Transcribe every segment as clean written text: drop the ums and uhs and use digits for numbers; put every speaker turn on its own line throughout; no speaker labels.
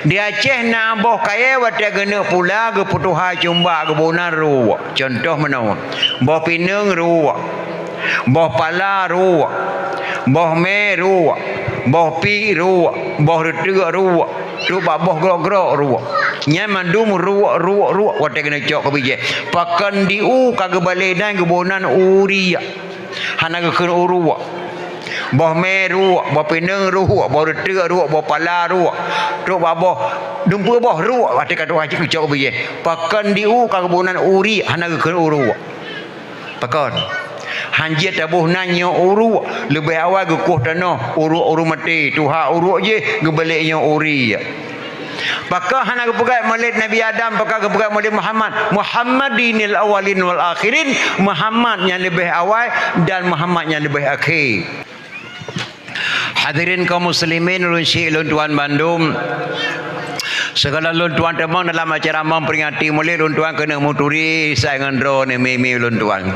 Di Aceh nak boh kaya wate kena pula ke putuhai cumba ke bonar ru. Contoh mana? Boh Pinang ru. Boh Pala ru. Boh Me ru. Boh Pi ru. Boh Retek ru. Tu boh grok-grok ru. Nya mandum ru wate kena cok ke bije. Pakan diu kagak baledan ke bonan uri. Hana ke kena uru. Boh Meru, boh Pinang ru, boh Retek ru, boh Pala ru. Tu boh dumpu boh ru, wate kata haji kecok bije. Pakan diu kagebunan uri hana ke uru. Pakan. Hanjit tabuh nanyo uru lebih awal ke kuh tanah uru mati tu hak uru je gebaliknya uri. Pakah hana kepegat maulid Nabi Adam, pakah kepegat maulid Muhammad. Muhammadinil awalin wal akhirin, Muhammad yang lebih awal dan Muhammad yang lebih akhir. Hadirin kaum muslimin ulun syekh ulun tuan Bandung. Segala ulun tuan temang dalam acara memperingati maulid ulun tuan kena muturi saya ngendro ni mimi ulun tuan.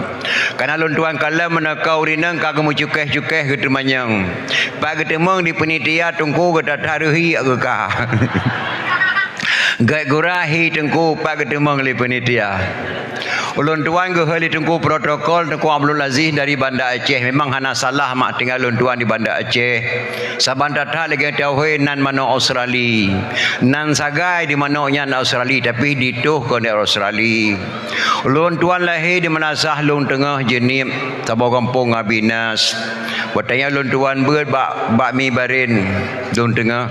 Karena ulun tuan kala menakau rinang kagak mucukeh-cukeh gitu manyang. Pak ketemang di penitia tungku kata taruhi agakah. Gai gurahi tengku pak ketemang li penitia. Ulun tuan ke hali tengku protokol tengku Abdul Aziz dari Banda Aceh. Memang hana salah mak tinggal ulun tuan di Banda Aceh. Saban datang lagi tahu nan mano Australia. Nan sagai di mano nya Australia tapi dituh ke di Australia. Ulun tuan lahir di Menasah Long Tengah Jenip, Tabau Kampung Abinas. Watanya ulun tuan ber bak mi barin Long Tengah.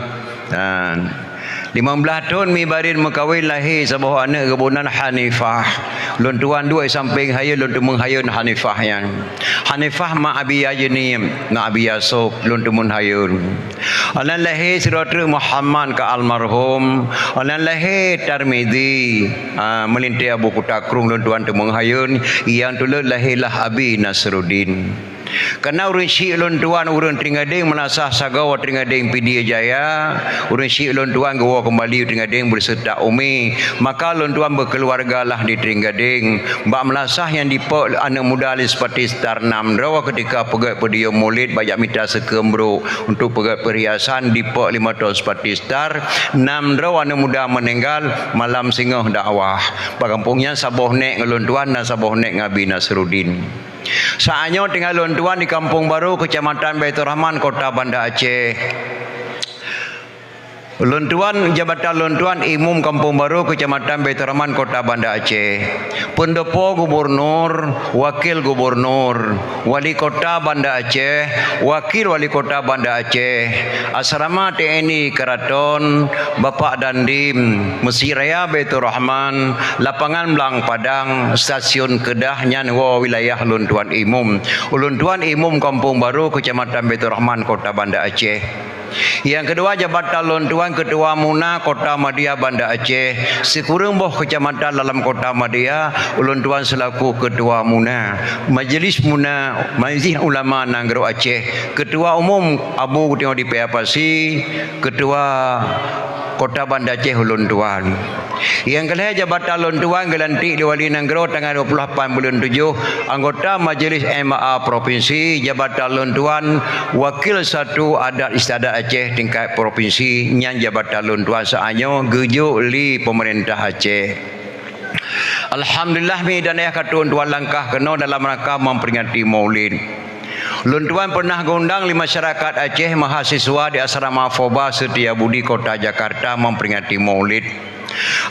15 tahun mi barin mekawin lahir sebuah anak kebunan Hanifah. Lun tuan dua samping hayun lun tumun hayun Hanifah yang. Hanifah ma abiya jenim na abiya sop lun tumun hayun. Anan lahir Siratu Muhammad ka almarhum. Anan lahir Tarmizi melintir Abu Kutakrung lun tuan tumun hayun yang tulut lahirlah Abi Nasruddin. Karena urun syik lon tuan urun Tringading menasah sagawa Tringading Pidia Jaya, urun syik lon tuan gawa kembali Tringading berserta umi, maka lon tuan berkeluargalah di Tringading. Mbak menasah yang dipok anak muda seperti Star Namdrawa ketika pegat pedium Maulid banyak minta sekembro untuk pegat perhiasan dipok 5 tahun seperti Star Namdrawa anak muda meninggal malam singoh dakwah. Pakampungnya Saboh Nek ngelon tuan dan Saboh Nek Ngabi Nasruddin. Saatnya tinggal lon tuan di Kampung Baru, Kecamatan Baitur Rahman, Kota Banda Aceh. Lon tuan Jabatan Lon tuan Imum Kampung Baru, Kecamatan Baitur Rahman, Kota Banda Aceh. Pendopo Gubernur, Wakil Gubernur, Wali Kota Banda Aceh, Wakil Wali Kota Banda Aceh, Asrama TNI Keraton, Bapak Dandim, Mesir Raya Baitur Rahman, Lapangan Belang Padang, Stasiun Kedah Nyanwa wilayah Lon tuan Imum. Lon tuan Imum Kampung Baru, Kecamatan Baitur Rahman, Kota Banda Aceh. Yang kedua Jabatan Lon tuan Ketua Muna Kota Madya Banda Aceh. Sekurang boh kecamatan dalam Kota Madya, Lon tuan selaku Ketua Muna. Majlis Muna Majlis Ulama Nanggro Aceh. Ketua Umum Abu Tengok di Pasi, Ketua Kota Banda Aceh Lon tuan. Yang kedua Jabatan Lon tuan gelantik di Wali Nanggro tanggal 28 bulan 7. Anggota Majlis MA Provinsi Jabatan Lon tuan Wakil 1 Adat Istiadat Aceh tingkat provinsi yang Jabatan Lon tuan saanyo gejuk li pemerintah Aceh. Alhamdulillah mi dan ayah katun tuan langkah kena dalam rangka memperingati Maulid. Lon tuan pernah gondang li masyarakat Aceh mahasiswa di Asrama Foba Setiabudi Kota Jakarta memperingati Maulid.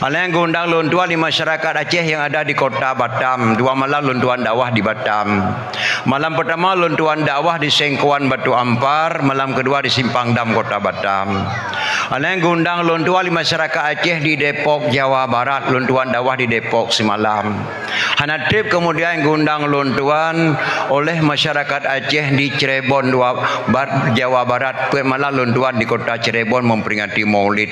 Yang gondang lon tuan di masyarakat Aceh yang ada di Kota Batam. 2 malam lon tuan dakwah di Batam. Malam pertama lon tuan dakwah di Sengkuan Batu Ampar, malam kedua di Simpang Dam Kota Batam. Yang gondang lon tuan di masyarakat Aceh di Depok Jawa Barat, lon tuan dakwah di Depok semalam. Hanatip kemudian gondang lon tuan oleh masyarakat Aceh di Cirebon Jawa Barat, malam lon tuan di Kota Cirebon memperingati Maulid.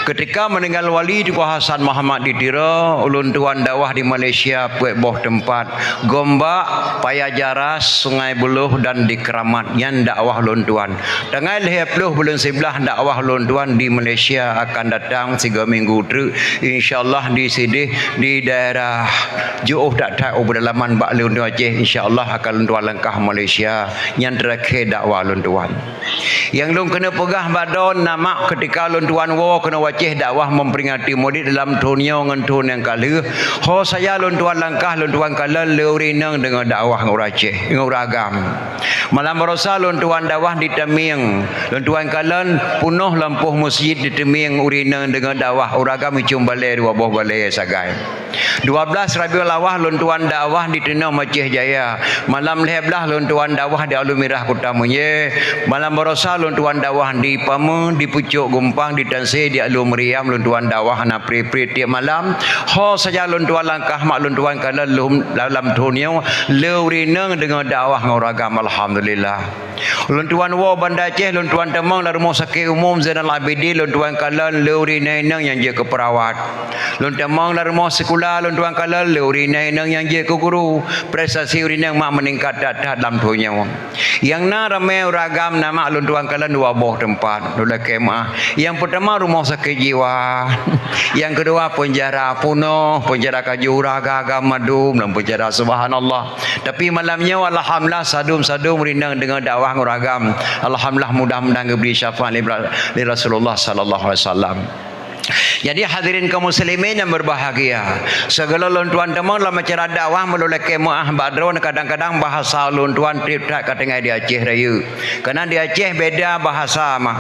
Ketika meninggal wali Tuku Hasan Muhammad di Tira, ulun tuan dakwah di Malaysia, puek boh tempat Gombak, Paya Jaras, Sungai Buloh dan di Keramat yang dakwah ulun tuan. Tanggal 20 bulan 11 dakwah ulun tuan di Malaysia akan datang 3 minggu tu insyaallah di sini di daerah jauh tak berdalaman bak ulun tuan Aceh, insyaallah akan ulun tuan langkah Malaysia yang terakhir dakwah ulun tuan. Yang ulun kena pegah badon nama ketika ulun tuan kena Aceh dakwah memperingati Maulid dalam dunia dengan tun yang kala. Ho saya lon tuan langkah lon tuan kala leurinang dengan dakwah ngau Aceh, ngau ragam. Malam rosa lon tuan dakwah di Tamiang. Lon tuan kala punuh lampuh masjid di Tamiang urinang dengan dakwah uragam icum balai dua buah balai sagai. 12 Rabiul Awal lon tuan dakwah di Tenau Aceh Jaya. Malam 11 lon tuan dakwah di Alumirah Kota Munye. Malam Barosa lon tuan dakwah di Pama, di Pucuk Gumpang, di Tansih, di Alu Meriam lon tuan dakwah na pri-pri tiap malam. Ho saja lon tuan langkah mak lon tuan kala dalam dunia leurinang dengan dakwah ngoragam alhamdulillah. Lon tuan wo Banda Aceh lon tuan temang dari Rumah Sakit Umum Zainal Abidin lon tuan kala leurinang yang je ke perawat. Lon temang dari Rumah Sekolah lon tuan kala leurinang yang je ke guru. Prestasi urinang mak meningkat dalam dunia. Yang na ramai ragam nama lon tuan kala dua buah tempat dula kemah. Yang pertama Rumah Sakit Jiwa. Yang kedua penjara Puno, penjara Kajura, Gagam Madum dan penjara subhanallah. Tapi malamnya alhamdulillah sadum-sadum rinang dengan dakwah nguragam. Alhamdulillah mudah-mudahan beri syafaat li Rasulullah sallallahu alaihi wasallam. Jadi hadirin kaum muslimin yang berbahagia, segala lon tuan temang dalam acara dakwah melalui kemah Badron kadang-kadang bahasa lon tuan trip tak katengah di Aceh Raya. Kerana di Aceh beda bahasa mah.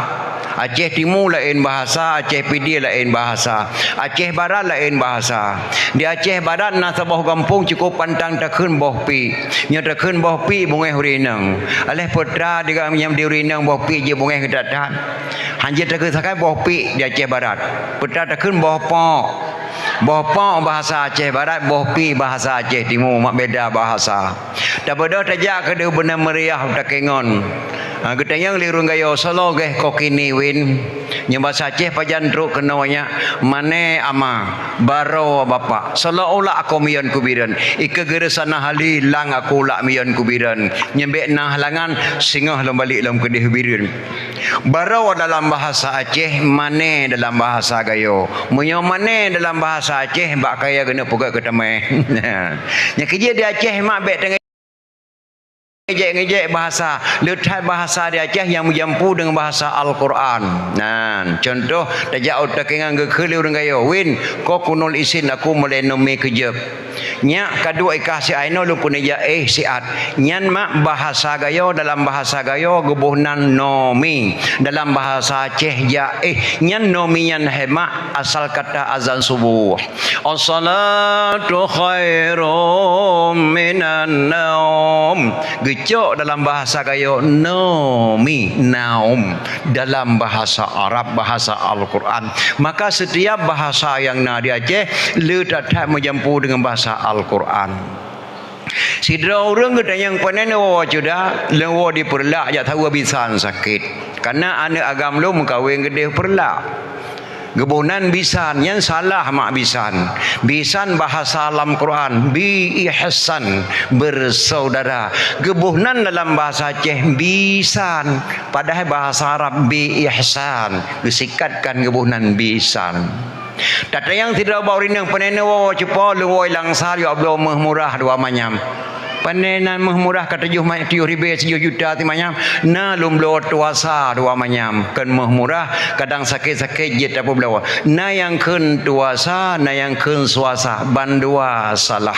Aceh Timur lain bahasa, Aceh Pidi lain bahasa, Aceh Barat lain bahasa. Di Aceh Barat na sebuah kampung cukup pantang takun boh pi. Nya takun boh pi bungeh urinang. Aleh putra di kami di urinang boh pi je bungeh kedataan. Hanya takun sakai boh pi di Aceh Barat. Putra takun boh pok. Boh pok bahasa Aceh Barat, boh pi bahasa Aceh Timur, mak beda bahasa. Tak bodoh tajak ke dia benar meriah tak kengon. Kita yang lirung gayo solo geh kokini win nyembah Aceh pajan truk kenanya mane ama baro bapa solo ula aku mian kubiran ike geresana hali lang aku ula mian kubiran nyembek nah halangan singah lom balik lom kedih biran baro dalam bahasa Aceh mane dalam bahasa gayo munyo mane dalam bahasa Aceh bak kaya kena pokok ketame nya kerja di Aceh mak bek tengah ngejek bahasa letak bahasa di Aceh yang menjampu dengan bahasa Al-Quran. Nah, contoh tajak otak dengan gekeli orang gayo win ko kunul isin aku melenumi kejep. Nya kadua ikasi aino lu pun eja siat. Nyan mak bahasa gayo dalam bahasa gayo gebuhnan nomi dalam bahasa Aceh ya nyan nomi nyan hema asal kata azan subuh. As-salatu khairum minan naum. Gecok dalam bahasa gayo nomi naum dalam bahasa Arab bahasa Al-Quran. Maka setiap bahasa yang na di Aceh le tak menjampu dengan bahasa Al-Quran. Sidra orang kita yang panen wawa sudah lewa diperlak jak tahu bisan sakit. Karena anak agam lu mengkawin gede perlak. Gebunan bisan yang salah mak bisan. Bisan bahasa dalam Quran bi ihsan bersaudara. Gebunan dalam bahasa Aceh bisan padahal bahasa Arab bi ihsan disikatkan gebunan bisan. Tata yang tidak bau rinang panena wawa cepa luwoi langsar ya ablo murah dua manyam. Panenan murah kata 7 ribu 7 juta ti manyam. Na lum lo tuasa dua manyam. Kan murah kadang sakit-sakit je tak apa. Na yang kun tuasa, na yang kun suasa bandua salah.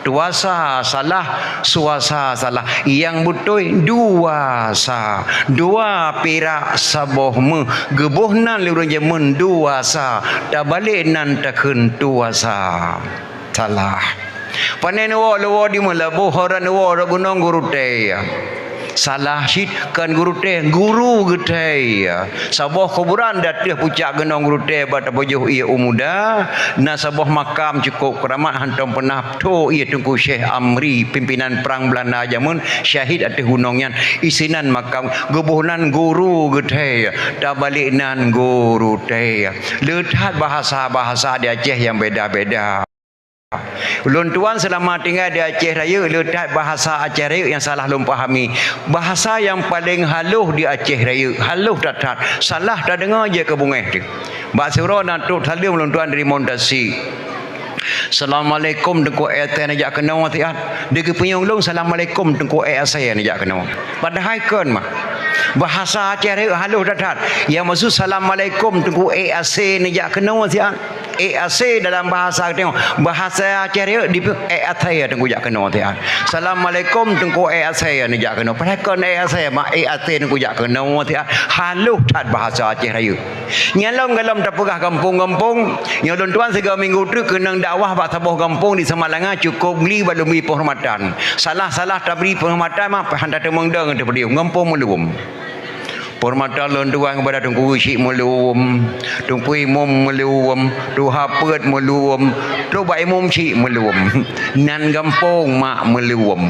Tuasa salah, suasa salah. Yang betul dua sa. Dua perak saboh me. Gebuhnan lurun je men dua sa. Tak balik nan takun tuasa. Salah. Panen wo lo di melabu horan wo gunung guru teh. Salah syid kan guru teh guru geteh sabah kuburan datih pucak genong guru teh bata bojoh ia umuda na sabah makam cukup keramat hantam pernah tu ia tunggu Syekh Amri pimpinan perang Belanda jamun syahid atih gunongnya isinan makam gebuhnan guru geteh tak balik nan guru teh letak bahasa-bahasa di Aceh yang beda-beda. Ulun tuan selama tinggal di Aceh Raya letak bahasa Aceh Raya yang salah lum pahami. Bahasa yang paling haluh di Aceh Raya, haluh tak salah tak dengar je ke bungeh tu. Bak surau nak tuk salim ulun tuan dari Montasi. Assalamualaikum tengku eten ajak kena tiat. Dia ke penyong Assalamualaikum tengku saya ajak kena. Padahal kan mah bahasa Aceh halus datat. Yang maksud Assalamualaikum tengku AC ajak kena tiat. AC dalam bahasa tengok bahasa Aceh di saya tengku ajak kena tiat. Assalamualaikum tengku saya ajak kena. Padahal kan saya mah AC tengku ajak kena tiat. Halus tat bahasa Aceh raya. Nyalom galam tak pegah kampung-kampung. Yang tuan segala minggu tu kena dakwah bahasa boh kampung di Semalanga cukup beli balu beli penghormatan. Salah-salah tak beri penghormatan mah hendak temengdang daripada dia ngampung melum. Penghormatan lon tuan kepada Tunku Syik melum, Tunku Imam melum, Tu Hapet melum, Tu Pak Imam Syik melum. Nan kampung mak melum.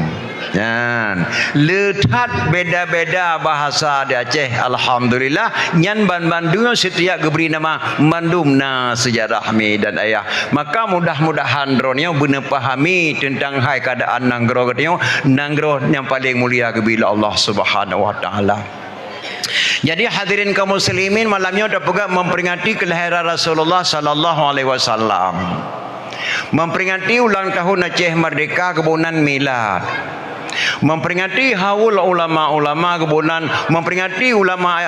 Yan letat beda-beda bahasa di Aceh. Alhamdulillah nyan ban-bandung setiap geberi nama mandumna sejarah mi dan ayah. Maka mudah-mudahan dronnya benar pahami tentang hai keadaan nanggro katanya nanggro yang paling mulia bila Allah Subhanahu wa taala. Jadi hadirin kaum muslimin, malamnya dah juga memperingati kelahiran Rasulullah sallallahu alaihi wasallam. Memperingati ulang tahun Aceh Merdeka, kebunan milad. Memperingati haul ulama-ulama kebunan, memperingati ulama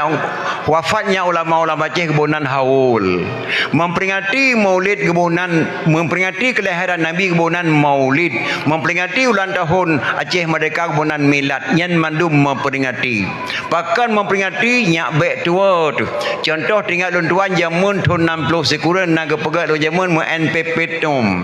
wafatnya ulama-ulama Aceh kebunan haul, memperingati maulid kebunan, memperingati kelahiran Nabi kebunan maulid, memperingati ulang tahun Aceh Merdeka kebunan milad. Nyan mandum memperingati, bahkan memperingati nyak bek tua tu. Contoh tinggal lun tuan jamun tahun 60 sekurang naga pegat lun jamun mu NPP tum.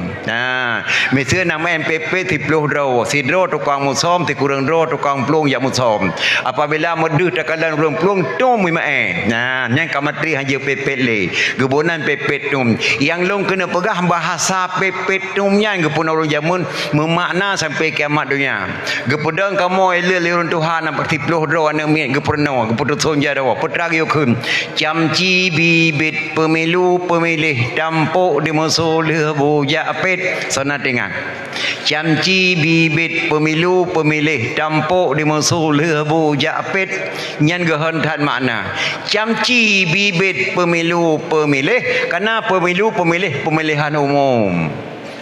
Misalnya nama NPP 10 draw, sidro tukang musom kurang ro tukang plung ya musom. Apabila meduh takalan belum plung tum mae. Yang kamatri hanya pepet le. Gebunan pepet tum. Yang long kena pegah bahasa pepet tumnya gepun orang jamun memakna sampai kiamat dunia. Gepedang kamu ele lirun Tuhan nampak 10 ro anak mi gepurno gepudut sonja dawa. Putra yukun. Camci bibit pemilu pemilih tampuk di musul bujak pet sana tengah. Camci bibit pemilu pemilih tampuk di musul lebu japit nyan gehentan makna camci bibit pemilu pemilih karena pemilu pemilihan umum,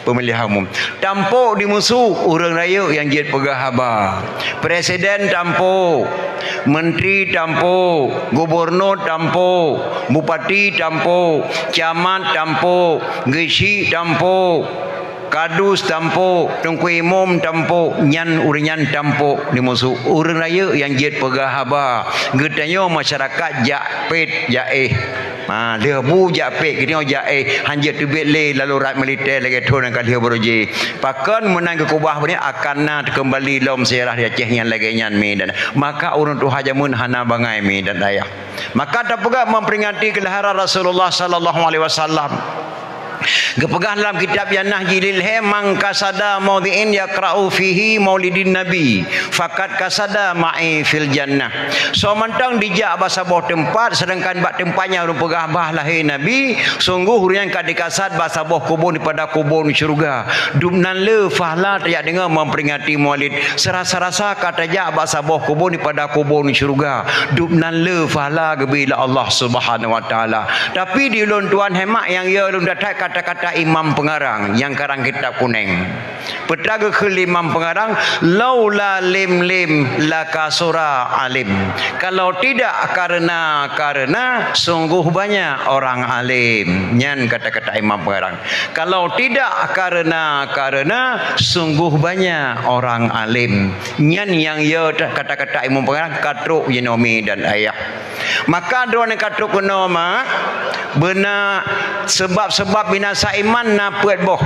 pemilihan umum. Tampuk di musuh orang raya yang jadi pegahaba, presiden tampuk, menteri tampuk, gubernur tampuk, bupati tampuk, camat tampuk, gesi tampuk, kadus tampuk, Tunku Imam tampuk, nyan urinyan tampuk di musuh urang raya yang jet pegahaba. Getanya masyarakat jakpet jaeh. Lebu jakpet kini jaeh hanjat tubit le lalu rat militer lagi tu nak dia beroje. Pakan menang ke kubah ni akan nak kembali lom sejarah di Aceh yang lagi nyan mi dan maka urang tu hajamun hana bangai mi dan daya. Maka tak juga memperingati kelahiran Rasulullah sallallahu alaihi wasallam. Gepegah dalam kitab Yanah Jilil Hemang kasada maudhi'in yaqra'u fihi maulidin nabi fakat kasada ma'i fil jannah. So mantang dijak bahasa bawah tempat sedangkan bak tempatnya rupegah bah lahir nabi sungguh hurian kad dikasat bahasa bawah kubur pada kubur syurga. Dumnan le fahla tayak dengar memperingati maulid serasa-rasa kata jak bahasa bawah kubur pada kubur syurga. Dumnan le fahla gebila Allah Subhanahu wa taala. Tapi di ulun tuan hemak yang ia ulun datat kata-kata imam pengarang yang karang kitab kuning. Petraga ke imam pengarang laula lim laka surah alim. Kalau tidak karena sungguh banyak orang alim. Nyan kata-kata imam pengarang. Kalau tidak karena sungguh banyak orang alim. Nyan yang ya kata-kata imam pengarang katruk yenomi dan ayah. Maka drone katruk kunoma benar sebab-sebab binasa iman na puet boh.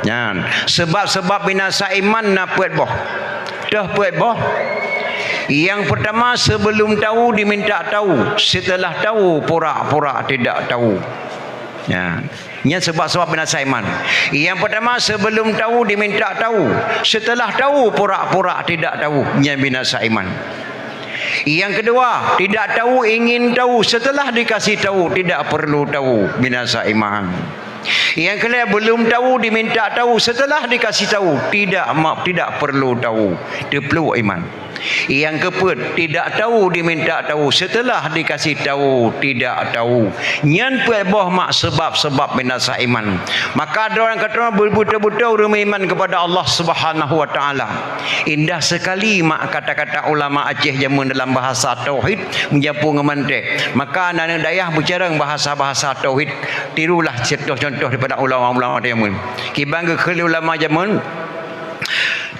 Yan. Sebab-sebab binasa iman na puet boh. Dah puet boh. Yang pertama sebelum tahu diminta tahu, setelah tahu pura-pura tidak tahu. Yan. Ini sebab-sebab binasa iman. Yang pertama sebelum tahu diminta tahu, setelah tahu pura-pura tidak tahu. Ini binasa iman. Yang kedua, tidak tahu ingin tahu, setelah dikasih tahu tidak perlu tahu, binasa iman. Yang kedua, belum tahu diminta tahu, setelah dikasih tahu tidak perlu tahu, dia perlu iman. Yang keempat, tidak tahu diminta tahu, setelah dikasih tahu tidak tahu. Nyan boh mak sebab-sebab binasa iman. Maka ada orang kata betul-betul orang iman kepada Allah Subhanahu wa taala. Indah sekali mak kata-kata ulama Aceh zaman dalam bahasa tauhid menjampu ngemantek. Maka anak dayah bicara bahasa-bahasa tauhid, tirulah contoh-contoh daripada ulama-ulama zaman. Kibang ke ulama zaman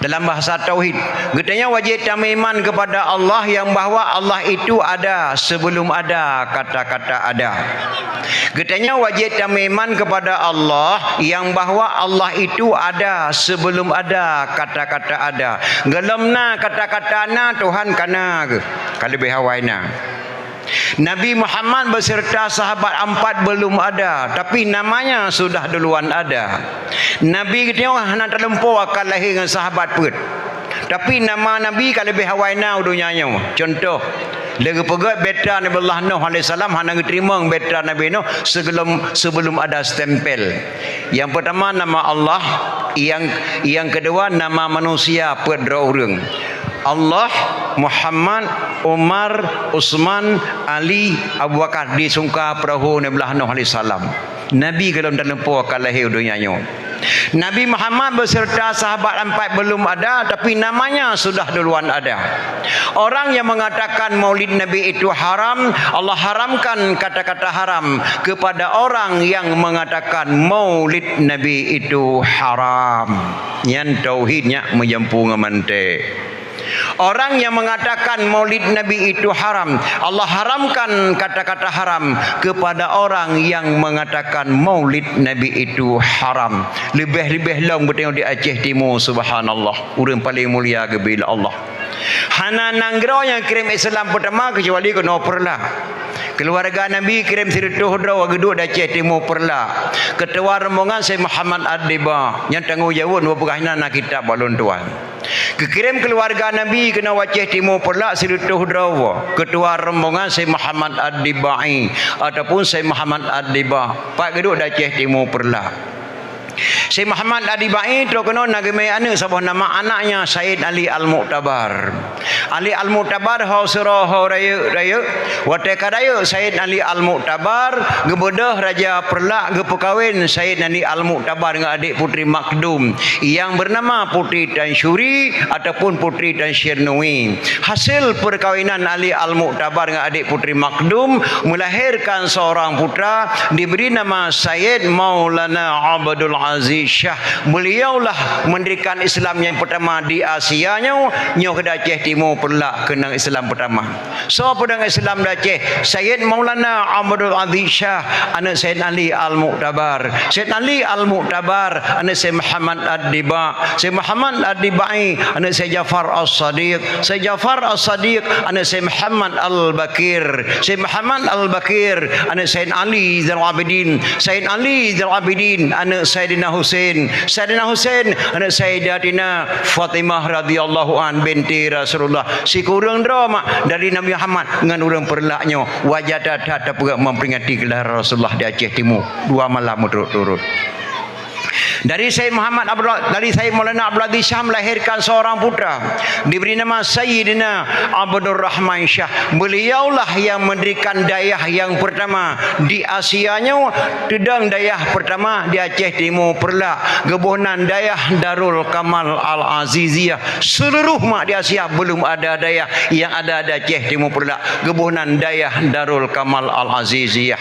dalam bahasa tauhid, katanya wajib kami iman kepada Allah yang bahawa Allah itu ada sebelum ada kata-kata ada. Katanya wajib kami iman kepada Allah yang bahawa Allah itu ada sebelum ada kata-kata ada. Gelamna kata-kata na Tuhan kana ke? Kalau bihawaina. Nabi Muhammad beserta sahabat 4 belum ada, tapi namanya sudah duluan ada. Nabi kita nak terlampau akan lahir dengan sahabat pun, tapi nama Nabi kalau lebih hawaina udunyanyo. Contoh lega pegat beta Nabi Allah Nuh alaihi salam hana terima beta Nabi Nuh sebelum ada stempel. Yang pertama nama Allah, yang kedua nama manusia pedra urang. Allah, Muhammad, Umar, Utsman, Ali, Abu Bakar disungka perahu Nabi Nuh alaihi salam. Nabi kalau tak nampak akan lahir dunianya. Nabi Muhammad beserta sahabat 4 belum ada, tapi namanya sudah duluan ada. Orang yang mengatakan maulid Nabi itu haram, Allah haramkan kata-kata haram kepada orang yang mengatakan maulid Nabi itu haram. Yang tauhidnya menjampu ngamante. Orang yang mengatakan maulid Nabi itu haram, Allah haramkan kata-kata haram kepada orang yang mengatakan maulid Nabi itu haram. Lebih-lebih long bertengok di Aceh Timur, subhanallah. Orang paling mulia ke bila Allah. Hana nanggro yang kirim Islam pertama kecuali kena perlah. Keluarga Nabi kirim sirtuh draw geduk di Aceh Timur perlah. Ketua rombongan saya Muhammad Ad-Diba yang tanggungjawab berpegahnya nak kitab balon tuan. Kekirim keluarga Nabi kena Aceh Timur perlah sirtuh draw. Ketua rombongan saya Muhammad Ad-Dibai ataupun saya Muhammad Ad-Diba. Pak geduk di Aceh Timur perlah. Syekh Muhammad Ad-Dibai tu kena nagemai ana sabah nama anaknya Said Ali Al-Mu'tabar. Ali Al-Mu'tabar hau surah hau raya wate kadaya Said Ali Al-Mu'tabar gebedah raja perlak gepekawin Said Ali Al-Mu'tabar dengan adik putri Makdum yang bernama Putri Tan Syuri ataupun Putri Tan Syirnui. Hasil perkawinan Ali Al-Mu'tabar dengan adik putri Makdum melahirkan seorang putra diberi nama Sayyid Maulana Abdul Aziz Shah. Beliaulah mendirikan Islam yang pertama di Asia nyo ke Aceh Timur perlak kena Islam pertama. So pedang Islam di Aceh Sayyid Maulana Abdul Aziz Shah anak Sayyid Ali Al-Mu'tabar. Sayyid Ali Al-Mu'tabar anak Sayyid Muhammad Ad-Diba. Sayyid Muhammad Ad-Dibai anak Sayyid Jafar As-Sadiq. Sayyid Jafar As-Sadiq anak Sayyid Muhammad Al-Bakir. Sayyid Muhammad Al-Bakir anak Sayyid Ali Zainal Abidin. Sayyid Ali Zainal Abidin anak Sayyidina Husain. Sayyidina Husain anak Sayyidatina Fatimah radhiyallahu an binti Rasulullah. Si kurang drama dari Nabi Muhammad dengan orang perlaknya wajah data pula memperingati gelar Rasulullah di Aceh Timur 2 malam turut-turut. Dari Sayyid Muhammad dari Sayyid Maulana Abdul Aziz Shah melahirkan seorang putra diberi nama Sayyidina Abdul Rahman Shah. Beliaulah yang mendirikan dayah yang pertama di Asianya, tedang dayah pertama di Aceh Timur perlak gebunan dayah Darul Kamal Al-Aziziyah. Seluruh mak di Asia belum ada dayah yang ada di Aceh Timur perlak gebunan dayah Darul Kamal Al-Aziziyah.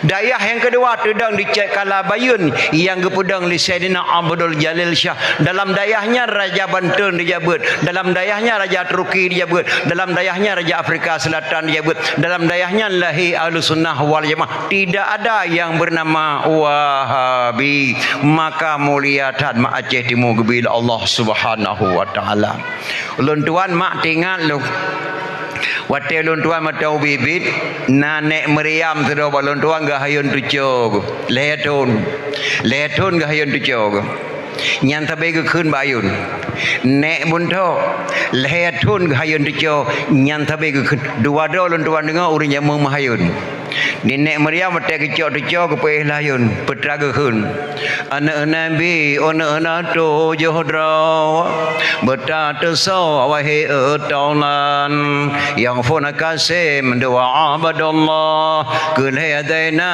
Dayah yang kedua tedang di Cek Kalabayun yang gepedang di Sayyidina Abdul Jalil Shah. Dalam dayahnya Raja Banten dijabat, dalam dayahnya Raja Turki dijabat, dalam dayahnya Raja Afrika Selatan dijabat, dalam dayahnya Lahir Ahlussunnah wal Jamaah. Tidak ada yang bernama Wahabi. Maka mulia tad mak Aceh Timur bila Allah Subhanahu wa taala. Ulun tuan mak tinggal lu wate lun tuan matau bibit nanek Maryam sudah balon tuan gahayun tucog letun gahayun tucog nyan tabe ke khun bayun nek bunto letun gahayun tucog nyan tabe ke khun dua do lun tuan dengar urang yang mahayun Nenek Maryam mata kecok-kecok ke lahun petragakeun. Anak Nabi ona to johdra betata so wahi taulan yang fona kasim doa abadallah kulhayadaina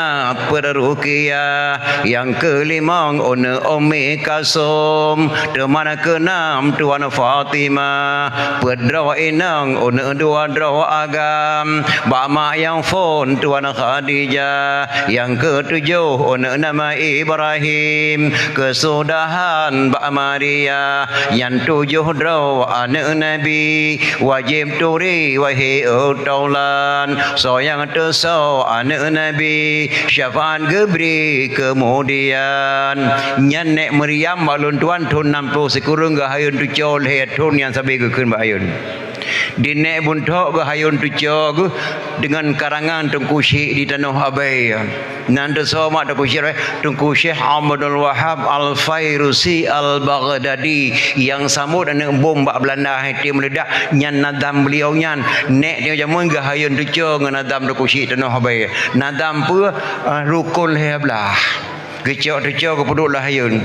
perruqiyah yang kelima ona ummi kasum temana keenam tuan Fatimah pedra inang ona dua dra agam bama yang fon tuan Khadijah yang ketujuh ona nama Ibrahim kesudahan Mbak Maria yang tujuh draw anak Nabi wajib turi wahi taulan so yang teso anak Nabi syafaat gebri kemudian nyanek Maryam balun tuan tun 60 sekurang gahayun tucol hetun yang sabi gekeun bayun dinek buntok gahayun tucog dengan karangan Tengku Syekh di Tanah Abai nanda sama Tengku Syekh Abdul Wahab Al-Fairusi Al-Baghdadi yang samud anak bom bak Belanda hati meledak nyan nadam beliau nyan nek dia jamun gahayun tucog dengan nadam Tengku Syekh Tanah Abai nadam pun rukun heblah kecok tucog kepuduk lahayun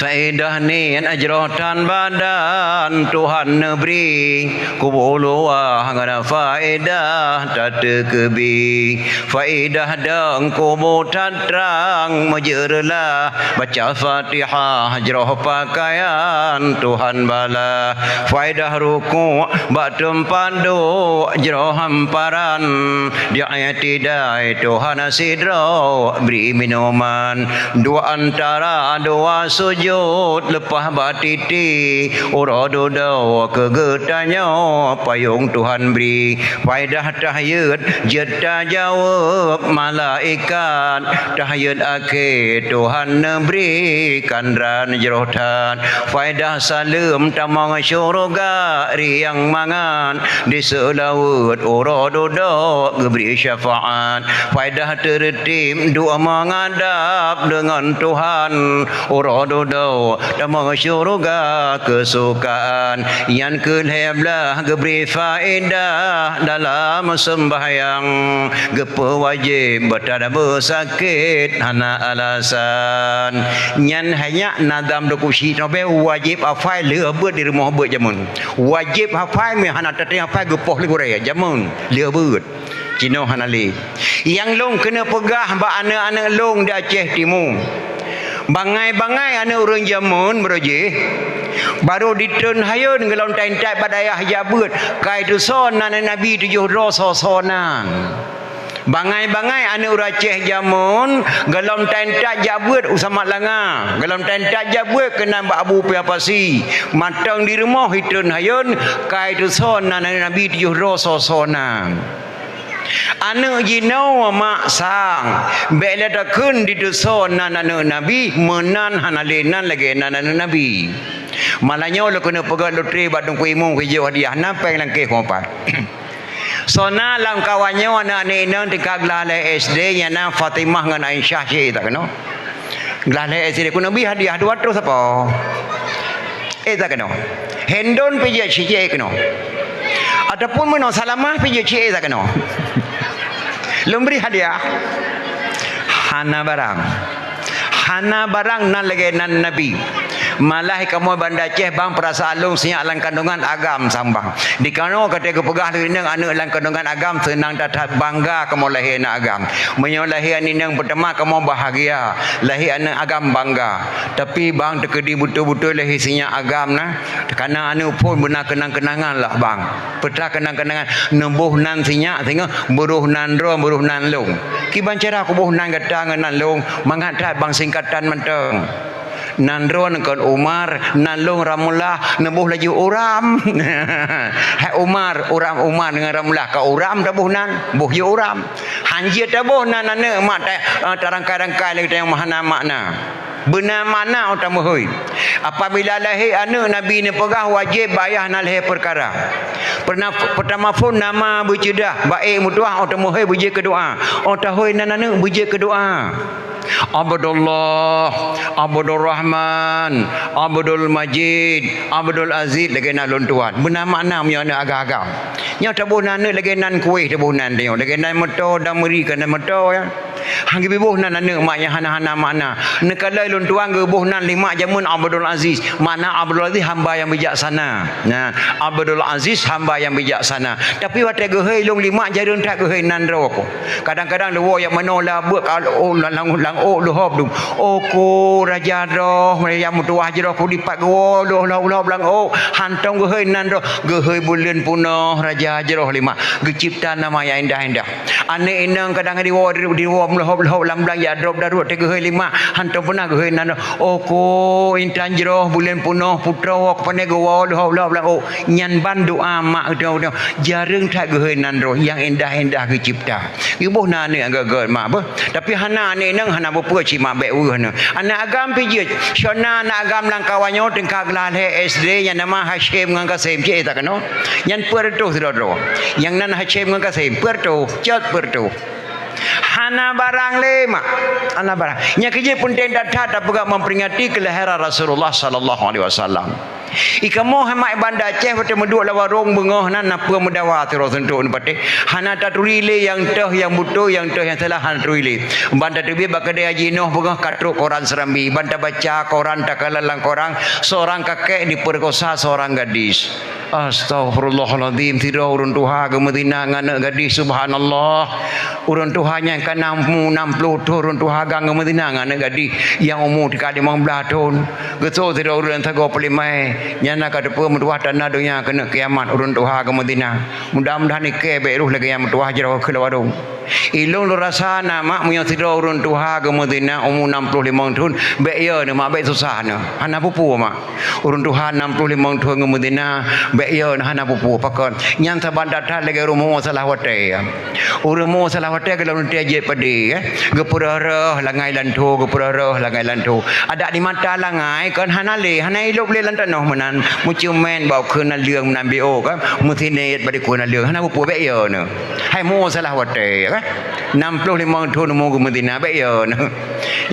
faedah ni ajrotan badan Tuhan neberi kubuluah ngana faedah tata kebi faedah dang kubu terang majerlah baca Fatihah ajroh pakaian Tuhan bala faedah ruku batum pandu ajroh hamparan dia tidai Tuhan asidro beri minuman dua antara dua sujud lepas batiti uradu daw kegetanya payung Tuhan beri faedah tahiyat jeta jawab malaikat tahiyat akhir Tuhan neberi kandran jerotan faedah salam tamang syurga riang mangan di selawat uradu daw geberi syafaat faedah tertib doa menghadap dengan Tuhan uradu daw damang syurga kesukaan yang keleblah geberi faedah dalam sembahyang gepe wajib bertada bersakit hana alasan nyan hanya nadam dokusi nobe wajib hafal leubet di rumah bet jamun wajib hafal me hana tatih hafal gepoh legore jamun leubet Cina hanali yang long kena pegah ba anak-anak long di Aceh Timur bangai-bangai anak orang jamun beroje baru ditun hayun ngelon tain-tain badayah jabut kai tu sonan Nabi 7 dosa sonan bangai-bangai anak orang Aceh jamun gelom tain-tain jabut usama langa gelom tain-tain jabut kena Mbak Abu Piapasi matang di rumah hitun hayun kai tu sonan Nabi 7 dosa sonan anak jinau mak sang bela takun di dusun anak Nabi menan hanalenan lagi anak Nabi malanya lo kena pegang loteri badung kuimu hijau hadiah napa yang langkeh kompat sona lang kawannya anak nenang dekat gelala SD yang nama Fatimah dengan Aisyah cik tak kena gelala SD ku Nabi hadiah 200 apa tak kena hendon pijak cik kena ataupun mana salamah pijak cik tak kena lemberi hadiah hana barang nan lagi nan Nabi malah kamu banda Aceh bang perasaan long siap lang kandungan agam sambang di kano kata kepegah dengan anak lang kandungan agam senang datang bangga kamu lahir anak agam menyolahir ni yang pertama kamu bahagia lahir anak agam bangga tapi bang tekedi betul-betul lahir siap agam nah kerana anak pun benar kenang-kenangan lah bang petra kenang-kenangan nembuh nan siap sehingga buruh nan ro buruh nan long kiban cara aku buruh nan gatang nan long mangat bang singkatan menteng Nandron kan Umar nalung Ramullah nebuh laju uram hai Umar dengan Ramullah ka uram tabuh nan buh ye uram hanjia tabuh nan ane mak tarangkai-rangkai lagi yang mahana makna benar mana utama hoi apabila lahir anak Nabi ni pegah wajib bayar nak lahir perkara pertama pun nama bercedah baik mutuah utama hoi berje ke doa utahoi nan ane berje ke doa Abdullah, Abdul Rahman, Abdul Majid, Abdul Aziz lagi nak lon tuan. Benar makna punya nak agak-agak. Nya tak boleh nak lagi nan kuih tak boleh nan dia. Lagi nan motor dan meri kan motor ya. Hang bibuh nan anak mak yang hana-hana makna. Nekala lon tuan ge buh nan lima jamun Abdul Aziz. Makna Abdul Aziz hamba yang bijaksana. Nah, Abdul Aziz hamba yang bijaksana. Tapi waktu gehei long lima jarun tak gehei nan roko. Kadang-kadang dewa yang manola buat oh lang oh lohop dum. Oh ko raja roh yang mutuah je roh ku dipak go loh lang oh hantong gehei nan roh gehei bulan punah raja je roh lima. Gecipta nama yang indah-indah. Ane inang kadang di wo lohop lang ya drop darut te gehei lima hantong punah gehei nan oh ko intan je roh bulan punah putra wak pane go lohop lang oh nyan ban doa mak dah jarang tak gehei nan roh yang indah-indah gecipta. Ibuh na ni agak mak apa tapi hana ni nang hana berpua ci mak baik urus na anak agam pijit syona nak agam lang kawanyo tengkak lahe SD yang nama Hashim ngan Kasim cik tak kena yang pertu saudara yang nan Hashim ngan Kasim pertu cat pertu hana barang lema hana barang nya kerja pun tenda tak pegak memperingati kelahiran Rasulullah sallallahu alaihi wasallam. Ika moh mak banda Aceh pate meduk la warung bengah nan apa medawa tu sentuk pate hana taturile yang teh yang butuh yang teh yang salah han turile banda tebi bakade haji noh bengah katruk koran serambi banda baca koran takalalang korang seorang kakek diperkosa seorang gadis. Astagfirullahaladzim. Tidak urun Tuhan ke Medina ngana gadis subhanallah. Urun Tuhan yang kan 60 turun Tuhan ke Medina ngana gadis yang umur 15 tahun. Geso tidak urun tago pelimai. Nyana ka depa mutuah tanah dunia kena kiamat urun Tuhan ke Medina. Mudah-mudahan ke beruh lagi yang mutuah jero ke warung. Ilung lu rasa mak punya tidak urun Tuhan ke Medina umur 65 tahun. Baik ya ni mak baik susah ni. Hana pupu mak. Urun Tuhan 65 tahun ke Medina. Baik ya ni hana pupu pakon. Yang saban datang lagi rumah salah wate. Rumah salah wate kalau nanti aje padi. Gepurah langai lantu, gepurah langai lantu. Ada di mata langai kan hana le, hana ilok le lantan noh menan. Mucumen bau kena liang menan bio kan. Mutinet badi kena liang. Hana pupu baik ya ni. Hai mu salah wate kan. 65 tahun mu ke Medina baik ya ni.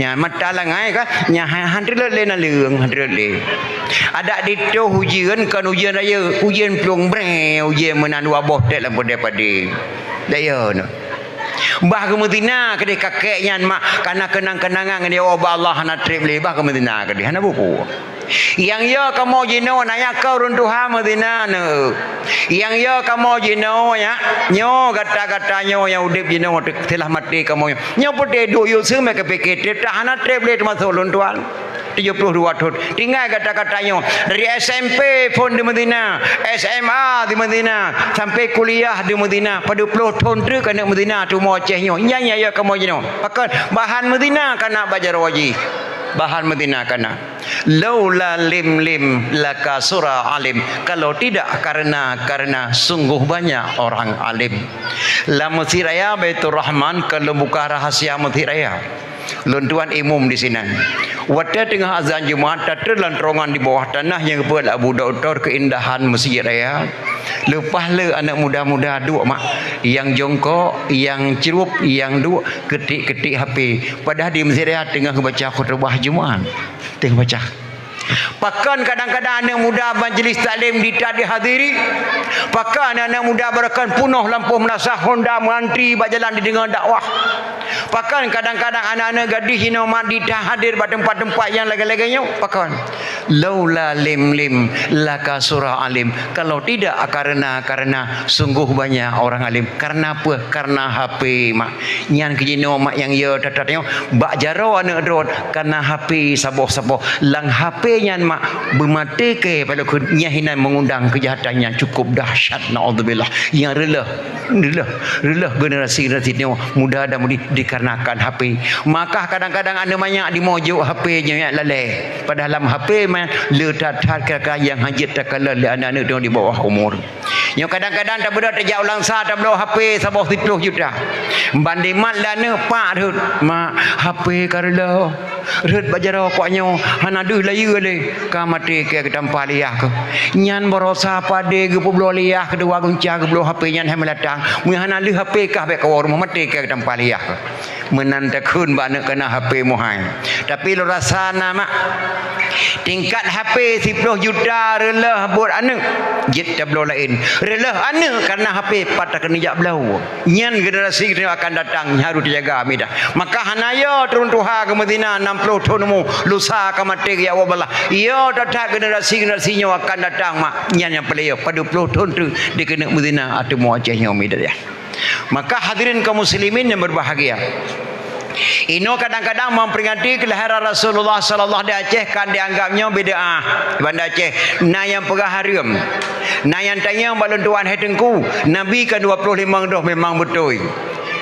Ya mata langai kan. Ya handret le na liang, handret le. Ada di tu hujan kan hujan raya, hujan plong bre, hujan menan wabah tek lampu daripada. Daya no. Bah ke Medina ke kakeknya mak karena kenang-kenangan dia oh Allah nak trip le bah ke Medina ke dia hana buku. Yang ya kamu jino naya kau runtuha Medina ne. Yang ya kamu jino ya nyo kata-kata nyo yang udip jino telah mati kamu. Nyo putih do yo sem ke PKT tak hana trip le masuk runtuhan. 72 tahun. Tinggal kata-katanya dari SMP pun di Medina, SMA di Medina, sampai kuliah di Medina. Pada 20 tahun tu kena Medina tu mau Acehnya. Nya ya kamu jino. Pakai bahan Medina kena bajar waji. Bahan Medina kena. Laula lim laka surah alim. Kalau tidak karena sungguh banyak orang alim. La Mesiraya Baitur Rahman kalau buka rahasia Mesiraya. Luntuan imum di sini. Waktu tengah azan Jumaat, tak terlantaran di bawah tanah yang kepada Abu Dautor keindahan Masjid Raya. Lepas le anak muda-muda dua mak, yang jongkok, yang cerup, yang dua ketik-ketik HP. Padahal di Masjid Raya tengah baca khutbah Jumaat, tengah baca. Pakan kadang-kadang anak muda majlis taklim tidak dihadiri. Pakan anak muda berakan punuh lampu menasah Honda mantri berjalan didengar dakwah. Pakan kadang-kadang anak-anak gadis ini tidak hadir pada tempat-tempat yang lagi-laginya. Pakan laula lim laka surah alim. Kalau tidak karena sungguh banyak orang alim. Karena apa? Karena HP mak. Nyan kejino mak yang ya tatatnya bak jaro anak drone karena HP saboh-saboh lang HP nyan mak bermata ke pada nyahinan mengundang kejahatan yang cukup dahsyat naudzubillah yang relah generasi ni muda dan mudi dikarenakan HP. Maka kadang-kadang ada banyak di mojuk HP nya lalai. Pada dalam HP man letak kakak yang hajat takala anak-anak tu di bawah umur. Yang kadang-kadang tak benda terjauh langsa tak belum HP sabah 10 juta. Bandimat lana pak rut mak HP karela rut bajaro koknyo hana duh layu le ka mati ke tampal liah ke. Nyan berosa pade ge publo liah kedua gunca ge belum HP nyan hai melatang. Mu hana lu HP kah be ka rumah mati ke tampal liah ke. menantakun bana kena HP mohai. Tapi lo rasa nama tingkat HP 10 juta relah buat anak jit tablo lain relah anak karena HP patah kena jak belau nyan generasi kita akan datang harus dijaga amidah maka hanaya turun tuha ke Madinah 60 tahun mu lusa ke mati ya wabalah ya datang generasi-generasinya akan datang mak nyan yang pelaya pada 20 tahun tu dia kena Madinah atau mu Acehnya amidah ya. Maka hadirin kaum muslimin yang berbahagia, Ino kadang-kadang memperingati kelahiran Rasulullah sallallahu alaihi Aceh kan dianggapnya bid'ah bandar Aceh. Na yang pegah haram. Na yang tanya balon tuan hai tengku. Nabi kan 25 dah memang betul.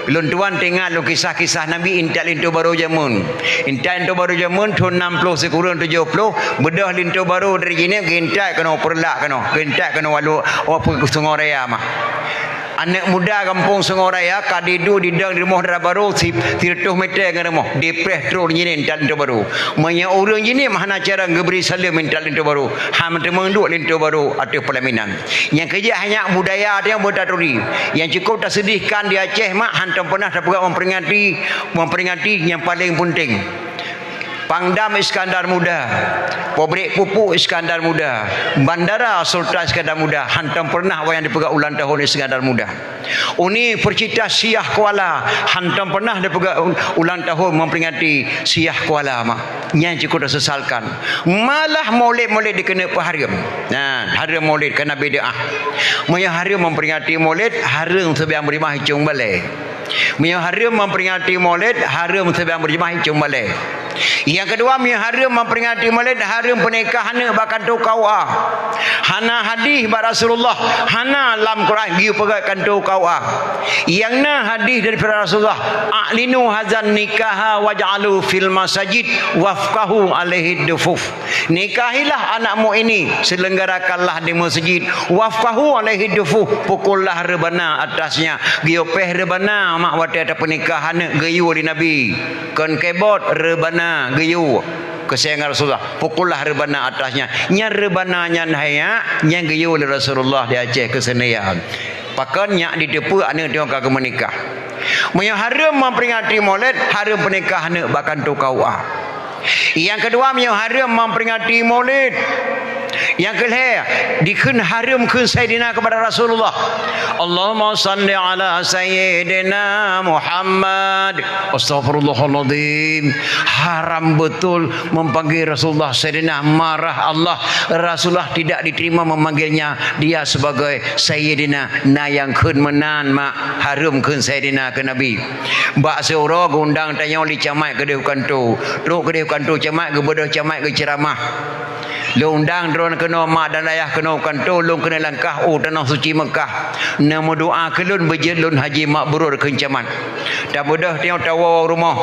Belum tuan tengok lu kisah-kisah Nabi intak lintu baru jamun. Intak lintu baru jamun tahun 60 sekurang 70 bedah lintu baru dari sini gintak kena perlak kena. Gintak kena walu apa Sungai Raya mah. Anak muda kampung Sungai Raya kadidu di dang di rumah darah baru 100 meter dengan rumah depres terus ini ental lintu baru banyak orang ini mana cara ngeberi salam ental lintu baru ham temenduk lintu baru atau pelaminan yang kerja hanya budaya dia berdaturi yang cukup tak sedihkan di Aceh mak hantam pernah tak pernah memperingati yang paling penting Pangdam Iskandar Muda, Pabrik Pupuk Iskandar Muda, Bandara Sultan Iskandar Muda, hantam pernah yang dipegang ulang tahun Iskandar Muda. Uni Percita Siah Kuala, hantam pernah dipegang ulang tahun memperingati Siah Kuala mak. Yang cukup disesalkan. Malah maulid-maulid dikena haram. Nah, haram maulid kena bid'ah. Maya haram memperingati maulid, haram sebiang berimah hicung balai. Maya haram memperingati maulid, haram sebiang berimah hicung balai. Yang kedua, haram memperingati maulid, haram pernikahan bahkan tu kawa. Hana hadis ba Rasulullah, hana lam Quran giu pegaikan tu kawa. Yang na hadis daripada Rasulullah, a'linu hazan nikaha waj'alu fil masajid wafqahu alaihi dufuf. Nikahilah anakmu ini, selenggarakanlah di masjid, wafqahu alaihi dufuf, pukullah rebana atasnya. Giu peh rebana mak wate ada pernikahan gayu di Nabi. Kon kebot rebana gayu kesayangan Rasulullah pukullah rebana atasnya nya rebana nya haya nya gayu oleh Rasulullah di Aceh kesenian pakan nya di depu anak dia ke menikah yang haram memperingati maulid haram pernikahan bahkan tu kawa. Yang kedua yang haram memperingati maulid yang kelih dikun haram kun Sayyidina kepada Rasulullah. Allahumma salli ala Sayyidina Muhammad. Astaghfirullahaladzim. Haram betul memanggil Rasulullah Sayyidina. Marah Allah. Rasulullah tidak diterima memanggilnya dia sebagai Sayyidina. Na yang kun menan mak haram kun Sayyidina ke Nabi. Bak seorang undang tanya oleh camat kedai kantu. Teruk kedai kantu camat ke bodoh camat ke ceramah. Lu undang drone kena mak dan ayah kena kanto lu kena langkah tanah suci Mekah. Nama doa kelun berjelun haji mabrur kencaman. Dah bodoh tengok tawa rumah.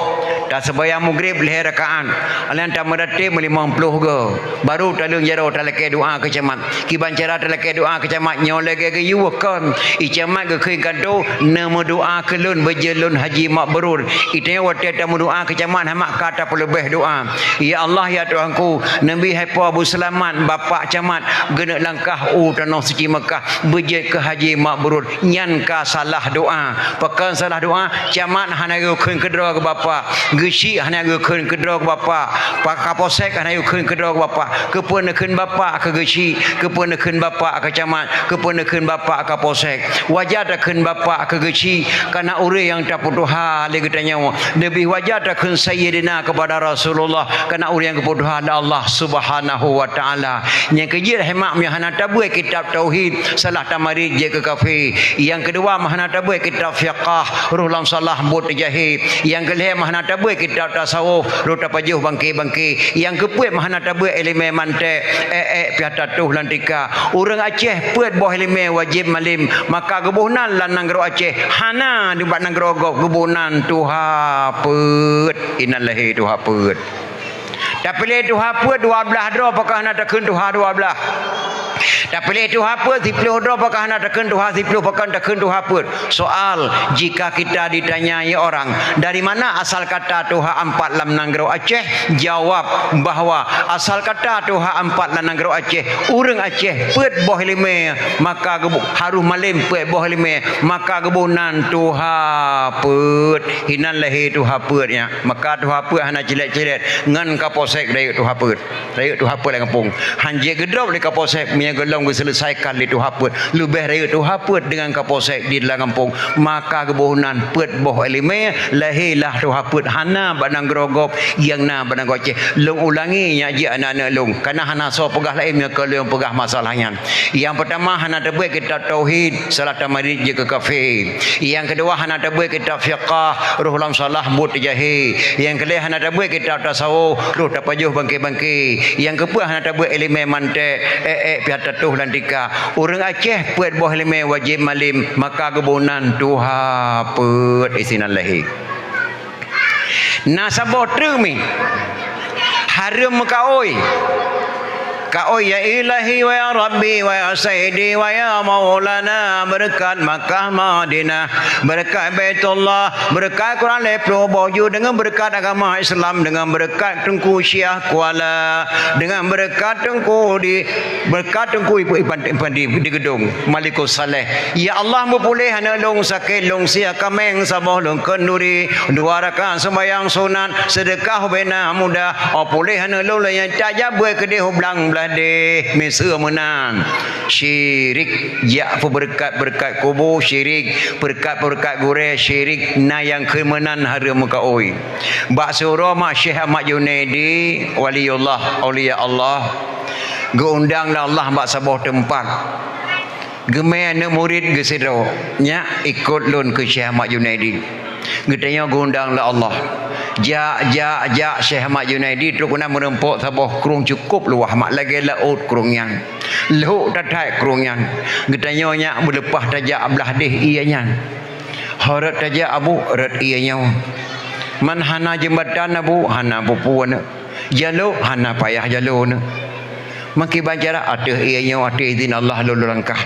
Dah sembahyang maghrib leh rakaat. Alian tak merati 50 ke. Baru talung jaro talake doa kencaman. Kiban cara talake doa kencaman nyolege ke yuwakan. Icamat ke khin kanto nama doa kelun berjelun haji mabrur. Itanya wate tamu doa kencaman hamak kata pelebih doa. Ya Allah ya Tuhanku, Nabi haipa Abu Selamat bapa camat gena langkah tanah suci Mekah berjet ke haji mabrur nyan ka salah doa pakan salah doa camat hana keun kedra ke bapa gesi hana keun kedra ke bapa pak kaposek hana keun kedra ke bapa kepun keun bapa ke gesi kepun keun bapa ke camat kepun keun bapa ke posek wajah tak keun bapa ke gesi kana ure yang tak putuha le getanya lebih wajah tak keun Sayyidina kepada Rasulullah kana ure yang keputuha Allah Subhanahu wa ta'ala. Yang kejir hemak mahana tabuh kitab tauhid salah tamarid je ke kafir. Yang kedua mahana tabuh kitab fiqah ruh lam salah bot jahil. Yang kelih mahana tabuh kitab tasawuf ruh tapajuh bangki-bangki. Yang kepuat mahana tabuh ilmu mantik piata tuh lantika. Orang Aceh puat boh ilmu wajib malim maka gebuhnan lanang gero Aceh hana di batang gerogok gebuhnan tuha put innalillahi tuha put. Tapi le tuha put 12 dro apakah nak takun tuha 12. Tak pilih tu apa, dipilih dah pakah nak tekan tu ha, dipilih pakah tekan tu apa. Soal jika kita ditanyai orang, dari mana asal kata Tuha empat lam nanggro Aceh? Jawab bahawa asal kata Tuha empat lam nanggro Aceh, urang Aceh pet boh lime, maka gebu haruh malim pet boh lime, maka gebunan Tuha pet hinan lehi Tuha petnya, maka Tuha pet hana cilet-cilet ngan kaposek dari Tuha pet. Dari Tuha pet lai kampung. Hanje gedrop di kaposek mia gelong selesaikan di Tuha pet. Lebih dari Tuha pet dengan kaposek di dalam kampung, maka gebunan pet boh lime lehilah Tuha pet hana banang grogop yang na banang Aceh. Long ulangi nya ji anak-anak long. Karena hana so pegah lain nya ke long pegah masalahnya. Yang pertama hana terbuat kitab tauhid, salat tamadid je ke kafe. Yang kedua hana terbuat kitab fiqh, ruh lam salah mut jahi. Yang kedua hana terbuat kitab tasawuf, ruh tapajuh bangki-bangki. Yang kedua hana terbuat ilmu mantik, piatatuh dan tika. Orang Aceh puat boh ilmu wajib malim, maka gebunan Tuha put isinan lahi. Nasabah termi harum kaoi kaoi ya ilahi wa ya rabbi wa ya sayyidi wa ya maulana, berkat Makkah Madinah, berkat Baitullah, berkat Quran lepro boju, dengan berkat agama Islam, dengan berkat Tengku Syiah Kuala, dengan berkat Tengku di berkat Tengku ipan di gedung Malikus Saleh. Ya Allah mupulih hana long sakit long sia kameng sabah long kenduri, dua rakaat sembahyang sunat, sedekah bena muda, pulih hana long yang tajab buat kedih hublang de mesra menan syirik ya berkat kubur syirik, berkat gure syirik na yang kemenan hari muka oi. Bak surah mak Syekh Ahmad Junaidi waliullah aulia Allah geundang Allah bak sabah tempat gemene murid gesedro nya ikut lun ke Syekh Ahmad Junaidi getanya geundang Allah ja Syekh Ahmad Junaidi tu kena merempok sabah kurung cukup luah mak lagi laut kurungnya lehuk tatai kurungnya getanya nya berlepas tajak belah deh ianya harat tajak abu rat ianya man hana jembatan abu hana pupuan jaluk hana payah jalun maki banjara ateh ianya ateh izin Allah lulu langkah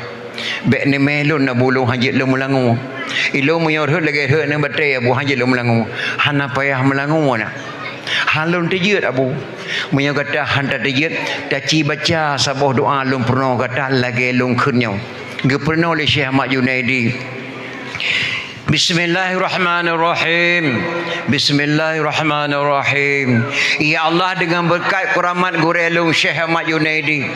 bek ni melun na bulung hajit lu melangu ilo munyor hut lagi hut na batai abu hajit lu melangu hana payah melangu na halun tejut abu munyor kata hantar tejut taci baca sabah doa lum pernah kata lagi lung khunyo gepernah oleh Syekh Ahmad Junaidi. Bismillahirrahmanirrahim. Bismillahirrahmanirrahim. Ya Allah, dengan berkat keramat gurelung Syekh Ahmad Junaidi,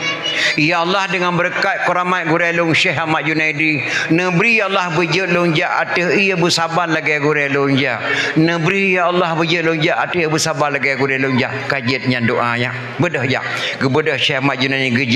ya Allah, dengan berkat keramat gurelung Syekh Ahmad Junaidi, nebri Allah bejut lonjak atih ia bersabar lagi gurelung ja. Nebri ya Allah bejut lonjak atih bersabar lagi gurelung ja. Kajiannya doanya bedah ja. Gebedah Syekh Ahmad Junaidi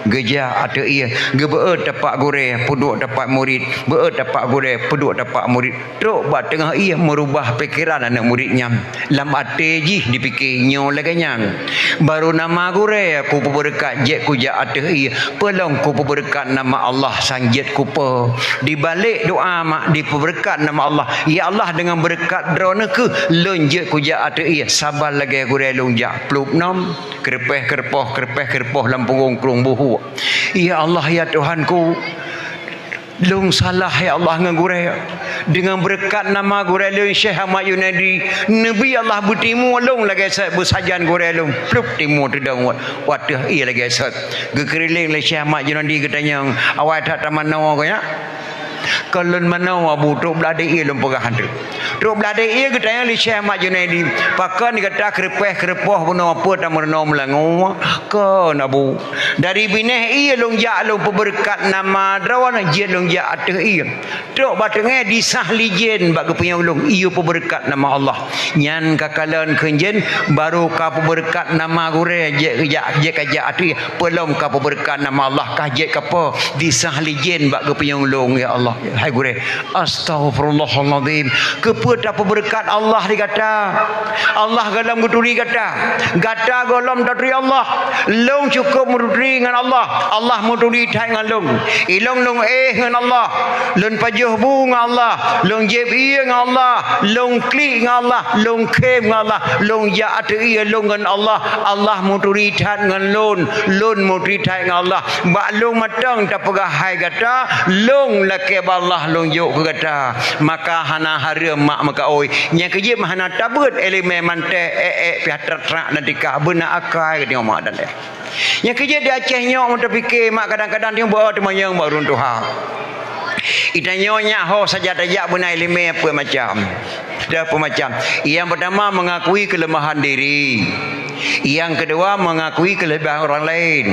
geja atih ia gebe tapak gure puduk tapak murid, be tapak gure puduk tapak pak murid truk bat tengah ia merubah fikiran anak muridnya lam ate ji dipikir nyo laganya baru nama gure ku berkat jet ku ja ateh ia pelong ku berkat nama Allah sanjit ku pe di balik doa mak di berkat nama Allah ya Allah dengan berkat drone ke lonjet ku ja ateh ia sabar lagi gure lonjak plup nom kerpeh lam punggung krung buhu ya Allah ya Tuhanku long salah ya Allah ngagure dengan berkat nama gure long Syekh Ahmad Junaidi Nabi Allah bertimu long lagi bersajan gure long plup timu tedang watah ia lagi sat gekeriling le Syekh Ahmad Junaidi katanya awak tak taman nawa kaya kalon manawa bu truk belade ia lom pegah hantu truk belade ia katanya le Syekh Ahmad Junaidi pakan kata kerepeh buno apa tamerno melangu ke nabu dari bineh ia long ja long berkat nama drawan jin long ja ateh ia truk batenge disah lijen bak kepunya ulung ia berkat nama Allah nyan kakalan kenjen baru ka berkat nama gure je kaja ateh pelom ka berkat nama Allah kajet kapo disah lijen bak kepunya ulung ya Allah Allah. Hai gure. Astaghfirullahalazim. Kepada apa berkat Allah dikata. Allah galam guturi kata. Gata galam datri Allah. Long cukup muduri dengan Allah. Allah muduri thai dengan long. Ilong long dengan Allah. Long pajuh bu dengan Allah. Long jeb iya dengan Allah. Long klik dengan Allah. Long kem dengan Allah. Long ya atu iya long dengan Allah. Allah muduri thai dengan lon. Lon muduri thai dengan Allah. Bak long matang tak pegah hai kata. Long laki Allah long yuk ke kata. Maka hana hari mak maka oi. Yang kejip hana tabut elemen mante pihak tertrak nanti kah benar akai ke mak dan yang kerja di Aceh nyok mata fikir mak kadang-kadang dia bawa temayang baru Tuhan. Ita nyonya ho saja tajak benar elemen apa macam. Apa macam. Yang pertama mengakui kelemahan diri. Yang kedua mengakui kelebihan orang lain.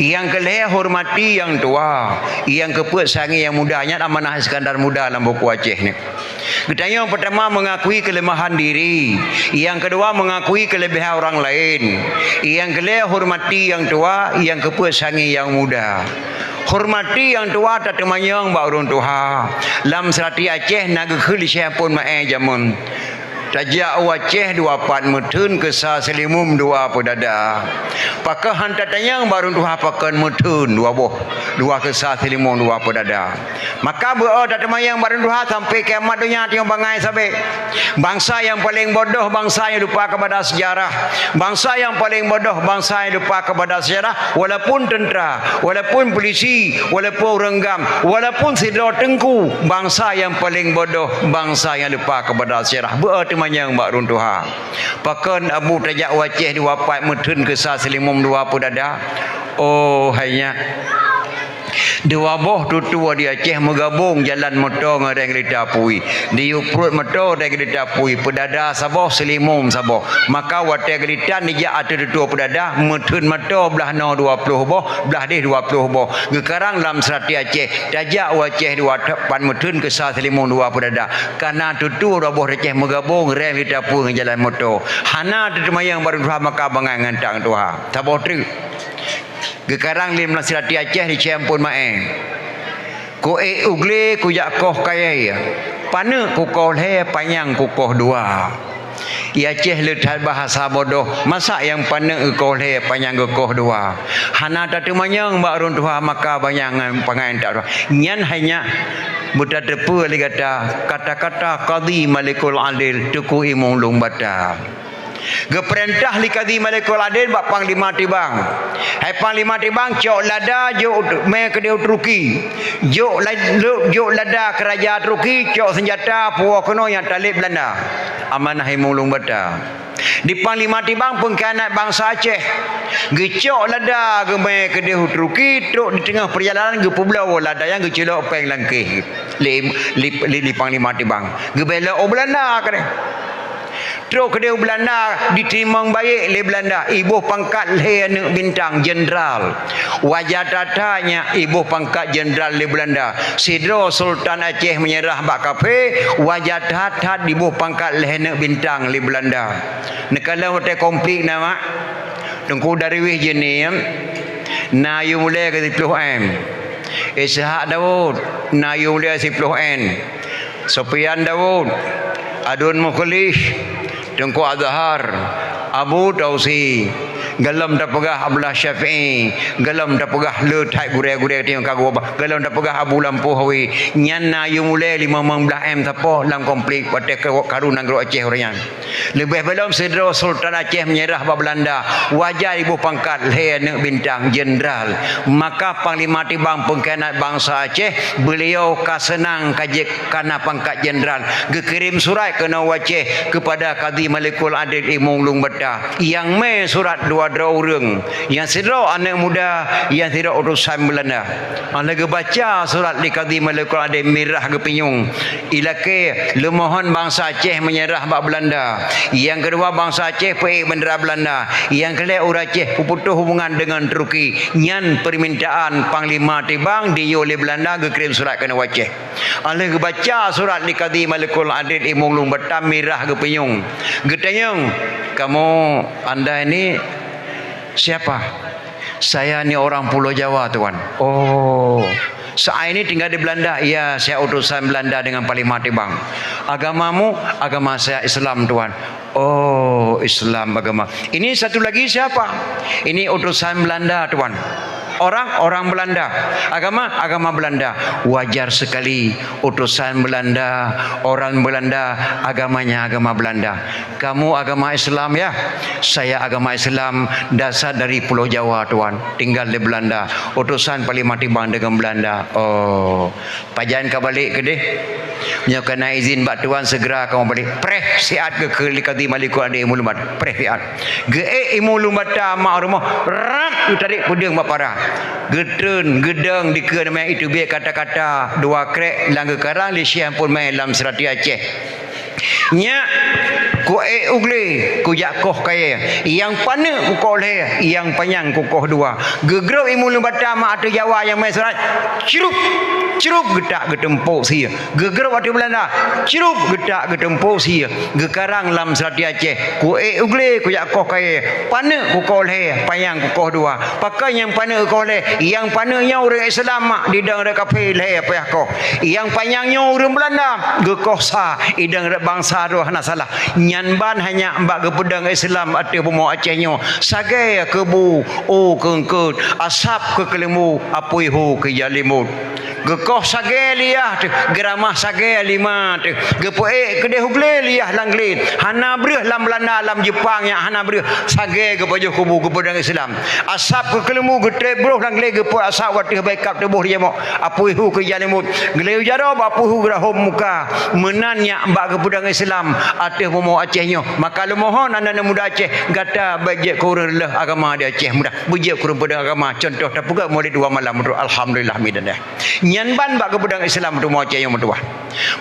Yang kelih hormati yang tua. Yang keempat sangi yang mudanya Amanah Iskandar Muda dalam buku Aceh ni. Kita yang pertama mengakui kelemahan diri. Yang kedua mengakui kelebihan orang lain. Yang kelih hormati yang tua. Yang keempat sangi yang muda. Hormati yang tua tak temanyang baru Tuhan. Lam serati Aceh naga khuli pun mae jamun. Tajak Aceh 24 metun kesah selimum 2 pedada. Pakah hantar tanyang baru Tuhan pakan metun 2 boh. 2 kesah selimum 2 pedada. Maka berdoa tak temayang baru Tuhan sampai kiamat dunia tiang bangai sampai. Bangsa yang paling bodoh bangsa yang lupa kepada sejarah. Bangsa yang paling bodoh bangsa yang lupa kepada sejarah. Walaupun tentera, walaupun polisi, walaupun renggam, walaupun sidro tengku, bangsa yang paling bodoh bangsa yang lupa kepada sejarah. Berdoa yang mbak runtuha. Pakan Abu Tajak Aceh di wapat metun kesah selimum 2 pedada. Oh hanya dua boh tutua di Aceh menggabung jalan motor dengan kereta api. Di uprut motor dengan kereta api. Pedada saboh selimum saboh. Maka watai kereta ni ja ada tutua pedada. Metun motor belah no 20 boh. Belah deh 20 boh. Gekarang dalam serati Aceh. Tajak Aceh di wapan metun kesah selimum 2 pedada. Karena tutua boh Aceh menggabung rem kereta api dengan jalan motor. Hana terjemayang baru Tuhan maka bangai ngantang Tuhan. Saboh teri. Gekarang lim nasirati Aceh di Ciampun mae. Ku ugle ku yakoh kaya. Pana ku koh le panjang ku koh 2. Ya Aceh letat bahasa bodoh. Masa yang pana koh le panjang ku koh 2. Hana tatu manyang mbak run Tuhan maka banyangan pangain tak. Nyan hanya muda depu ali kata qadi malikul adil tuku imong lung bata. Geperintah li Qadi Malikul Adil bak Panglima Tibang. Hai Panglima Tibang cok lada jok me ke dia Turki. Jok lada kerajaan Turki cok senjata puak kono yang talib Belanda. Amanah Mulung Bata. Di Panglima Tibang pengkhianat bangsa Aceh. Gecok lada ge me ke dia Turki tok di tengah perjalanan ge pulau lada yang ge celok peng langkih. Li Panglima Tibang. Ge bela Belanda kene. Terus kedua Belanda diterima baik oleh Belanda. Ibu pangkat Lieutenant Bintang Jenderal. Wajah tatanya ibu pangkat Jenderal oleh Belanda. Sidro Sultan Aceh menyerah bak kafe. Wajah tatat ibu pangkat Lieutenant Bintang oleh Belanda. Nekala hotel komplit nama. Tengku dari wih jenis. Na yu mulai ke 10M. Ishak Daud. Na yu mulai 10N. Sofian Daud. Adun Mukhlis. Tengku Azhar, Abu Tausi, galam dapegah Abdullah Syafi'i, galam dapegah le thai gure-gure tiang kagu apa, galam dapegah Abu Lampu Hawi, nyana yu mulai 15M tapo dalam komplit pada karun negara Aceh orang. Lebih belum Sidro Sultan Aceh menyerah bak Belanda, wajah ibu pangkat Lieutenant Bintang Jenderal. Maka Panglima Tibang pengkhianat bangsa Aceh, beliau kasenang kajik karena pangkat jenderal. Gekirim surat ke Aceh kepada Qadi Malikul Adil Imong Lung Bata. Yang me surat 2 orang. Yang Sidro anak muda, yang tidak urusan Belanda. Lagi baca surat di Qadi Malikul Adil mirah kepinyung. Ilake lemohon bangsa Aceh menyerah bak Belanda. Yang kedua bangsa Aceh pergi bendera Belanda. Yang kedua orang Aceh putus hubungan dengan Turki. Nyan permintaan Panglima Tibang di oleh Belanda kirim surat ke Aceh. Alih baca surat di Qadi Malikul Adil Imong Lung Bata mirah ke penyung. Getanyung, kamu anda ini siapa? Saya ni orang Pulau Jawa tuan. Oh, Saya ini tinggal di Belanda. Ya, saya utusan Belanda dengan Parlimen bang. Agamamu? Agama saya Islam tuan. Oh, Islam agama. Ini satu lagi siapa? Ini utusan Belanda tuan. Orang Belanda. Agama Belanda. Wajar sekali utusan Belanda, orang Belanda, agamanya agama Belanda. Kamu agama Islam ya? Saya agama Islam, dasar dari Pulau Jawa tuan, tinggal di Belanda. Utusan Parlimen bang dengan Belanda. Oh, pajan kau balik ke deh. Nya kena izin bak tuan segera kamu balik. Preh siat ke likati maliku ade mulumat. Preh siat. Ge imulumat mak rumah. Rak tu tarik puding mak parah. Gedeng gedeng dikeun mai itu biar kata-kata dua krek langga karang li siang pun mai dalam serati Aceh. Nya ku ugle ku yakoh kaya yang pana ku koleh yang panjang ku koh dua gegrau imul bata mak atu Jawa yang mai surat cirup getak getempuk sia gegrau atu Belanda cirup getak getempuk sia gekarang lam serati Aceh ku ugle ku yakoh kaya pana ku koleh panjang ku koh dua pakai yang pana ku koleh yang pananya orang Islam mak didang re kafir leh payah koh yang panjangnya orang Belanda gekoh sa idang re bangsa roh nak salah nyanban hanya mbak ke pedang Islam ada pemau Acehnya sagai kebu o kengkut asap ke kelembu apui hu ke jalimut gekoh sagai liah geramah sagai lima gepoe kedeh hugle liah langlin hana breh lam Belanda lam Jepang yang hana breh sagai ke baju kubu ke pedang Islam asap ke kelembu gete broh langlin gepoe asap watih baikap tebuh dia mo apui hu ke jalimut geleu jaro apui hu grahom muka menanya mbak ke pedang Islam ada pemau Acehnya maka mohon anda muda Aceh gata bajak kurang lah agama di Aceh mudah bajak kurang pedang agama contoh tak pula mulai 2 malam alhamdulillah midan nyanban bak kebudang Islam tu mau cayang mentua.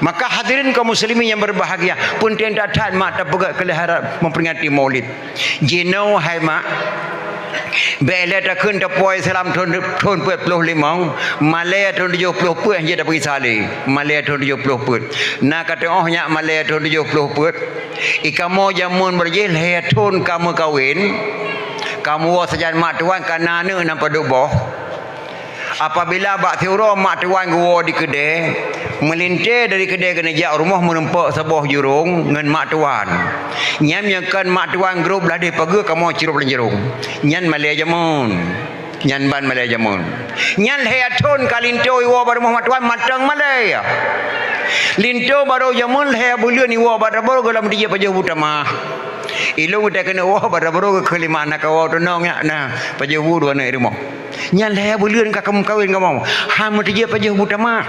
Maka hadirin kaum muslimin yang berbahagia pun tidak tahan mak tak pula kelihara memperingati Maulid. Jino hai mak bela tak kun tak puai Islam tahun 45 Malaya tahun 70 pun dia dah pergi salih Malaya tahun 70 nak kata oh nyak Malaya tahun 70 ikamo jamun berjil hai tahun kamu kahwin kamu saja mak tuan kanana nampak doboh. Apabila bak tiuro mak tuan gua di kedai melintir dari kedai ke nejak rumah menempuk sebuah jurung dengan mak tuan nyam yang kan mak tuan grup lah dia pergi kamu cirup dalam jurung nyan Malaya jamun nyan ban Malaya jamun nyan hayatun kalinto iwa baru mak tuan matang Malaya linto baru jamun haya bulian iwa baru dalam dia pajah utama ilung kita kena wah baru ke kelima anak kau tu nongnya nah pajah dua nak rumah nyan leh bulian kamu kawin kamu ham dia pajah utama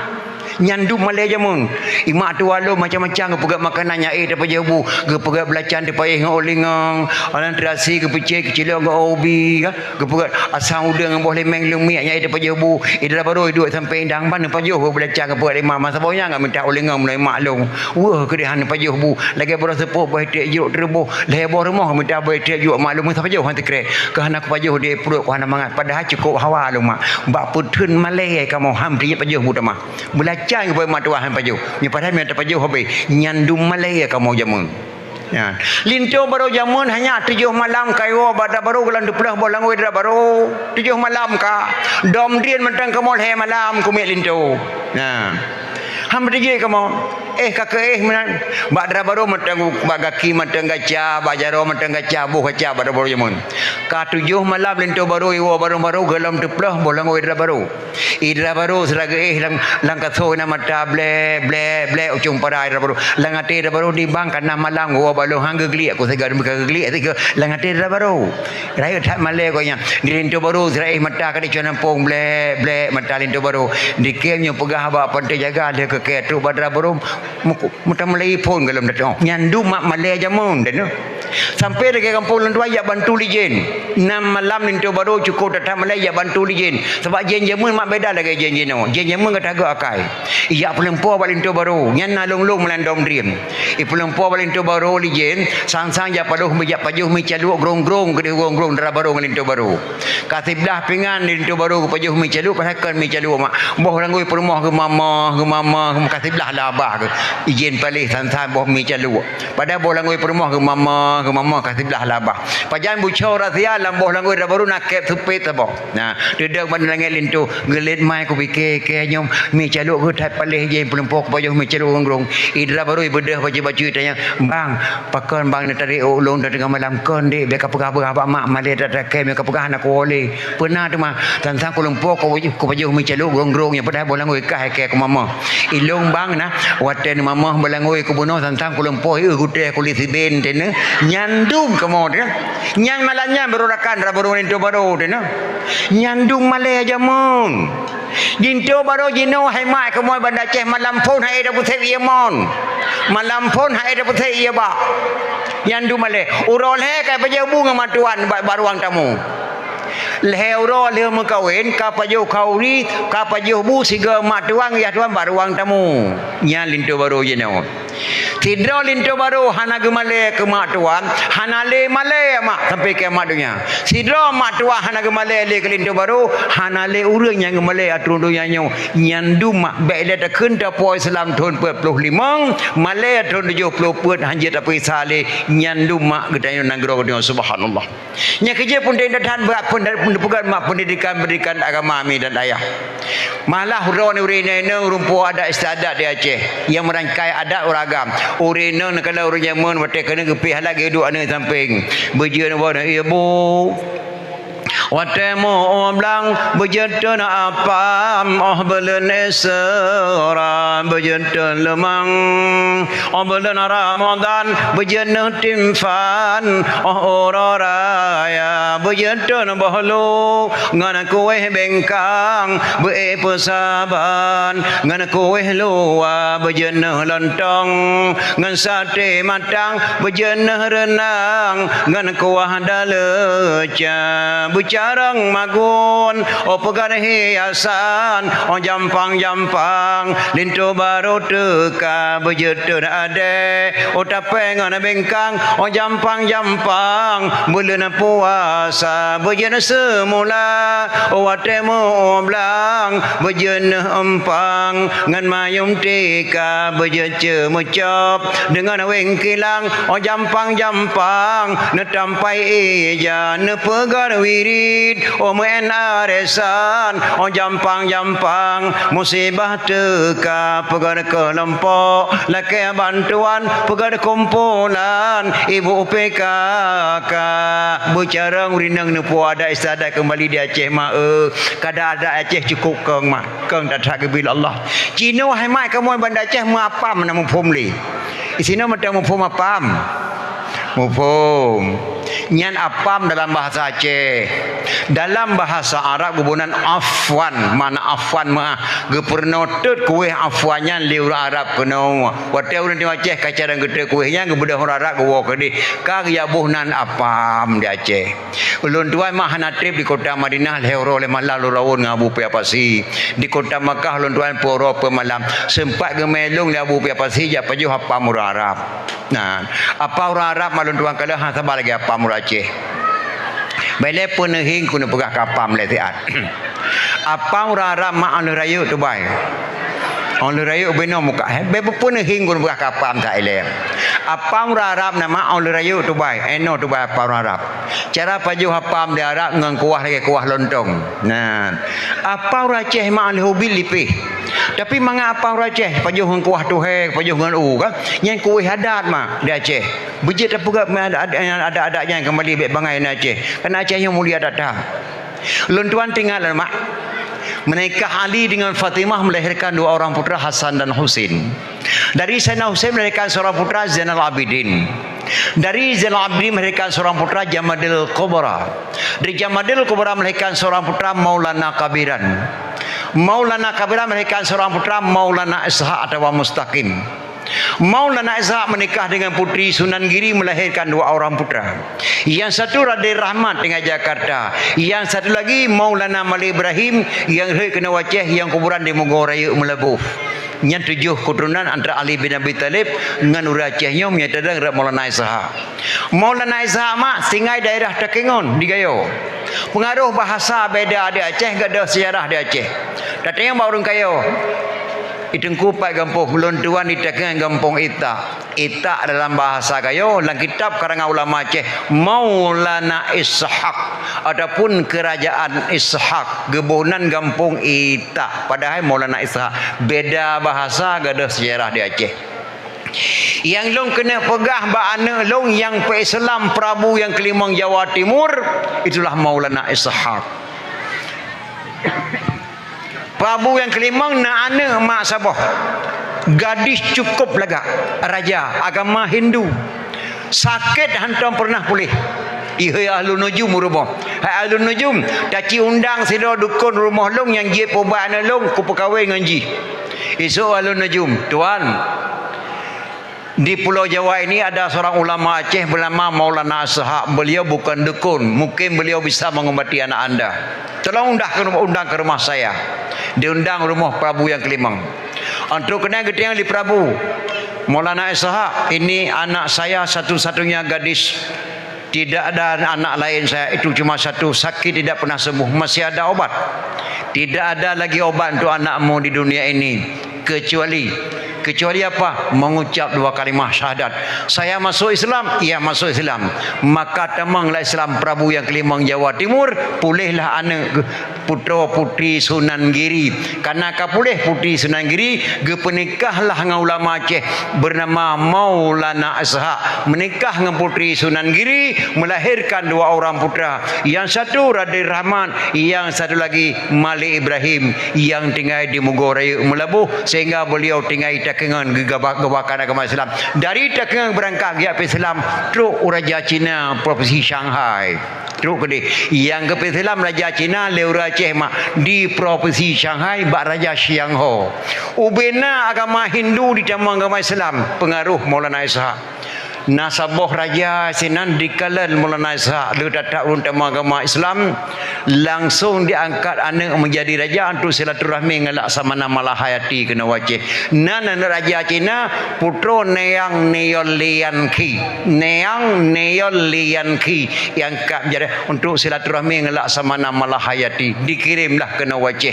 nyandu Malaya jamun imak tu walau macam-macam pegat makanannya dapat jabu pegat belacan di payah ngau lingang orang terasi ke pecik kecil ke obi ke pegat asam udang boleh meng lumi nya dapat jabu ida baru duduk sampai indang ban pajah belacan ke pegat lima masa bawanya enggak minta ulingang mulai maklum wah kedehan pajah bu lagi baru sepuh baik dia jeruk terbuh lebar rumah minta baik dia juga maklum sampai jauh hantu kre ke anak pajah dia perut wana mangat padahal cukup hawa lu mak bak putun Malaya kamu ham dia pajah bu tamah belacan ke mak tuan pajah ni padahal minta pajah habis nyandu Malaya kamu jamun ya linto baru jamun hanya 7 malam kaiwa pada baru bulan 20 bulan wedra baru 7 malam ka dom dian mentang kamu he malam kumik linto nah ham dia kamu kakak menang badra baru mentang bagaki mentang gaca bajaro mentang gaca buh gaca pada baru jamun ka 7 malam linto baru iwa baru gelam teplah bolang wedra baru idra baru seraga lang kaso na mata ble ucung para idra baru lang ate idra baru di bang kana malam gua balu hang gegli aku segar muka gegli ati lang ate idra baru raya tak male ko nya di linto baru serai mata ka di nampung ble mata linto baru di kemnya pegah ba pantai jaga dia ke tu badra baru muta Malay pun dalam datang nyandu mak Malaya jamun dan sampai dekat kampung Lendua ya bantu lijen 6 malam lintu baru cukup datang Malaya bantu lijen sebab jen jamun mak beda lagi jen jamun kata agak akai iya pelempua balintu baru nyan nalung-lung melandom dream pelempua balintu baru lijen sang-sang ja paduh bijak pajuh mi calu grong-grong ke grong-grong dara baru melintu baru katiblah pingan lintu baru pajuh mi calu pasakan mi calu mak boh rangui perumah ke mama katiblah labah ke izin palih tantan boh mi calu pada boh langoi perumah ke mama kasih belah labah pajan buco razia lam boh langoi dah baru nak kep supit boh nah dedek mana langit lintu gelit mai ku fikir ke nyom mi calu ke tai palih je pelempok pajuh mi calu ngrong idra baru ibedah baju tanya bang pakon bang nak tarik ulung dah tengah malam kon dek beka pegah mak malih dah ke mi pegah nak oleh pernah tu mah tantan ku lempok ku pajuh mi calu ngrong yang pada boh langoi kah ke mama ilung bang na waten mama belangoi ku bunuh tentang ku lempoi gudeh kulit siben tena nyandung ke mod ya nyang malanya berurakan rabaru itu baru tena nyandung malai aja mon jinto baru jino hai mai ke moi banda ceh malam pun hai da putih ia mon malam pun hai da putih ia ba nyandung malai urol he kai paje bunga matuan baruang tamu lehero leh mekawin kapajo kauri kapajo bu siga mak tuang ya tuan baruang tamu nya linto baru je no tidro linto baru hana gemale ke mak tuan hana le male mak sampai ke mak dunia sidro mak tuan hana gemale le ke linto baru hana le urang yang gemale atrun dunia nyo nyandu mak baik le tak kun ta poi Islam thon 45 male thon 70 put hanje ta pisa le nyandu mak gedayo nagro dunia subhanallah nya kerja pun dan berat pun bukan mak pendidikan agama kami dan ayah malah urang urina rumpu ada istiadat di Aceh yang merangkai adat uragam urina kalau urang Yaman wate kena gepi halagi duduk ana samping beje na ibu watemu omlang bejetun apam belen esra bejetun lemang belen Ramadan bejenah timfan ororaya bejetun bahlu ngan kueh bengkang be pesaban ngan kueh luwa bejenah lontong ngan sate matang bejenah renang ngan kuah daleca Bucarang magun pegan hiasan jampang lintu baru teka bejetun ade tapeng ana bengkang jampang bulan puasa bejen semula watemu oblang bejen empang ngan mayum teka bejet cemecop dengan wengkilang jampang netampai eja ne pegar wiri men aresan jampang musibah teka pegar kelompok laki bantuan pegar kumpulan ibu PKK bicara urinang nepu ada istiadat kembali di Aceh mak kada ada Aceh cukup keng mak keng tak kebil Allah Cina hai mai kamu banda Aceh mapam nama pumli isina mata mupum apam mupum nyan apam dalam bahasa Aceh dalam bahasa Arab gubunan afwan mana afwan mah gepernotut kuih afwannya liur Arab keno wate urang di Aceh kacara gede kuihnya gebedah orang Arab gowo kedi kag ya buhnan apam di Aceh ulun tuai mah hana trip di kota Madinah lehoro le malalu rawon ngabu pe apasi di kota Makkah ulun tuai poro pemalam sempat gemelung le abu pe apasi ja pajuh apam orang Arab nah apa orang Arab malun tuang kala ha sabar lagi apam orang Aceh bele pun hing kuna pegah kapam le tiat apa orang Arab mak anu rayu tu bai anu rayu beno muka be pun hing kuna pegah kapam tak ile apa orang Arab nama anu rayu tu bai eno tu bai apa orang Arab cara paju hapam di Arab ngang kuah lagi kuah lontong nah apa orang Aceh mak anu hobil lipih tapi manga apa orang Aceh paju ngang kuah tuhe paju ngan kan yang kuih adat mak di Aceh bejit apa ada yang kembali baik bangai Aceh kan Aceh yang mulia datang luntuan tinggal mak menikah Ali dengan Fatimah melahirkan dua orang putra Hasan dan Husin dari Sayyidina Husain melahirkan seorang putra Zainal Abidin dari Zainal Abidin melahirkan seorang putra Jamadil Kubra dari Jamadil Kubra melahirkan seorang putra Maulana Kabiran melahirkan seorang putra Maulana Ishaq atau Mustaqim Maulana Ishaq menikah dengan putri Sunan Giri melahirkan dua orang putra. Yang satu Raden Rahmat dengan Jakarta. Yang satu lagi Maulana Malik Ibrahim yang kena Aceh yang kuburan di Mogor Raya Melabuh. Yang 7 keturunan antara Ali bin Abi Talib dengan Ura Acehnya menyatakan Maulana Ishaq. Maulana Ishaq mak singai daerah Takengon di Gayo. Pengaruh bahasa beda di Aceh, gak ada sejarah di Aceh. Datang yang baru Gayo. Itengku pai gampung ulun tuan ditekan gampung Ita. Ita dalam bahasa gayo dalam kitab karangan ulama Aceh Maulana Ishaq ataupun kerajaan Ishaq gebunan gampung Ita. Padahal Maulana Ishaq beda bahasa gada sejarah di Aceh. Yang long kena pegah ba'ana long yang pe-Islam Prabu yang kelimang Jawa Timur itulah Maulana Ishaq. Prabu yang kelimang nak ana mak Sabah. Gadis cukup lagak, raja agama Hindu. Sakit hantam pernah pulih. Ihai ahlu nujum rumah. Hai ahlu nujum, daci undang sida dukun rumah long yang je pobat ana long ku perkahwin dengan ji. Esok ahlu nujum, tuan, di Pulau Jawa ini ada seorang ulama Aceh bernama Maulana Ishaq. Beliau bukan dukun, mungkin beliau bisa mengobati anak anda. Tolong undang ke rumah saya. Diundang rumah Prabu yang kelimang. Untuk kena geteng di Prabu Maulana Ishaq, ini anak saya satu-satunya gadis. Tidak ada anak lain saya, itu cuma satu, sakit tidak pernah sembuh, masih ada obat. Tidak ada lagi obat untuk anakmu di dunia ini kecuali apa? Mengucap dua kalimah syahadat. Saya masuk Islam, ia masuk Islam. Maka temanglah Islam Prabu yang kelimang Jawa Timur, pulihlah anak putra putri Sunan Giri. Karena kapulih putri Sunan Giri, gepenikahlah dengan ulama Aceh bernama Maulana Ishaq. Menikah dengan putri Sunan Giri, melahirkan dua orang putra. Yang satu Raden Rahman, yang satu lagi Malik Ibrahim yang tinggal di Mugoraya Melabuh, sehingga beliau tinggal takengan gebakan agama Islam. Dari takengan berangkat ke Islam teruk Raja Cina provinsi Shanghai. Teruk ke yang ke Islam Raja Cina Leura Aceh mak di provinsi Shanghai bak Raja Xiangho. Ubena agama Hindu ditambah agama Islam, pengaruh Maulana Ishaq. Nasabah Raja Sinan dikalan Maulana Ishaq dia datang untuk agama Islam, langsung diangkat anak menjadi raja untuk silaturahmi dengan Laksamana Malahayati kena wajib. Nan Raja Cina putra Neang Neolian Ki yang angkat menjadi untuk silaturahmi dengan Laksamana Malahayati, dikirimlah kena wajib.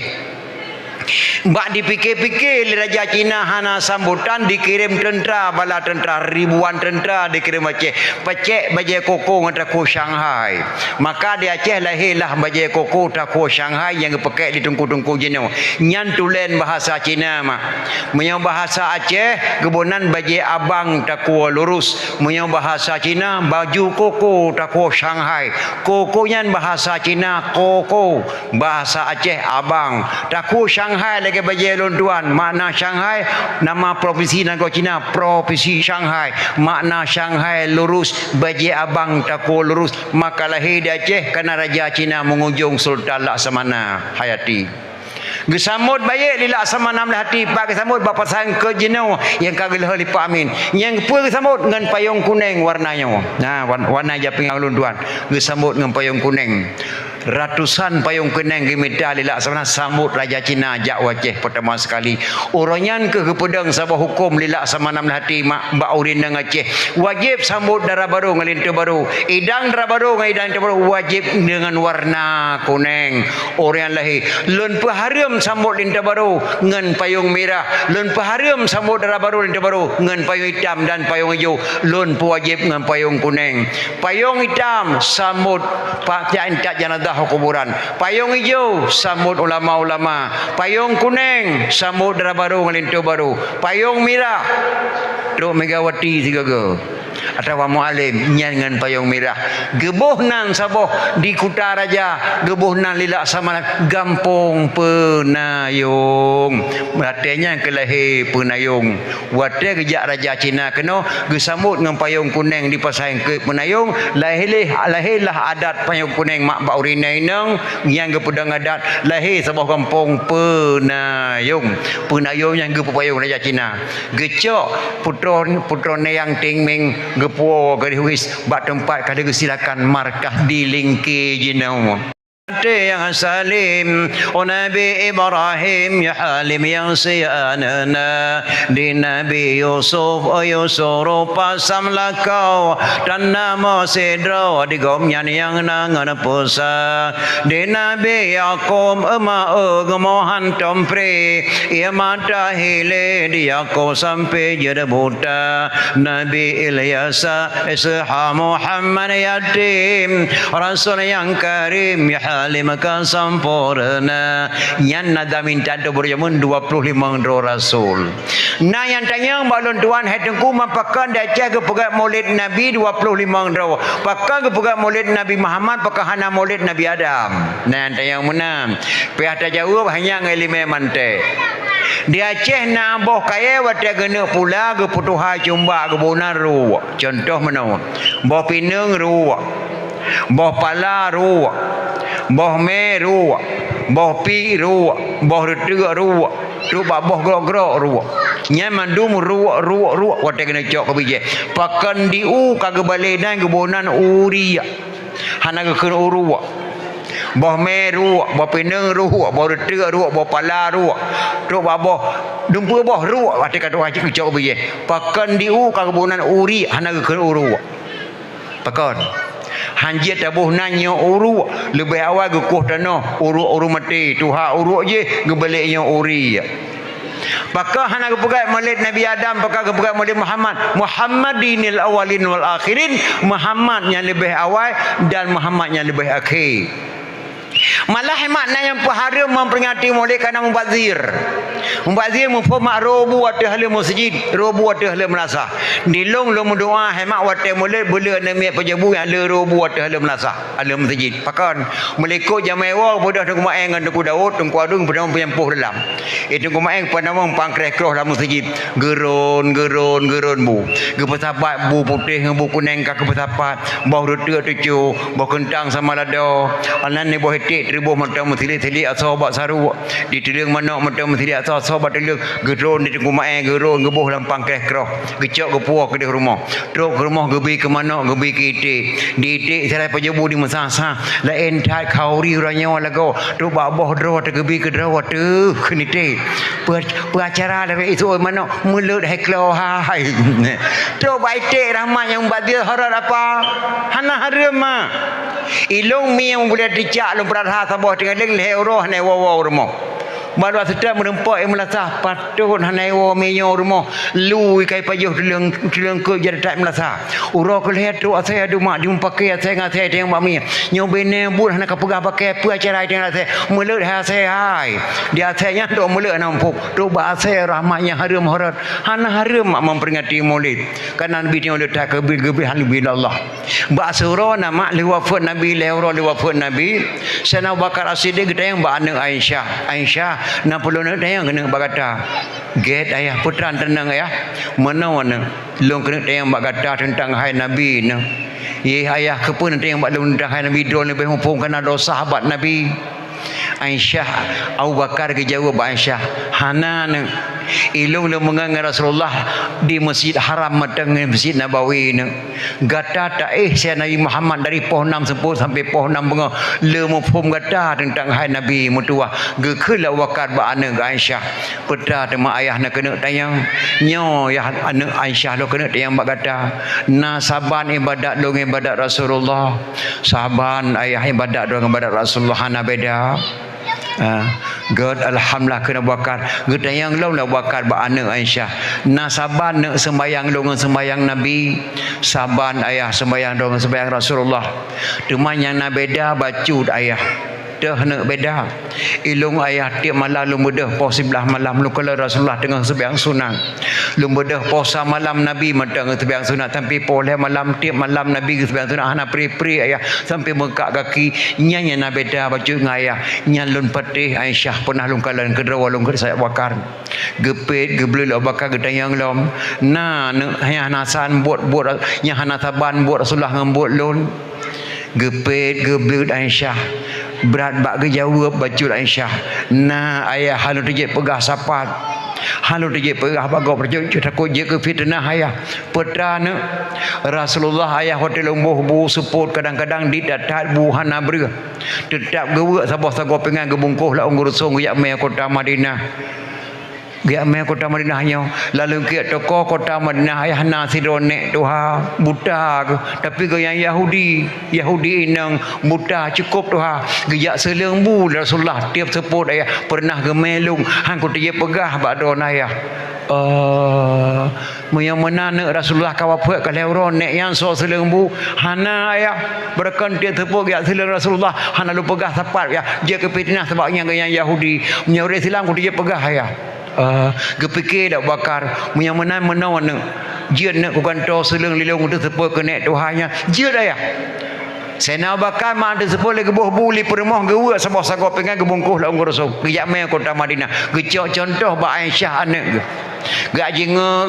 Bak dipikir-pikir Raja Cina hana sambutan, dikirim tentera, bala tentera, ribuan tentera dikirim Aceh. Pecek bajai koko ngataku Shanghai. Maka di Aceh lahirlah bajai koko taku Shanghai yang pakai di tungku-tungku jenuh. Nyan tulen bahasa Cina mak. Menyang bahasa Aceh kebunan bajai abang taku lurus. Menyang bahasa Cina baju koko taku Shanghai. Koko nyan bahasa Cina koko, bahasa Aceh abang. Taku Shanghai lagi bajai lontuan. Makna Shanghai nama provinsi negara Cina provinsi Shanghai. Makna Shanghai lurus, bajai abang taku lurus. Maka lahir di Aceh kerana Raja Cina mengunjung Sultan Laksamana Hayati. Gesambut baik li Laksamana Hayati pak gesambut bapa sang ke jenuh yang kagelah li Pak Amin. Yang pun gesambut dengan payung kuning warnanya. Nah warna japing lontuan. Gesambut dengan payung kuning. Ratusan payung kuning gemita li Laksamana sambut Raja Cina jak wajah pertama sekali. Oranyan ke pedang sabah hukum li Laksamana Hayati mak Mbak Urin dengan Aceh. Wajib sambut darah baru dengan lintu baru. Idang darah baru dengan idang lintu baru wajib dengan warna kuning. Orang yang lahir lun paharum sambut lintu baru dengan payung merah. Lun paharum sambut darah baru lintu baru dengan payung hitam dan payung hijau. Lun wajib dengan payung kuning. Payung hitam sambut pakaian tak jenazah kuburan. Payung hijau sambut ulama-ulama. Payung kuning sambut darah baru ngelintu baru. Payung merah Duk Megawati sigaga atau mualim nyan dengan payung merah. Gebuhnan Sabah di Kuta Raja, gebuhnan li Laksamana Gampung Penayung. Artinya kelahir Penayung. Wate kejak Raja Cina kena gesambut dengan payung kuning di pasang ke Penayung. Lahirlah adat payung kuning mak Pak Urina inang yang ke pedang adat lahir Sabah Gampung Penayung. Penayung yang ke payung Raja Cina. Gecok putra Neyang Tingming gepuo gadis bak tempat kada silakan markah di lingki jenau. yang salim, oh Nabi Ibrahim ya halim yang sianana, di Nabi Yusuf oh Yusuf rupa samlakau dan nama sedro di gomyan yang nangan pusa, di Nabi Yaqub ema gemohan tompre ia mata hile di Yaqub sampai jadi buta, Nabi Ilyasa Isha Muhammad yatim, Rasul yang karim ya maka sempurna yang nada minta tu berjamun 25 rasul. Nah yang tanya balon tuan hetengku mapakan dah cek ke pegat maulid Nabi 25 rasul. Pakai ke pegat maulid Nabi Muhammad pakai hana maulid Nabi Adam. Nah yang tanya menang. Pihak tak jawab hanya ngelime mante. Di Aceh nak boh kaya wate gena pula ke putuha cumba ke bonaru. Contoh mana? Boh Pinang ruak. Boh Pala ruak. Boh meru, boh piru, boh retua ru, tu boh grok-grok ru. Nya mandum ru, wate kena cok ke bije. Pakan diu kage baledan ke bonan uri. Hana ke kena uru. Boh meru, boh Pinang ru, boh retua ru, boh Pala ru. Tu boh dumpu boh ru, wate kata haji ke cok ke bije. Pakan diu kage bonan uri, hana ke kena uru. Pakan hanjit tabuh nanyo uru lebih awal ke kuh tanah uru mati tuha uru je gebaliknya uri pakah hana ke pegat maulid Nabi Adam pakah ke pegat maulid Muhammadinil awalin wal akhirin, Muhammad yang lebih awal dan Muhammad yang lebih akhir. Malah makna yang haram memperingati maulid kerana mubazir. Mubazir mufaham robu watih le masjid, robu watih le melasah. Dilong lo doa hemat watih maulid boleh nami pejabu yang le robu watih le melasah, le masjid. Pakan melikut jamewa bodoh tunggu maeng dengan tunggu Daud, tunggu adung pada penyempuh dalam. Itu tunggu maeng pada nama pangkreh-kroh dalam masjid. Geron bu. Gepetapat bu putih bu kuning kak gepetapat. Bau retua tuju, bau kentang sama lado. Anan ni bau hetik ribuh mata mutili-tili asal bak saru. Di teling mana mata mutili asal sahabat teling geron di tengku mae geron gebuh lampang kroh gecok ke puak ke rumah truk ke rumah gebi ke mana gebi ke itik di itik saya pejabu di mesasa lain tak kauri uranya lago truk baboh dro te gebi ke dro tu kenite pengacara dari itu mana mulut heklo hai truk baitik rahmat yang badil harat apa hana harema ilung mi yang boleh dicak lu berat sabah dengan leh roh ne wawa rumah baru sedap menempak yang melasah patut hanai wa menyo rumah lui kai payuh deleng ke jadi tak melasah uro ke lihat tu saya adu mak diumpakai saya ngatai teng mami nyobene bun hana kapegah pakai apa acara teng saya mulut saya hai dia saya tu mulut nampuk tu ba saya rahmatnya harum harat hana harum memperingati maulid kan nabi ni oleh tak kebil bila Allah ba surah nama liwafat nabi liwafat nabi sana bakar asidik kita yang ba anak Aisyah nak perlu nak tayang kena bagata get ayah putran tenang ayah mana long kena tayang bagata tentang hai nabi na ye ayah ke pun tayang bak tentang hai nabi drone lebih mumpung kena dosa sahabat nabi Aisyah Abu Bakar ke jawab Aisyah hanan ilung le mengangan Rasulullah di Masjid Haram matang Masjid Nabawi ne gata tak saya Nabi Muhammad dari poh 6 sepuluh sampai poh 6 bunga le mufhum gata tentang hai Nabi mutuah gekela wakar ba anak Aisyah peda tema ayah nak kena tayang nyo ya anak Aisyah lo kena tayang bak gata na saban ibadat dong ibadat Rasulullah saban ayah ibadat dong ibadat Rasulullah hana beda God alhamdulillah kena bakar gede yang law lah bakar ba anak Aisyah nasaban nak sembayang dengan sembayang Nabi saban ayah sembayang dengan sembayang Rasulullah teman yang na beda bacut ayah dah nak beda ilung ayah tiap malam lu mudah pos 11 malam lu kalau Rasulullah dengan sembahyang sunat lu mudah posa malam Nabi matang sembahyang sunat tapi boleh malam tiap malam Nabi sembahyang sunat hana pri ayah sampai bengkak kaki nyanya na beda baju ngayah nyalun patih Aisyah pernah lu kalan kedua lu saya bakar gepet geblul bakar gedayang lom na hanya nasan buat nya hana taban buat Rasulullah ngembut lun gepet geblut Aisyah berat bak ke jawab bacul Aisyah nah ayah halu tejek pegah sapat Halu dia perah bago perjun takut je ke fitnah ayah. Petana Rasulullah ayah hotel umbuh bu support kadang-kadang di datat bu hanabra. Tetap gewa sabah-sabah pengan gebungkuh lah unggur song yak me kota Madinah. Dia mai kota Madinah nya lalu ke toko kota Madinah ayah nasi ronek tuha buta tapi ke yang Yahudi nang buta cukup tuha gejak selembu Rasulullah tiap seput ayah pernah gemelung hang ko dia pegah badon ayah yang menana Rasulullah kawapek kalau ronek yang so selembu hana ayah berkan dia tepuk ya selang Rasulullah hana lu pegah sapat ya dia kepitnah sebabnya yang Yahudi menyuruh Islam ko dia pegah ayah gepikir dak bakar yang menawan dia nak bukan to seleng lilung tu sepoi kenek Tuhannya dia dah ya Sena bakar mak ada sepoi lagi buh buli permoh gewa sabah sago pengan gebungkuh la unggur rasul gejak mai kota Madinah gecok contoh ba Aisyah anak gak jinga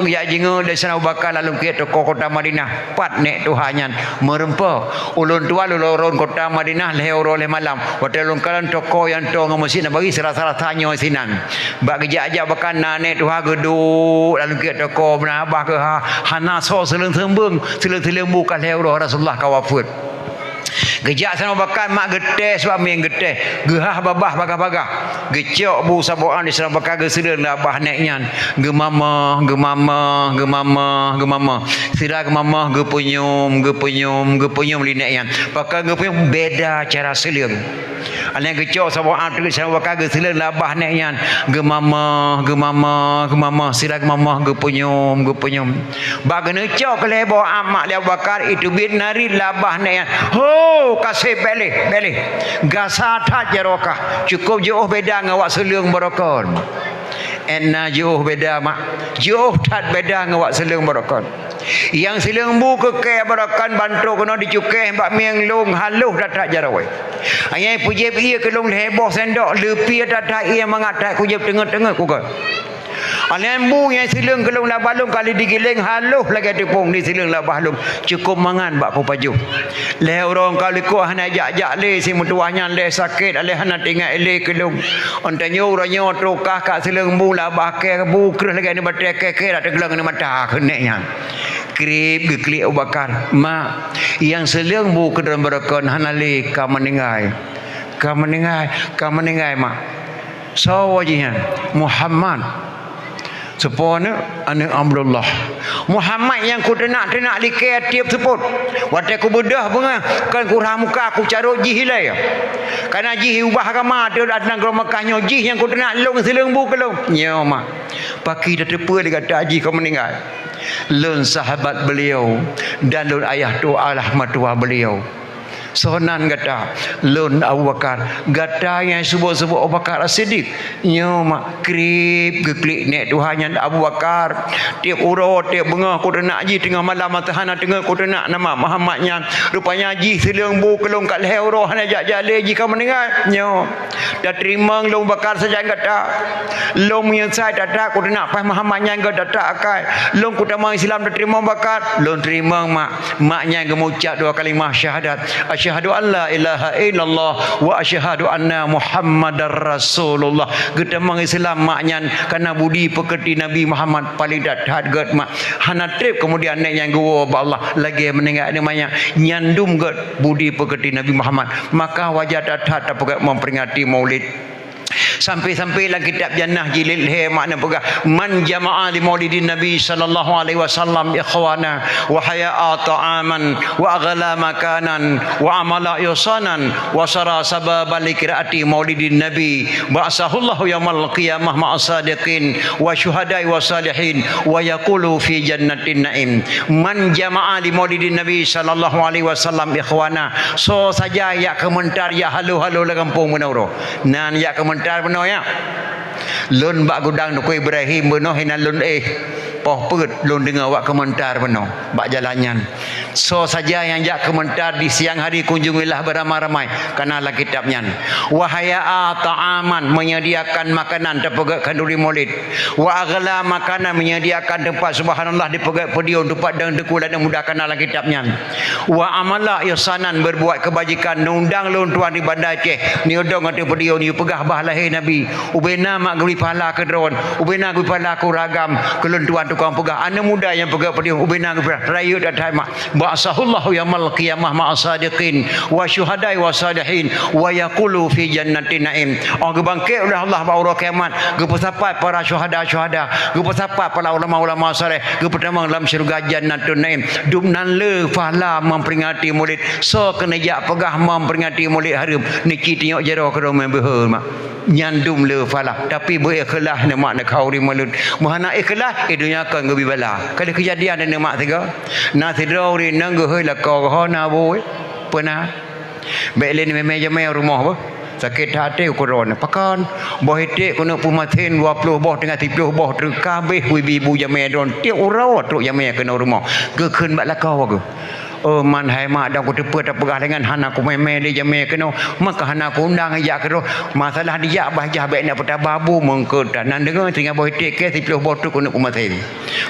dari sana bakar lalu ke toko kota Madinah pat nek Tuhannya merempa ulun tua loloron kota Madinah lehoro le malam hotel lungkalan toko yang to ngamesin bagi serasa tanya sinan bak gejak bakar nek Tuhan geduk lalu ke toko menabah ke hana so seleng sembung seleng bukan lehoro Rasulullah kawafut gejak sana bakar mak geteh suami yang geteh gehah babah bagah-bagah gecok bu saboan di sana bakar gesedeng labah neknya gemama sira gemama gepenyum lineknya bakar gepenyum beda cara seleng ane gecok saboan di sana bakar gesedeng labah neknya gemama sira gemama gepenyum bagene cok kelebo amak dia bakar itu bit nari labah neknya kasih beli gasata jarokah cukup jauh beda ngawak selung barokon enna jauh beda mak jauh tak beda ngawak selung barokon yang selung bu ke barokon bantu kena dicukai bak miang long haluh datak jarawai ayai pujep ia ke long heboh sendok lepi datak ia mengatak kujep tengah-tengah kuka alembu yang sileng kelung lah balung kali digiling haluh lagi tepung di sileng lah balung cukup mangan bak ko paju le orang kali ko hana jak le si mutuahnya le sakit ale hana tinggal le kelung ontanyo ranyo trokah kat sileng bu lah bakai bu kreh lagi ni batek ke dak gelang ni mata keneknya krip geklik bakar mak yang sileng bu ke dalam berakon hana le ka meningai mak sawajihan Muhammad sepona anak Abdullah Muhammad yang ku tenak likai tiap seput watai ku bedah bunga kan ku ramuka aku caruk jih hilai karena jih ubah agama dia dah nang Mekahnya jih yang ku tenak long selembu kelong nyoma paki dah tepa dia kata haji kau meninggal lun sahabat beliau dan lun ayah tu Allah matua beliau sonan kata lun Abu Bakar gata yang sebut-sebut Abu Bakar As-Siddiq nyoma krip geklik nek Tuhannya Abu Bakar tiap urut tiap bengah ku nak haji tengah malam matahana tengah ku nak nama Muhammadnya rupanya haji seleng bu kelong kat leher roh hana jak-jale haji kau meninggal nyo dah terima long Bakar saja kata long menyesai dadak ku nak pas Muhammadnya engkau dadak akal long ku tamang Islam dah terima Bakar long terima maknya mengucap dua kalimah syahadat asyhadu an la ilaha illallah wa asyhadu anna Muhammadar Rasulullah gedamang Islam maknya karena budi pekerti Nabi Muhammad paling dadat gad mak hana trip kemudian nek yang gua Allah lagi meninggal namanya nyandum gad budi pekerti Nabi Muhammad maka wajah dadat tak memperingati maulid sampai-sampai dalam kitab Jannah jilid makna pegah man jama'a li maulidin Nabi sallallahu alaihi wasallam ikhwana wa haya'a ta'aman wa aghala makanan wa amala yusanan wa sara sababa li qiraati maulidin Nabi ba'sahullahu yaumal qiyamah ma'asadiqin wa syuhada'i wa salihin wa yaqulu fi jannatin na'im man jama'a li maulidin Nabi sallallahu alaihi wasallam ikhwana so saja ya komentar ya halu-halu la kampung menoro nan ya komentar benar ya lun bak gudang tu Ibrahim benar hina lun poh perut lun dengar wak komentar benar bak jalannya So saja yang jak komentar di siang hari kunjungilah beramai-ramai kenalah kitabnya. Wahaya ta'aman menyediakan makanan terpegak kenduri maulid. Wa aghla makanan menyediakan tempat subhanallah di pegak pedion tempat dan dekulan dan mudah kenalah kitabnya. Wa amala ihsanan berbuat kebajikan undang lun tuan di Bandar Aceh ni odong atu pedion ni pegah bah lahir nabi. Ubena mak guli pahala ke dron. Ubena guli pahala ku ragam kelun tuan tukang pegah. Ana muda yang pegak pedion ubena guli rayut dan mak. Ba'sahullahu yaumil qiyamah ma'as-sadiqin wa syuhada'i wa salihin wa yaqulu fi jannatin na'im. Orang bangkit oleh Allah pada kiamat, gepesapat para syuhada, gepesapat para ulama-ulama saleh, gepetamang dalam syurga jannatun na'im. Dumnan le fahla memperingati maulid. So kena jak pegah memperingati maulid harum. Niki tengok jero ke rumah behel mak. Nyandum le fahla. Tapi berikhlas nak mak nak kauri maulid. Mohana ikhlas dunia kan gebi bala. Kalau kejadian ada mak tiga. Na tidro ri nang gehoi la ko ho na boy. Pernah. Baik lain memang rumah apa? Sakit hati corona. Pakan boh hitik kena pumatin 20 boh dengan 30 boh terkabeh ibu jamai don. Tiap urau truk jamai kena rumah. Ke keun bak lakau ke. Oh man hai mak dah aku tepat tak pegah dengan hana aku memang dia jamai kena maka hana aku undang ajak ke masalah dia bahjah baik nak peta babu mengkut dan dengar tinggal boh hitik ke 30 boh tu kena pumatin.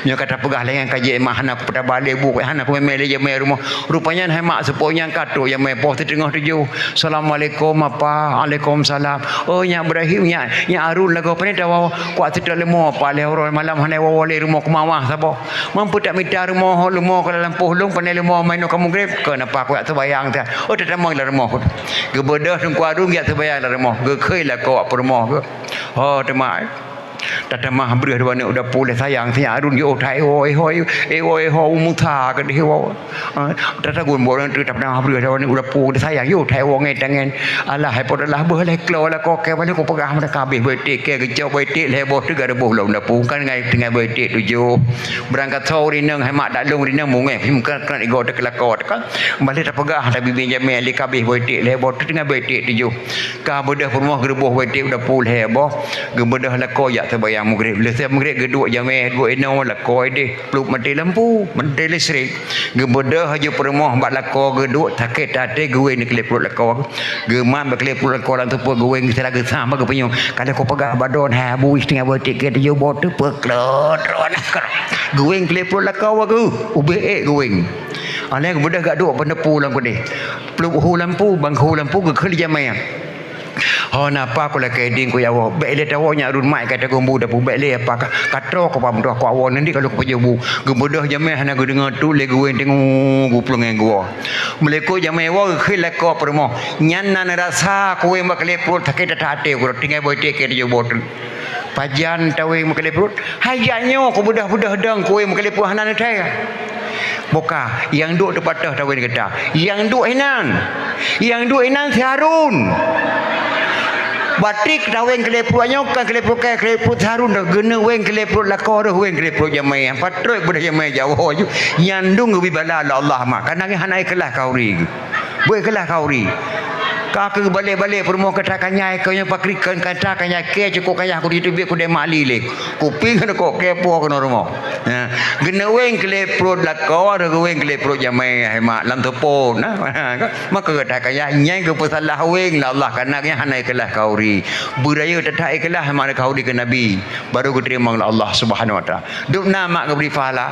Nya kata pegah dengan kaji mak hana aku peta balik bu hana aku memang dia jamai rumah. Rupanya hai mak sepunya katuk jamai boh tengah tuju. Assalamualaikum apa? Waalaikumsalam. Oh nya Ibrahim nya Arun lagu apa ni tahu kuat tidak lemo apa le orang malam hana wawale rumah ke mawah sabo. Mampu tak minta rumah ke dalam pohlong pandai lemo main kamu grep kenapa aku tak terbayang tu. Oh tak mau lah rumah. Gebedah tengku arung tak terbayang lah rumah. Gekei lah kau apa rumah ke. Oh temak. Tak mah beruh dua ni udah pulih sayang si Arun yo thai oi ho umutha ke dia wo. Tak gun boran tu tak mah beruh dua ni udah pulih sayang yo thai wo ngai tangan. Alah hai podalah beuh lai klo la ko ke balik ko pegah dah kabeh betik ke gejau betik le boh tu ga boh long dah pu kan ngai dengan betik tuju. Berangkat sore nang hai mak dak long ri nang mungai pim kan go dak lakot kan. Balik tak pegah dah bibin jamai li kabeh betik le boh tu dengan betik tuju. Ka bedah rumah gerboh betik udah pulih boh. Gebedah la ko ya terbayang maghrib. Lepas maghrib geduk jamai dua eno la koi deh peluk mati lampu, mati listrik. Gebedah aja peremah bak lako geduk sakit hati gue ni kelip peluk lako. Geman bak kelip peluk lako lan tu gue ngisah gesah bak penyu. Kalau kau pegah badon ha bu setengah betik ke dia bot tu peklot ron. Gue kelip peluk lako aku. Ube gue. Alai gebedah gak duk penepu lang ko deh. Peluk lampu, bangku lampu ke keli jamai. Oh napa aku lah keding ku yawo baik le tawo nya run mai kata gombu dah pu baik le apa katro ko pam doh ko awon nanti kalau ko pejebu gembodoh jamai hana go dengar tu le gue tengok gu plong ngo meleko jamai wo khil la ko permo nyan nan rasa ko mak le pul thake ta ate ko tinggal boy te ke jo bot pajan tawe mak le pul hayanyo ko budah-budah dang ko mak le pul hana ne thai boka yang duk tepatah tawe kata yang duk enan si Harun batik daweng kelepru anyok kan kelepru Harun dah gena weng kelepru lakor weng kelepru jamai patroi budak jamai jauh ju nyandung ubi bala Allah mak kan hanai kelah kauri boleh kelah kauri ka ke balik-balik permo kata kanyai kau nya pakrikan kata kanyai ke cukup kaya aku ditubik ku de mali le kuping kan kok kepo kan rumah gena weng kelepro lakor weng kelepro jamai hai mak lam tepo nah maka kata kaya nyai ke pesalah weng la Allah kan nya hanai kelah kauri budaya tatai kelah mak kauri ke nabi baru ku terima Allah Subhanahu wa taala duk nama ke beri pahala.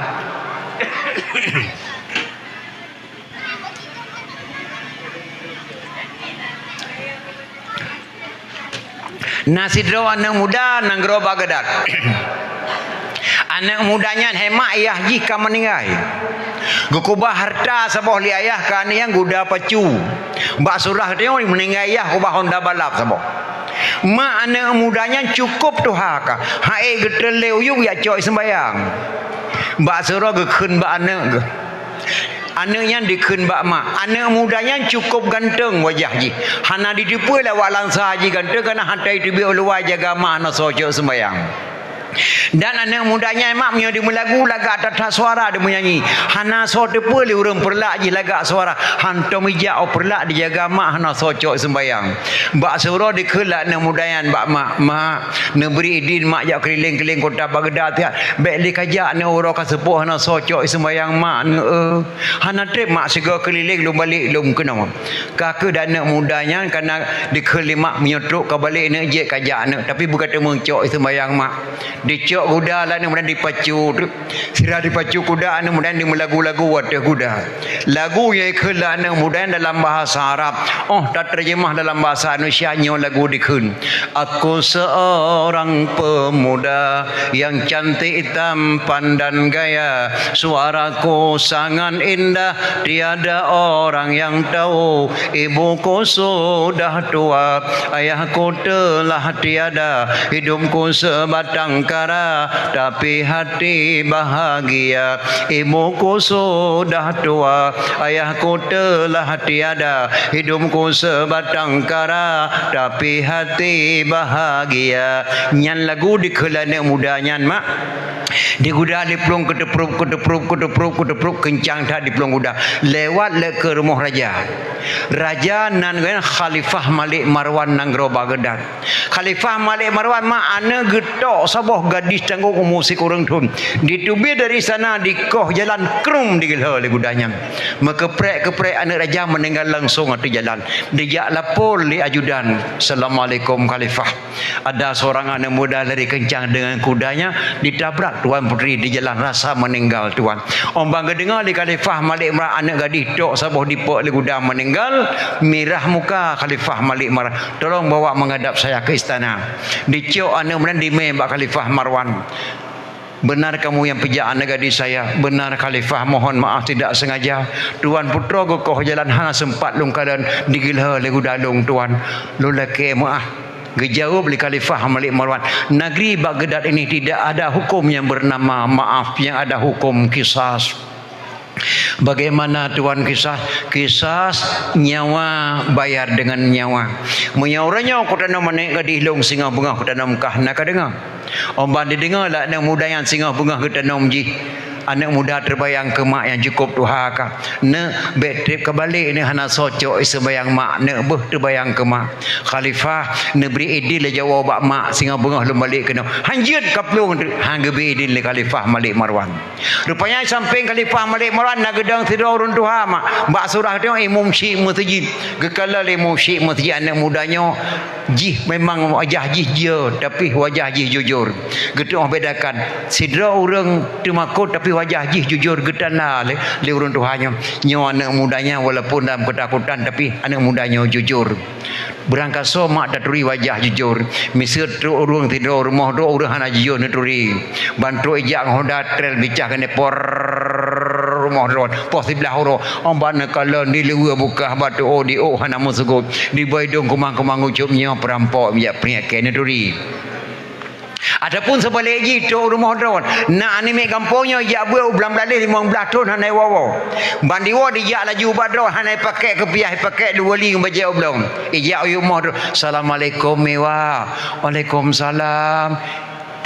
Nasi draw anak muda nang gerobak gedak. Anak mudanya hemat ayah jika meninggal. Gukubah harta saboh li ayah kan yang guda pacu. Mbak surah tengok meninggal ayah kubah Honda balap saboh. Mak anak mudanya cukup tu haka. Hae getel leu ya coy sembayang. Mbak surah gekun mbak anak ge. Anaknya dikun bak mak. Anak mudanya cukup ganteng wajah ji. Hana ditipu lah walang sahaji ganteng kerana hantai tibi luar jaga mak nak sojok sembayang. Dan anak mudanya mak punya dia melagu lagak atas suara dia menyanyi. Hana so tepa li urang perlak je lagak suara. Hantu mijak au perlak dijaga mak hana socok sembayang. Bak surau dikelak anak mudayan bak mak ne beri idin mak jak keliling-keliling kota Baghdad tiap. Baik li kajak ne urang ka sepuh hana socok sembayang mak ne hana trip mak sega keliling lum balik lum kena. Kakak dan anak mudanya kerana dikelimak menyotruk ke balik ne je kajak ne tapi bukan temu cok sembayang mak. Dicok kuda lah ni kemudian dipacu sirah dipacu kuda ni kemudian dimelagu-lagu wadah kuda lagu yang ikhlas ni kemudian dalam bahasa Arab tak terjemah dalam bahasa Indonesia nyo lagu dikun. Aku seorang pemuda yang cantik tampan dan gaya, suaraku sangat indah tiada orang yang tahu, ibuku sudah tua, ayahku telah tiada, hidupku sebatang kara tapi hati bahagia, ibuku sudah tua, ayahku telah tiada, hidupku sebatang kara tapi hati bahagia. Nyan lagu dikelana muda nyan mak di kuda di pelung kedepruk kencang tak di pelung kuda lewat le ke rumah raja nan gan Khalifah Malik Marwan nang gro Baghdad. Khalifah Malik Marwan mak ana getok saboh gadis tanggung musik orang tun ditubir dari sana di koh jalan krum digel le kudanya mekeprek anak raja meninggal langsung di jalan dijak lapor li ajudan. Assalamualaikum Khalifah, ada seorang anak muda lari kencang dengan kudanya ditabrak tuan puteri di jalan rasa meninggal tuan. Bangga dengar li Khalifah Malik Marwan anak gadis dok saboh dipok li kuda meninggal, mirah muka Khalifah Malik Marwan, tolong bawa menghadap saya ke istana. Dicok anak kemudian dimembak Khalifah Marwan. Benar kamu yang pijak anak gadis saya? Benar Khalifah, mohon maaf tidak sengaja. Tuan putra kokoh jalan hana sempat lungkadan digilha legu dalung tuan. Lulake maaf. Gejauh beli Khalifah Malik Marwan. Negeri Baghdad ini tidak ada hukum yang bernama maaf, yang ada hukum kisas. Bagaimana tuan kisah? Kisas nyawa bayar dengan nyawa. Menyauranya aku tanam menaik ke dihlung singa bunga aku tanam kah nak dengar. Omban didengar lah anak muda yang singa bunga ke tanam ji. Anak muda terbayang ke mak yang cukup tuha kah. Ne bad trip ke balik ni hana socok sembayang mak ne beh terbayang ke mak. Khalifah ne beri idin le jawab bak mak singa bunga lum balik kena. Hanjut kaplung hang beri idin le Khalifah Malik Marwan. Rupanya samping Khalifah Malik Marwan nak gedang tidur urun tuha mak. Bak surah tengok imam syekh masjid. Gekala imam syekh masjid anak mudanya jih memang wajah jih je tapi wajah jih jujur. Getuk bedakan sidra orang temakut tapi wajah jih jujur gedana le urun tuhannya. Nyo anak mudanya walaupun dalam ketakutan tapi anak mudanya jujur. Berangkat so mak daturi wajah jujur. Misal tu urung tidur rumah do urang hana jujur neturi. Bantu ijak hoda trail bicah kene por rumah ron pos sebelah horo omban kala ni lewa buka batu di hana musugut di baidong kumang-kumang ucupnya perampok minyak peringat kene neturi. Adapun sebaliknya tu rumah drone nak anime kampungnya jak buat belam belalih 15 tahun hanai wawo bandiwa dijak laju badro hanai pakai kepiah pakai 2 ling baja belum ijak rumah drone. Assalamualaikum mewa. Waalaikumsalam.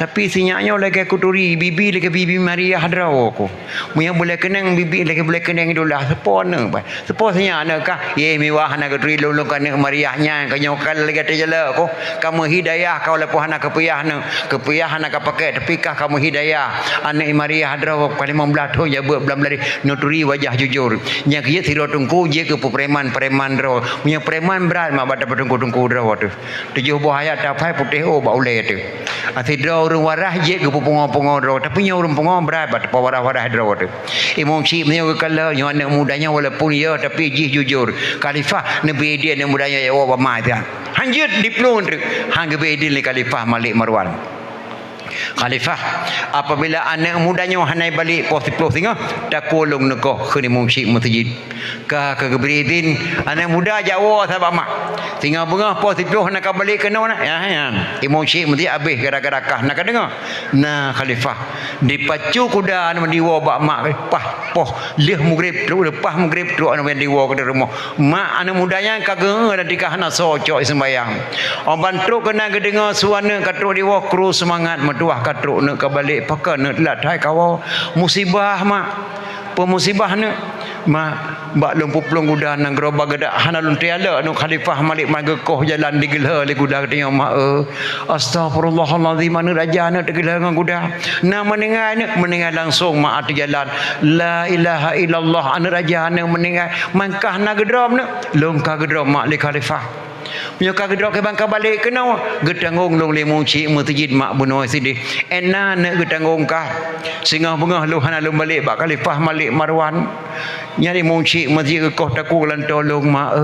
Tapi sinyaknya lagi aku turi bibi lagi bibi Maria hadraw aku. Munya boleh kenang bibi lagi boleh kenang idolah sepona ba. Sepo sinyak nak kah? Ye mewah nak turi lulung kan Mariahnya kanyo kal lagi terjala aku. Kamu hidayah kau lepo hana kepiah nak pakai tapi kah kamu hidayah. Anak Maria hadraw kali 15 tahun ya buat belam lari nuturi wajah jujur. Nya kiye tiro tungku je ke preman draw. Munya preman berat mak bada tungku draw tu. Tujuh bahaya tapai putih ba ule tu. Atidra orang warah je ke pungo-pungo draw tapi nya orang pungo berat bat warah-warah draw tu. Imam Syekh punya kala nya anak mudanya walaupun ya tapi jih jujur. Khalifah nabi dia anak mudanya ya wa ma dia. Hanjut diplon tu. Hang be dia le Khalifah Malik Marwan. Khalifah apabila anak mudanya hanai balik pos singa tak kolong nekoh ke Imam Syekh masjid ka keberidin anak muda Jawa sahabat mak singa bunga pos nak balik kena nak ya Imam Syekh masjid habis gara-gara kah nak dengar. Nah Khalifah dipacu kuda anu diwa bak mak pah poh leh maghrib tu lepas maghrib tu anu diwa ke rumah mak anak mudanya kageng dan dikah nak socok sembayang. Orang bantu kena dengar suara katruk diwa kru semangat metuah kah katruk nak kabalik pakar nak lat hai kawa musibah mak pemusibah nak mak bak lumpuh pelung guda nang gerobak gedak hanalun tiala nu khalifah Malik magekoh jalan digelha le guda katanya mak astagfirullahalazim mana raja nak digelha dengan guda na meninggal langsung mak ati jalan la ilaha illallah ana raja nak meninggal mangkah na gedrom nak lom ka gedrom mak le khalifah punya ka gedrom ke bangka balik kena gedangong long le muci mutajid mak buno sidi ena nak gedangong ka singa bengah lu hanalun balik bak khalifah Malik Marwan nyari muncik masjid ke kota ku lan tolong mak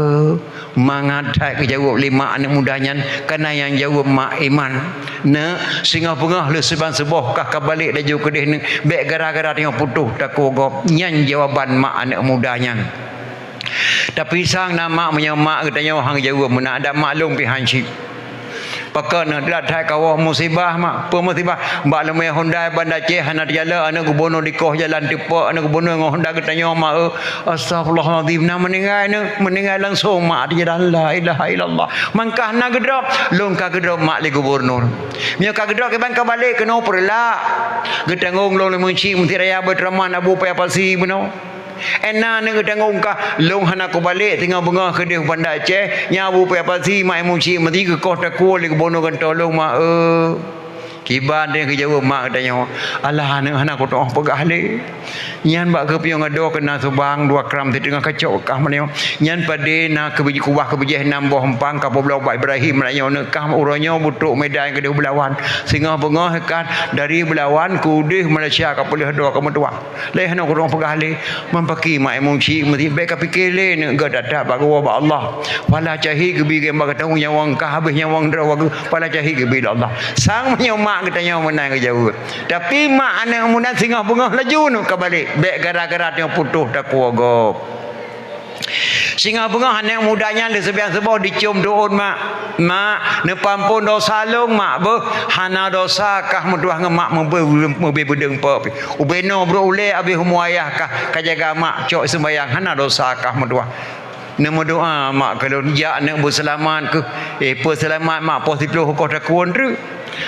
mangatai ke jawab lima anak mudanya karena yang jawab mak iman na singa pengah le seban seboh kah kabalik laju kedih ni bek gara-gara tengok putuh taku gop nyan jawaban mak anak mudanya tapi sang nama menyamak katanya hang jawab mana ada maklum pi hancip pakar nak lat hai kawah musibah mak pemusibah bak lemai Honda bandar Aceh anak jala anak gubernur di koh jalan tepak anak gubernur dengan Honda katanya mak astagfirullahalazim nak meninggal langsung mak di jalan la ilaha illallah mangkah nak gedrop long ka gedrop mak li gubernur nya ka gedrop ke bangka balik kena perla gedangong long le munci mesti raya bertraman abu paya pasi beno ena ne gedangong ka long hana ko balik tinggal bengah ke dia bandar Aceh nyabu pe pasi mai munci mesti ke kota ku li gubernur kan tolong mak kiban dia ke jawab mak katanya alah hana ko toh pegah le nyan bak ke piong ado kena subang 2 kram di tengah kacau kah mana nyan pade na ke biji kubah ke biji nambah hempang ka belau Pak Ibrahim nanya nak kah uranyo butuk medan ke dia belawan singa bengah kan dari belawan kudih Malaysia ka boleh do ka metua le hana ko toh pegah le mempaki mak munci mesti baik ka fikir le nak ga dadak bak wa Allah wala cahi ke bi game bak tahu nyawang ka habis nyawang dra wala cahi ke bi Allah sang menyamak katanya menang ke jauh tapi mak anak muda singa bengah laju nu ka balik bek gara-gara tengok putuh takwa gop singa bengah anak mudanya le sebiang sebau dicium doon mak ne pampun dosa long mak be hana dosa kah meduah ngemak mebe bedeng pop ubeno bro ule abi humuayah kah kajaga mak cok sembayang hana dosa kah meduah nama doa mak kalau ya nak berselamat ke perselamat mak positif kau tak kuon tu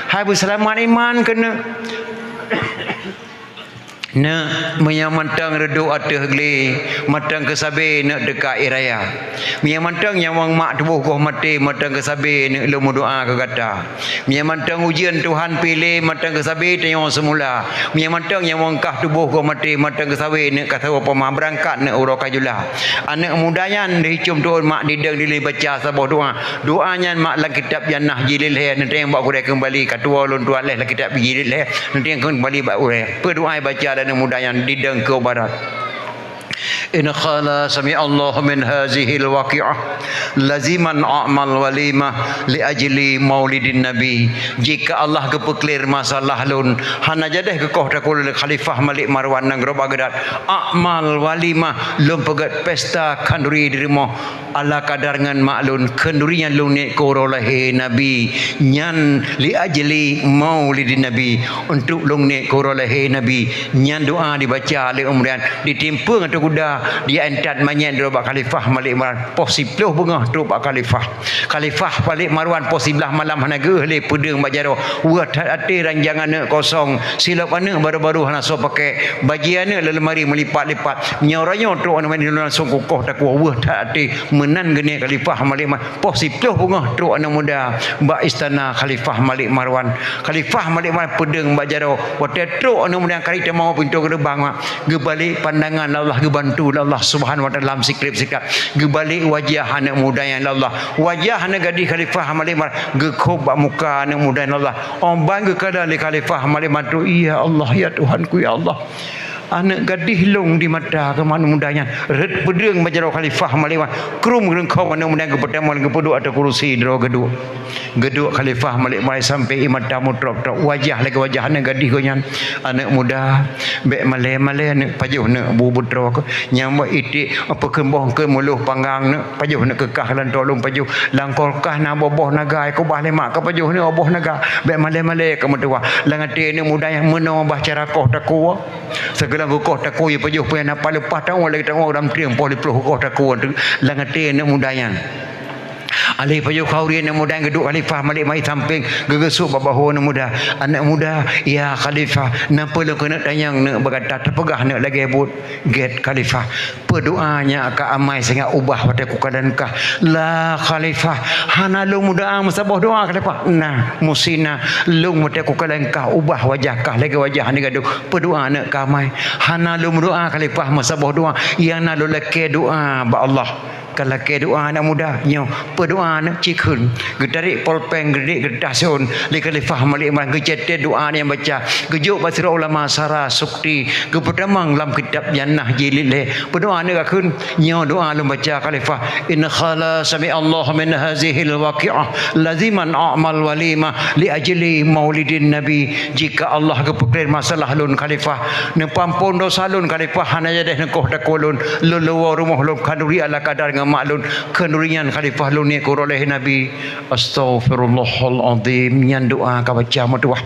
hai berselamat iman kena nak menyamantang redu ateh gli matang kesabe nak dekat iraya menyamantang nyawang mak tubuh kau mati matang kesabe nak lu doa ke kata menyamantang ujian Tuhan pilih matang kesabe tengok semula menyamantang nyawang kah tubuh kau mati matang kesabe nak kata apa mah berangkat nak urok kajulah anak mudanya dicum tuan mak dideng dili baca sabah doanya mak lang kitab jannah jilil he nanti yang buat kurai kembali katua lon tuan leh kitab jilil he nanti yang kembali buat kurai berdoa baca dan muda yang dideng ke barat in khala sami Allah min hazihi alwaqi'ah laziman a'mal walimah li ajli maulidin nabi jika Allah kepeklir masalah lun hana jadah ke koh takul khalifah Malik Marwan nang roba gedat a'mal walimah lum pegat pesta kanduri dirimo ala kadar ngan maklun kendurian lun ni korolahe nabi nyan li ajli maulidin nabi untuk lun ni korolahe nabi nyan doa dibaca oleh umrian ditimpa atau kuda dia entat manyan robak khalifah Malik Marwan posiblah bengah tu pak khalifah Malik Marwan posiblah malam hanaga le pedeng bajaro buat hati ranjangan nak kosong silap anak baru-baru hana so pakai bagi anak lemari melipat-lipat nyoranya tu ana main langsung kukuh takwa buat hati menan geni khalifah Malik Marwan posiblah bengah tu anak muda bak istana khalifah Malik Marwan pedeng bajaro waktu tu anak muda kali mau pintu gerbang gebalik pandangan Allah gebantu Allah Subhanahu wa taala dalam sikrip gebalik wajah anak muda yang Allah wajah anak gadis khalifah Malik Marwan gekob muka anak muda yang Allah bangga kada khalifah Malik Marwan ya Allah ya Tuhanku ya Allah anak gadis long di mata ke mana mudanya red pedeng bajaro khalifah Malik Marwan krum rengkau anak muda ke pertama ke kedua atau kursi dro geduk khalifah Malik Marwan sampai mata mutrop wajah lagi wajah anak gadis konyan anak muda bek malai anak pajuh nak bubutro ke nyamba itik apa kembong ke muluh panggang nak pajuh nak kekah lan tolong pajuh langkolkah na boboh naga ko bah lemak ke pajuh ni boboh naga bek malai ke metua langate ni muda yang meno bah cara koh takwa segala koh takwa ya pajuh punya napa lepas tahu lagi tahu dalam triang poli puluh koh takwa langate ni muda yang alih payu kaurian yang muda geduk khalifah malik mai samping gegesuk babahu yang muda anak muda ya khalifah napa lu kena tanyang nak berkata terpegah nak lagi but get khalifah berdoanya ka amai sangat ubah pada ku keadaan kah la khalifah hana lu muda musabah doa khalifah nah musina lu mata ku keadaan kah ubah wajah kah lagi wajah ni gaduh berdoa nak ka amai hana lu doa khalifah musabah doa yang na lu leke doa ba Allah kalau ke doa anak muda nyo berdoa nak cikun gedarik polpeng gedik gedasun li khalifah malik man gecete doa yang baca gejuk basira ulama sara sukti gepedamang lam kitab jannah jilid le berdoa nak kun nyo doa lu baca khalifah in khala sami Allah min hazihi alwaqi'ah laziman a'mal walima li ajli maulidin nabi jika Allah kepekir masalah lun khalifah nepampun dosa lun khalifah hana jadi nekoh takulun luluwa rumah lun kaduri ala kadar maklun kenurian khalifah lu ni oleh nabi astaghfirullahalazim nyan doa ka baca matuah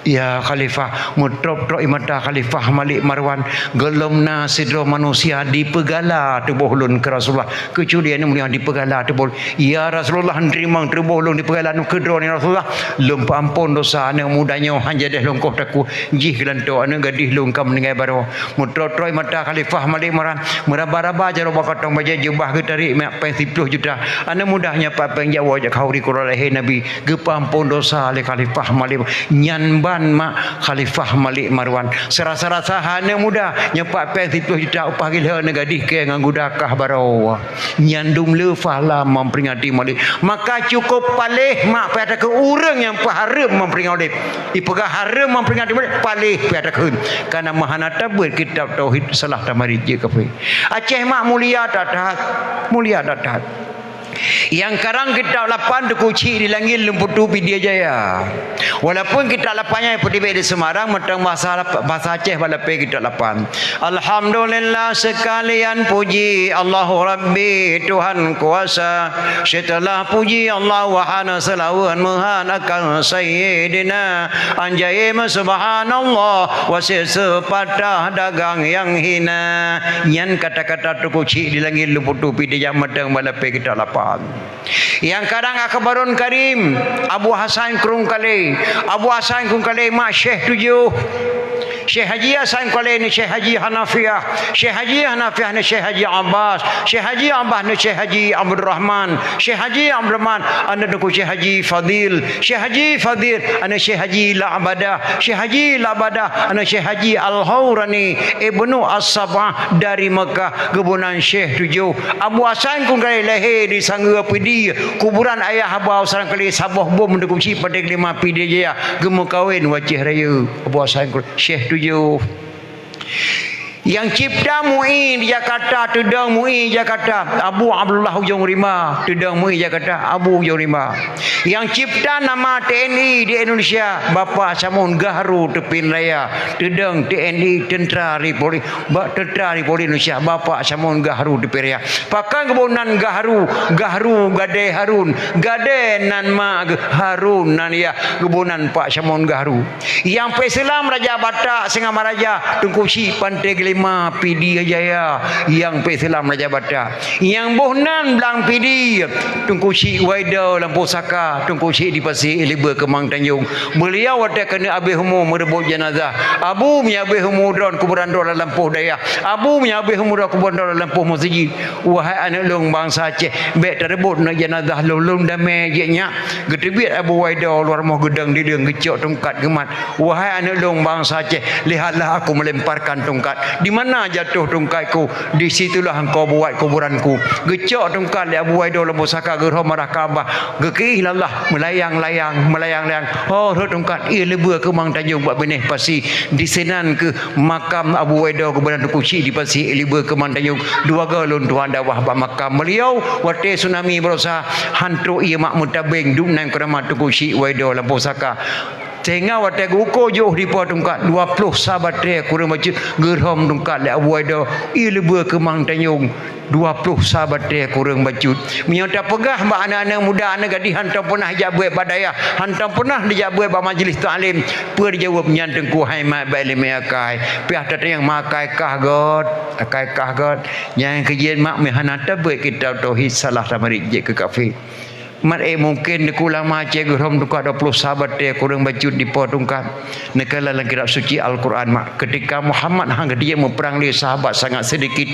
ya khalifah mutrop imata khalifah Malik Marwan gelomna sidro manusia dipegala tubuh lun ke Rasulullah kecuali ni mulia dipegala tubuh ya Rasulullah nerimang tubuh lun dipegala nu kedro ni Rasulullah lum ampun dosa anak mudanya hanja deh longkoh taku jih gelanto anak gadih lung kam ningai baro mutrop imata khalifah Malik Marwan meraba-raba jaro bakatong baja jubah getari mak 10 juta anak mudahnya papeng jawa jak hauri oleh nabi gepampun dosa le khalifah Malik nyan ban mak khalifah Malik Marwan serasa-rasa hana muda nyepak pen 10 juta upah gila negadih ke nganggu dakah barau nyandum lefah lah memperingati Malik maka cukup palih mak pada ke urang yang paharam memperingati ipegah haram memperingati Malik palih pada ke karena mahanata buat kitab tauhid salah tamari je kafe Aceh mak mulia datat yang karang kita lapan tu kuci di langit lemputu Pidia Jaya. Walaupun kita lapannya seperti di Semarang, mentang bahasa Aceh balapai kita lapan. Alhamdulillah sekalian puji Allahu Rabbi Tuhan kuasa. Setelah puji Allah wahana selawan mahan akan Sayyidina anjay subhanallah wasir sepatah dagang yang hina. Yan kata-kata tu kuci di langit lemputu Pidia Jaya mentang balapai kita lapan. Yang kadang akabarun karim Abu Hasan Krungkale mak Syekh 7 Syekh Haji Hasan Kale ni Syekh Haji Hanafiah ni Syekh Haji Abbas Syekh Haji Abbas ni Syekh Haji Abdul Rahman Syekh Haji Abdul Rahman anda duku Syekh Haji Fadil Syekh Haji Fadil anda Syekh Haji La'abadah Syekh Haji La'abadah anda Syekh Haji Al-Hawrani Ibnu As-Sabah dari Mekah kebunan Syekh 7 Abu Hasan Kale lahir di Sangga Pidi kuburan ayah abah sarang kali sabah bom mendukuci pada 5 Pidi Jaya gemu kawin wajah raya Abu Hasan Syekh 7 yang cipta MUI di Jakarta tudang MUI Jakarta Abu Abdullah Ujung Rima tudang MUI Jakarta Abu Ujung Rima yang cipta nama TNI di Indonesia Bapa Samun Gahru Tepin Raya tudang TNI Tentera Republik Indonesia Bapa Samun Gahru Tepin Raya pakan kebunan Gahru Gade Harun Gade nan ma Harun nan ya kebunan Pak Samun Gahru yang Islam Raja Batak Singamaraja Tungkusi Pantai 5 Pidi Jaya yang Islam Raja Batak yang Bohnan Belang Pidi Tungkusi Waida Lampu Saka Tungkusi di Pasir Liber Kemang Tanjung beliau ada kena Abi Humu merebut jenazah Abu mi Abi Humu dron kuburan dron Lampu Daya Abu mi Abi Humu dron kuburan dron Lampu Masjid wahai anak long bangsa Aceh bet terebut nak jenazah lulung damai je nya gedebit Abu Waida luar moh gedang di deung gecok tongkat gemat wahai anak long bangsa Aceh lihatlah aku melemparkan tongkat di mana jatuh tongkatku di situlah engkau buat kuburanku gecok tongkat li Abu Waido lembu saka gerho marah Kaabah gekih Allah melayang-layang oh tongkat ia lebur ke Mang Tanjung buat benih pasi di senan ke makam Abu Waido kebenaran kuci di pasi lebur ke Mang Tanjung dua galon tuan dawah bak makam beliau wate tsunami berusaha hantu ia mak mutabeng dunang keramat kuci Waido lembu saka sehingga waktu ukur jauh di bawah tungkat 20 sahabat dia kurang macam gerham tungkat le Abu Waido ia lebur ke Mang Tanjung 20 sahabat dia kurang bacut menyata pegah mak anak-anak muda anak gadis hantam pernah jabuai badaya hantam pernah dijabuai ba majlis taklim per jawab nyanteng ku hai mak baik leme akai piah tata yang makai kahgot yang kejian mak mehanata buat kita tauhid salah tamari je ke kafir mat mungkin de ulama Aceh gerom duka 20 sahabat dia kurang bajut di potungkat nekala dalam kitab suci Al-Quran mak ketika Muhammad hang dia memperang dia sahabat sangat sedikit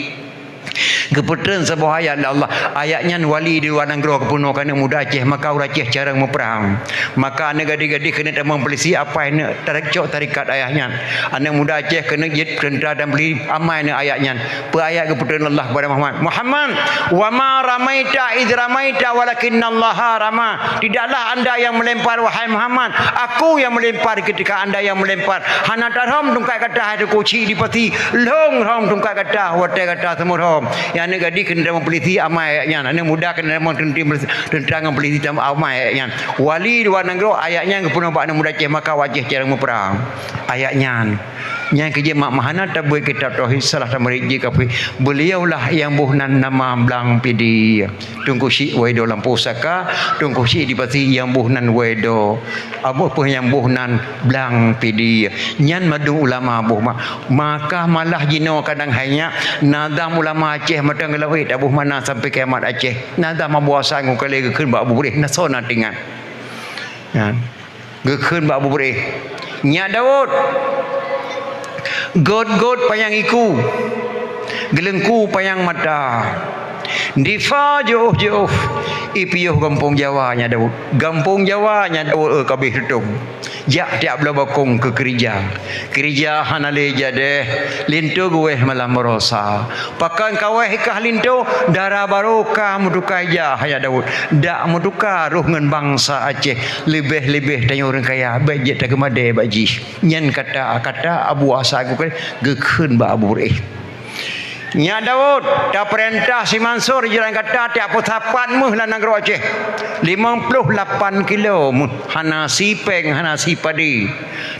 keputusan sebuah ayat Allah ayatnya wali di luar negeri kepunuh kerana muda Aceh maka orang Aceh cara memperang maka anak gadi-gadi kena tamang polisi apa ini tarik tarikat ayahnya anak muda Aceh kena jid tentera dan beli amai ini ayatnya ayat keputusan Allah kepada Muhammad wa ma ramaita idh ramaita walakinna Allah rama tidaklah anda yang melempar wahai Muhammad aku yang melempar ketika anda yang melempar hana tarham tungkai kata ada kuci di pati long rom tungkai kata watai kata semua yang ni gadi kena mempeliti amai ayatnya anak muda kena tentera mempeliti amai ayatnya wali dua negeri ayatnya kepunuh pak anak muda Aceh maka wajah cara memperang ayatnya yang kerja mak mahana tabuai kitab tauhid salah tamariji kapi beliaulah yang buhnan nama blang pidi tungku si wedo lampu saka tungku si dipati yang buhnan wedo abu pun yang buhnan blang pidi nyan madu ulama abuh maka malah jino kadang hanya nadam ulama Aceh matang lawit abuh mana sampai kiamat Aceh nadam abuasa ngukale gekeun ba abu boleh nasona tingan ya gekeun ba abu boleh nya Daud God payang iku gelengku payang mata difa jauh ipiuh kampung Jawa nya Daud kampung Jawa nya Daud kabeh tutung jak tiap bela bakong ke gereja hanale jadeh lintu gue malam merosa pakan kaweh kah lintu darah barokah muduka ja haya Daud dak muduka ruh ngan bangsa Aceh lebih tanya orang kaya bajet tak gemade baji nyen kata abu asa aku gekeun ba abu reh nya Daud dah perintah si Mansur jalan kata tiap potapan meh lan negeri Aceh 58 kilo hana sipeng hana sipadi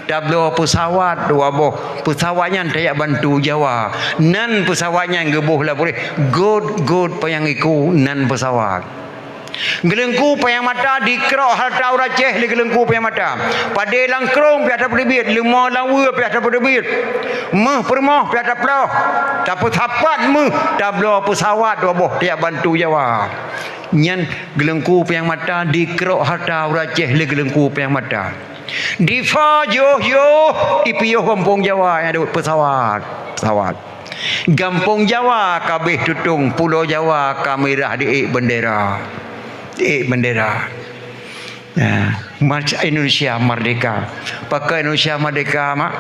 tablo pesawat dua boh pesawatnya tayak bantu Jawa nan pesawatnya gebuh lah boleh good payang iku nan pesawat gelengku payang mata dikrok harta orang Aceh di gelengku payang mata pada langkrong piata perbit lima lawa piata perbit meh permoh piata peloh tapi tapat meh tablo pesawat dua boh tiap bantu Jawa nyan gelengku payang mata dikrok harta orang Aceh di gelengku payang mata difa yo ipiyo kampung Jawa yang ada pesawat kampung Jawa kabeh tutung pulau Jawa kamerah di bendera macam Indonesia merdeka pakai Indonesia merdeka mak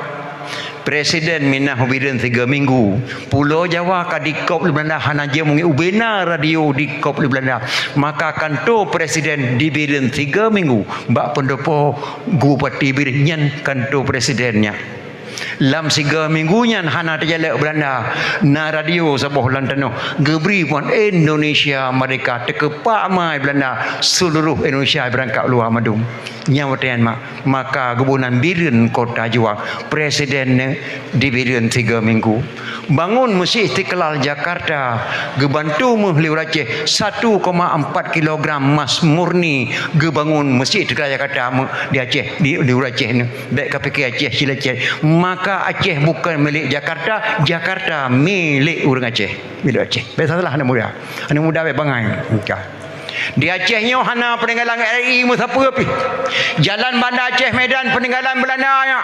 Presiden minah hubidin 3 minggu Pulau Jawa ka dikop di Belanda hana je mungi ubena radio dikop di Belanda maka kantor Presiden dibidin 3 minggu mbak pendopo Bupati Birinyan kantor Presidennya lam 3 minggunya hana terjalak Belanda na radio sabuh lantano gebri pun Indonesia mereka tekepak mai Belanda seluruh Indonesia berangkat luar madum nyawatian maka gebunan Biren kota Jawa presiden di Biren 3 minggu bangun Masjid Istiqlal Jakarta gebantu mehliur Aceh 1,4 kilogram emas murni gebangun Masjid Istiqlal Jakarta di Aceh di liur Aceh ni baik KPK Aceh sila Aceh maka Aceh bukan milik Jakarta Jakarta milik orang Aceh milik Aceh biasalah anak muda baik bangai di Acehnya hana peninggalan RI musapa pi jalan Bandar Aceh Medan peninggalan Belanda nya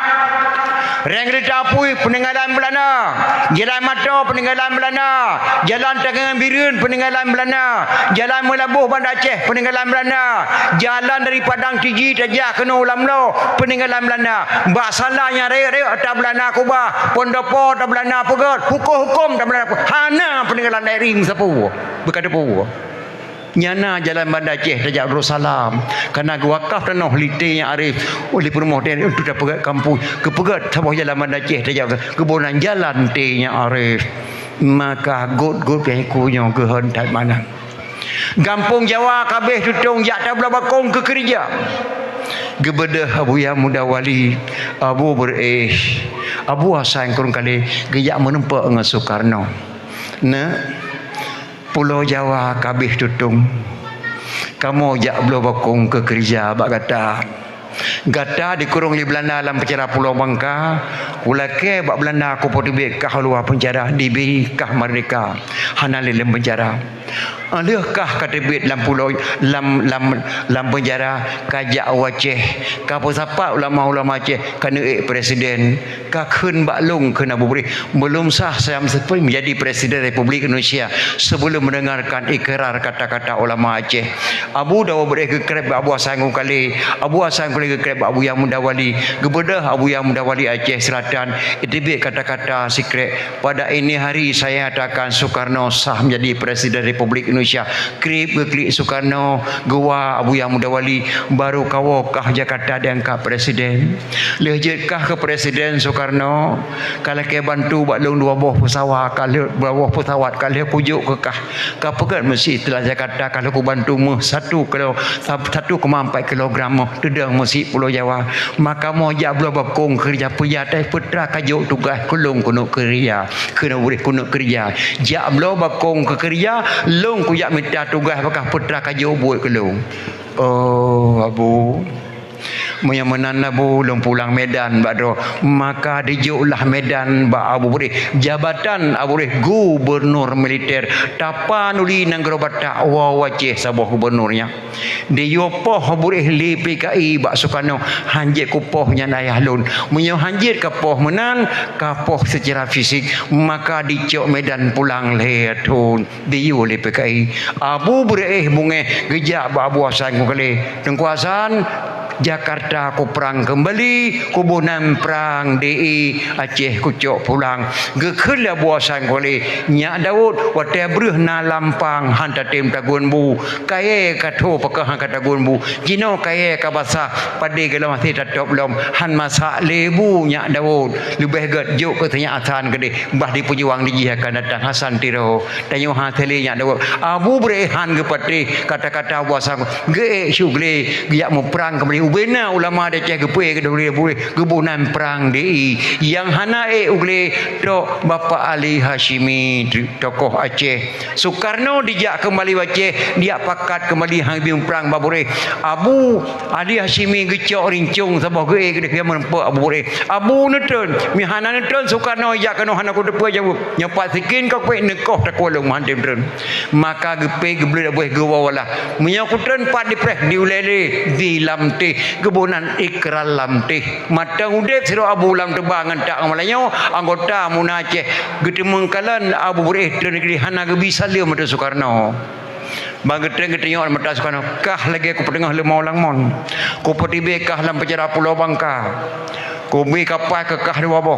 reng kereta api peninggalan Belanda jalan Mata peninggalan Belanda jalan Tangan Biren peninggalan Belanda jalan Melabuh Bandar Aceh peninggalan Belanda jalan dari Padang Tiji Tajak kena Ulam Lo peninggalan Belanda mbak salahnya rek atas Belanda Kubah Pondopo atas Belanda Pegot hukum atas Belanda hana peninggalan RI musapa berkata apa nyana jalan Bandar Aceh Tajak Darussalam kerana wakaf tanah lite yang arif oleh permoh dan itu dah pegat kampung kepegat sabah jalan Bandar Aceh Tajak kebunan jalan te yang arif maka god yang kunya ke hendak mana kampung Jawa kabeh tutung jak tabla bakong ke kerja gebedah abu yang muda wali abu abu Hasan kurang kali geyak menempak dengan Soekarno Pulau Jawa kabeh tutung kamu jak belum bakong ke kerja bak gata dikurung di Belanda dalam penjara Pulau Bangka ulake bak Belanda aku potibik kah luar penjara diberi kah merdeka hana dalam penjara Lekah kata bit dalam pulau lam penjara kajak Aceh ka siapa ulama-ulama Aceh kena presiden ka keun baklung kena beri belum sah saya menjadi presiden Republik Indonesia sebelum mendengarkan ikrar kata-kata ulama Aceh. Abu dah beri kekrep Abu Hasan kali Abu Hasan kali kekrep Abu Yang Mudawali gebedah Abu Yang Mudawali Aceh Selatan itu kata-kata secret pada ini hari saya katakan Soekarno sah menjadi presiden Republik Indonesia. Krip Soekarno gua Abu Yang Mudawali baru kawakah Jakarta diangkat presiden. Lejetkah ke presiden Soekarno kalau ke bantu baklung dua buah pesawat kalau dua buah pesawat kalau pujuk kekah kapakan mesti telah Jakarta kalau ku bantu mu 1,4 kilogram dedang mesti Pulau Jawa maka mau jak belah bakung kerja pejatai putra kajuk tugas kulung kuno kerja kena boleh kuno kerja jak belah bakung ke kerja long ku jak minta tugas bakal putra kajuk buat kelung. Oh Abu yang menanda belum pulang Medan bado maka dijuklah Medan ba Abu boleh jabatan Abu boleh gubernur militer tapan uli nang gerobata Aceh sabah gubernurnya di yopoh boleh li PKI ba Soekarno hanjit kupohnya ayah lun menyo hanjit kapoh menan kapoh secara fisik maka dicok Medan pulang lehatun di oleh PKI Abu boleh bunge gejak ba Abu Hasan kali tengkuasan Jakarta ku perang kembali kubunan perang DI Aceh kucok pulang gekela buasan kole nyak Daud wate breh na lampang hanta tem tagun bu kaye katho pakah kata tagun bu jino kaye ka basah pade gela masih tatop lom han masak lebu nyak Daud lebih gat juk ke tanya asan gede bah di pejuang di akan datang Hasan Tiro tanyo ha tele nyak Daud Abu Brehan ke pati kata-kata buasan ge syugle giak mu perang kembali ubena ulama ada ceh gepe ke boleh gebunan perang DI yang hana ugle tok Bapa Ali Hashimi tokoh Aceh Soekarno dijak kembali Aceh dia pakat kembali hang biung perang babure Abu Ali Hashimi gecok rincung sabah ge dia menempa Abu Bure Abu neton mi hana neton Soekarno jak kano hana ku depa jauh nyapat sikin kau pe nekoh takolong mandim tren maka gepe geble boleh gewawala menyakutren pat dipres diulele di lamte kebunan ikrar lamtih matang udep siro Abu lam tebangan tak amalanyo anggota munaceh gede mengkalan Abu Bureh negeri hana bisa liu mata Soekarno bageteng-geteng orang mata Soekarno kah lagi aku pedengah lemau langmon ku petibe kah lam penjara Pulau Bangka ku bi kapal ke kah dua boh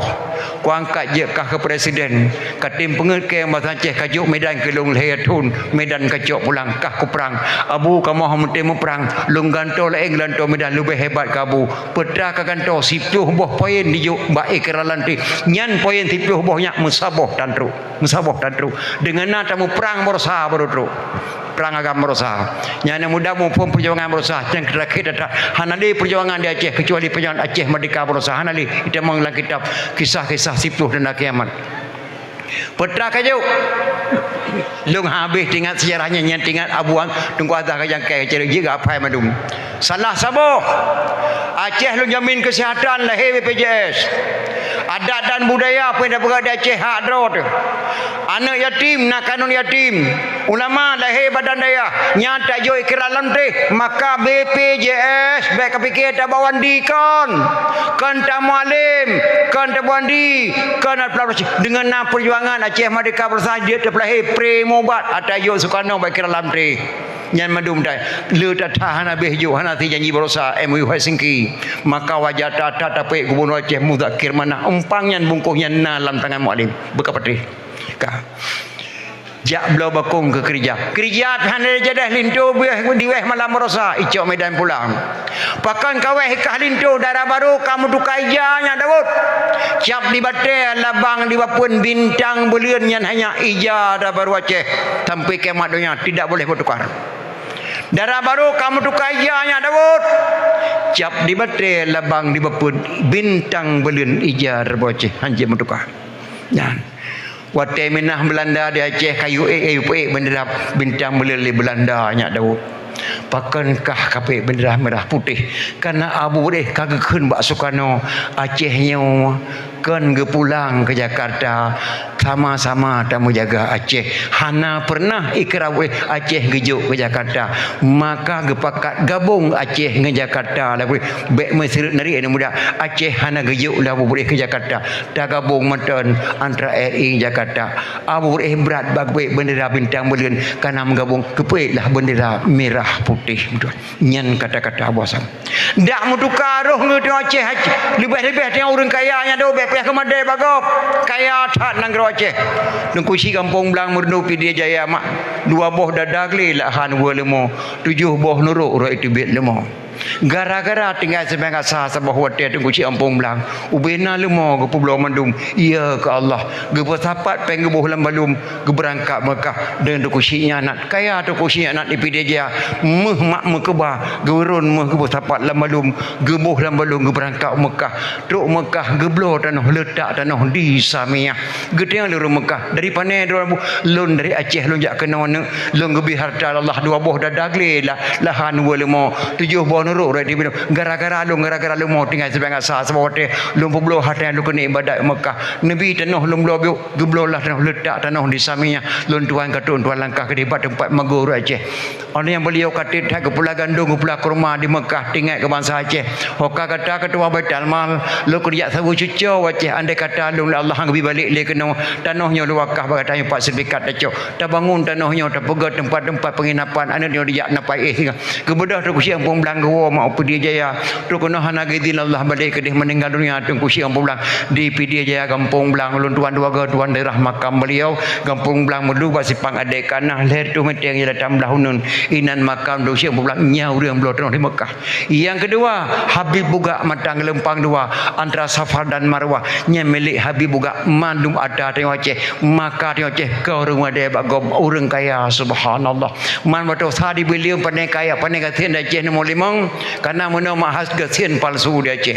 ku angkat je kah ke presiden katim penget ke masa Aceh kajuk Medan ke long lehatun Medan kacok pulang kah ku perang Abu kamu hamtemu perang long ganto la Englanto Medan lebih hebat kabu petra ka ganto 10 boh poin dijuk ba ikralan ti nyan poin 10 bohnya musaboh tantru dengan natamu perang borsa baru tru perang agama merosa nyana muda mu pun perjuangan merosa yang terakhir datang hanali perjuangan di Aceh kecuali perjuangan Aceh merdeka merosa hanali kita mengulang kitab kisah-kisah Siptuh dan kiamat petra kajau lung habis tinggal sejarahnya yang tinggal abuan tunggu azah kajang kai cari juga apa yang madum salah sabo Aceh lu jamin kesihatan lahir BPJS adat dan budaya apa yang dah berada di Aceh hak drot anak yatim nak kanun yatim ulama lahir badan daya nyata jo ikiralan teh maka BPJS baik kepikir tak bawandi kan tamualim kan tabwandi kan dengan na perjuangan Aceh Merdeka Bersatu dia terlahir premobat atau jo Soekarno baik ikiralan teh nyan madum dai le tatah habis jo hana ti janji berosa MU Helsinki maka wajah tata tapi gubernur Aceh Muzakir mana empang nyan bungkuh nyan na dalam tangan mualim bekapatri ka jak belau bakung ke kerja hana jadah lintu diweh malam merosa icok Medan pulang pakan kaweh kah lintu darah baru kamu tukai ijanya Daud cap di batel labang di bapun bintang belian yang hanya ija darah baru Aceh sampai kiamat dunia tidak boleh bertukar darah baru kamu tukai ijanya Daud cap di batel labang di bapun bintang belian ija darah baru Aceh hanya bertukar dan Watai minah Belanda di Aceh kayu bendera bintang melili Belanda nyak Daud. Pakankah kapek bendera merah putih karena Abu Bureh kagakun bak Soekarno Acehnya kan ge pulang ke Jakarta sama-sama tamu jaga Aceh. Hana pernah ikrar Aceh gejuk ke Jakarta, maka gepakat gabung Aceh dengan Jakarta lah boleh baik mesir nari ada muda Aceh hana gejuk lah boleh ke Jakarta dah gabung meten antara RI Jakarta abu boleh berat bagi bendera bintang belian karena menggabung kepelah bendera merah putih betul nyan kata-kata bosan dak mutukar roh nge Aceh lebih-lebih tengok orang kayanya do bepeh kemadai bagop kaya tak nang Aceh nang kusi kampung belang merdu Pidie Jaya mak dua boh dadag le lah han wo lemo tujuh boh nuruk ro itu bet lemo gara-gara tinggal sebengat sah sabah hotel tunggu ci ampung belang ubena lemo ke Pulau Mandum iya ke Allah ge bersapat peng gebuh lam balum ge berangkat Mekah dengan kusinya anak kaya tu kusinya anak di Pidie Jaya meh mak mekeba ge urun meh ge bersapat lam balum gebuh lam balum ge berangkat Mekah truk Mekah geblo tanah letak tanah di Samiah ge tengok luru Mekah dari panai lun dari Aceh lun jak kena mana lun gebi harta Allah dua boh dadag le lah lahan wo lemo tujuh boh nuruk rai di gara-gara lu mau tinggal sebanyak sah sebab hotel lu peblo hati lu kena ibadat Mekah Nabi tanah lu blo geblo lah tanah letak tanah di Samiah lun tuan katun tuan langkah ke debat tempat magur Aceh orang yang beliau kata tak ke Pulau Gandung ke Pulau Kurma di Mekah tinggal ke bangsa Aceh hoka kata ketua Baitul Mal lu kerja sabu cucu Aceh andai kata lu Allah lebih balik le kena tanahnya lu wakaf berkatanya pak sertifikat tacok tak bangun tanahnya tak pegat tempat-tempat penginapan anda dia napai kebedah tu kusiang pun belang gewo mak Pidie Jaya tu kena hana gidin Allah balik ke dia meninggal dunia tu kusiang pun belang di Pidie Jaya kampung belang ulun tuan dua tuan daerah makam beliau kampung belang merdu basipang adek kanah leher tu meteng ya datang belahunun inan makam tu siang pun belang nyau dia belah di Mekah yang kedua Habib buga matang lempang dua antara Safar dan Marwah nya milik Habib buga mandum ada tengok Aceh maka tengok Aceh kau rumah dia bagom orang kaya subhanallah man betul sadi beliau pandai kaya pandai katien Aceh nombor 5 karena mana mahas gasien palsu di Aceh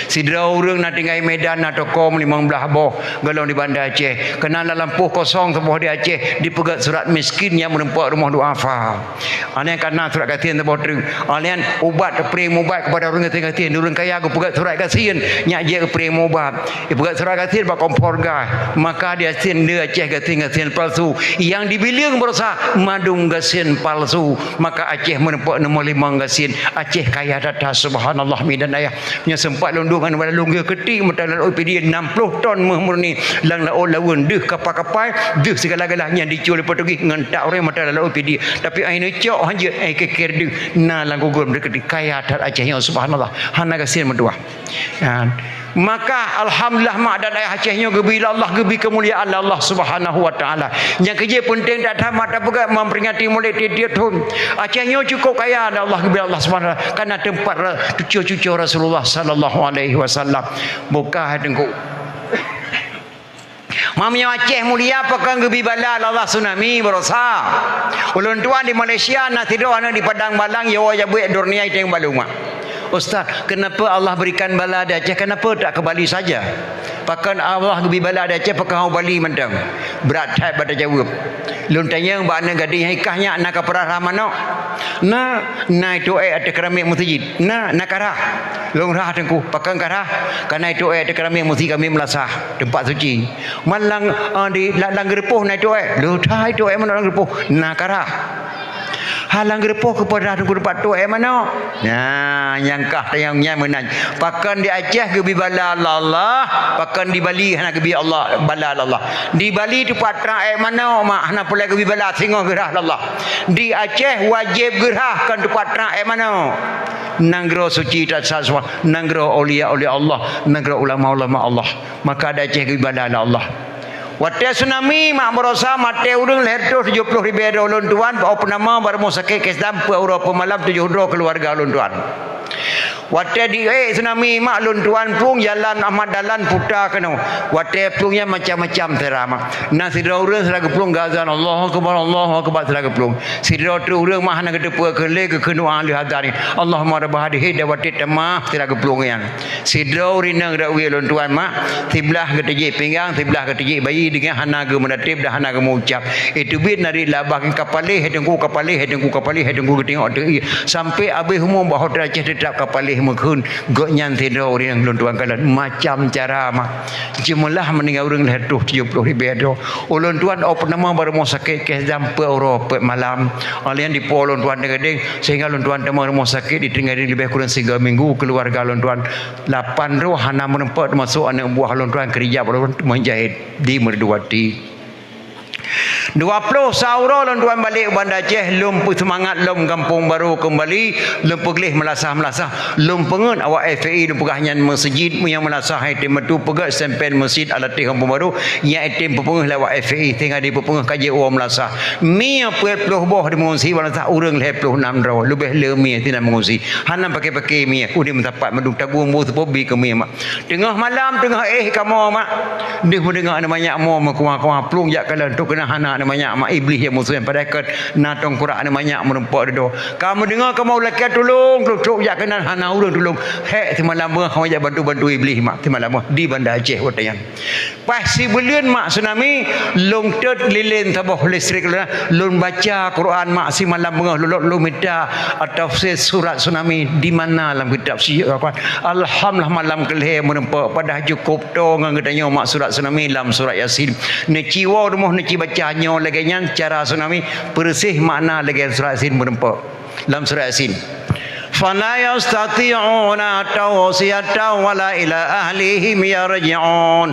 sidra orang nak tinggal Medan atau kom 15 boh galong di bandar Aceh kena dalam puh kosong sebuah di Aceh dipegat surat miskin yang menempat rumah duafa ane karena surat katien sebuah tering alian ubat prem ubat kepada orang katien orang kaya aku pegat surat katien nyak je prem ubat pegat surat katien pak kompor gas maka dia sin dia Aceh gasien palsu yang dibilang berusaha madung gasien palsu maka Aceh menempat nombor 5 gasien Aceh kaya data subhanallah midan ayah nya sempat lundungan wala lungga ketik mata lalu Pidie 60 ton murni lang laut lawan deh kapal-kapal deh segala-galanya dicul Portugis ngentak orang mata lalu Pidie tapi aina cok hanja keker deh na lang gugur dekat kaya dat Aceh nya subhanallah hana gasien medua maka alhamdulillah mak dan ayah Acehnya gebi Allah gebi kemuliaan Allah Subhanahu wa taala yang kerja penting tak tamat tak pegat memperingati mulai dia tu Acehnya cukup kaya Allah gebi Allah Subhanahu karena tempat cucu-cucu Rasulullah sallallahu alaihi wasallam buka dengku Mamnya Aceh mulia pakai gebi bala Allah tsunami berosa ulun tuan di Malaysia nak tidur anak di Padang Balang ya wajah buat durnia itu yang baluma Ustaz, kenapa Allah berikan bala di Aceh? Kenapa tak ke Bali saja? Pakan Allah beri bala di Aceh, pakan Bali mentang. Berat type pada jawab. Lun tanya bana gading hikahnya nak ke perah mana? Na itu ada keramik masjid. Na karah. Lun rah tengku pakan karah. Karena itu ada keramik masjid kami melasah tempat suci. Malang di lang gerpuh na itu lu thai itu mana lang gerpuh? Na karah. Halang gerepoh kepada tunggu depan tu mana? Nah, nyangkah yang menang. Pakan di Aceh gebi bala Allah, pakan di Bali hana gebi Allah bala Allah. Di Bali tu patra mana mak hana pula gebi bala singo gerah Allah. Di Aceh wajib gerah kan tu patra mana? Nanggro suci tak saswa, nanggro aulia Allah, nanggro ulama-ulama Allah. Maka ada Aceh gebi bala Allah. Waktu tsunami mak berosa mati urang leher tu 70 ribu ulun tuan bau penama baru mau sakit kes dampu Eropa malam 7 keluarga ulun tuan. Waktu di tsunami mak ulun tuan pung jalan Ahmad Dalan putar kena. Waktu plungnya macam-macam terama. Nah sidra urang selaga plung gazan Allahu akbar selaga plung. Sidra tu urang mah nak depa kele ke kenu ahli hadari. Allahumma rabb hadhihi dawati tamah selaga plung yang. Sidra urina dak wi ulun tuan mak tiblah ke tejik pinggang tiblah ke tejik bayi dengan hanaga menatib dah hanaga mengucap. Itu bit nari labah kapalih hedengku kapalih tengok tu sampai habis umum bahawa Aceh tetap kapalih mekun gok nyan tiro dia lon tuan kalan macam cara mak jemelah meninggal urang letuh 70 ribu ulun tuan op nama baru mau sakit ke jampe Eropa malam alian di polon tuan gedeng sehingga lon tuan temu rumah sakit ditinggal lebih kurang 3 minggu keluarga lon tuan 8 roh hana menempat masuk anak buah lon tuan kerja baru menjahit di Merduati 20 sauro lon tuan balik Banda Aceh lum semangat lum kampung baru kembali lum peglih melasah lum pengen awak FAI lum pegahnya masjid yang melasah item tu pegat sampai masjid alatih kampung baru yang item pepengah lewat FAI tinggal di pepengah kaji uang melasah mi apa puluh boh di mengungsi melasah urang 26 raw lebih lemi tidak mengungsi hana pakai mi udah mendapat medung tabung bu tepobi ke mi mak tengah malam tengah kamu mak dia mendengar namanya mo kuah plung jak kala tu kena hana namanya mak iblis yang musuh yang pada kat natong kurak namanya merempak dia kamu dengar kamu laki tolong cuk jak kena hana urang tolong semalam kamu jak bantu iblis mak semalam di Banda Aceh watayan pasti belian mak tsunami long tet lilin tabah listrik lon baca Quran mak semalam lolot lu minta tafsir surat tsunami di mana dalam kitab siapa alhamdulillah malam kelih merempak pada cukup to ngangatanya mak surat tsunami dalam surat Yasin ne ciwa rumah ne baca lagi cara tsunami bersih makna lagi surat Yasin merempak dalam surat Yasin fala yastati'una tawsiyatan wala ila ahlihim yarji'un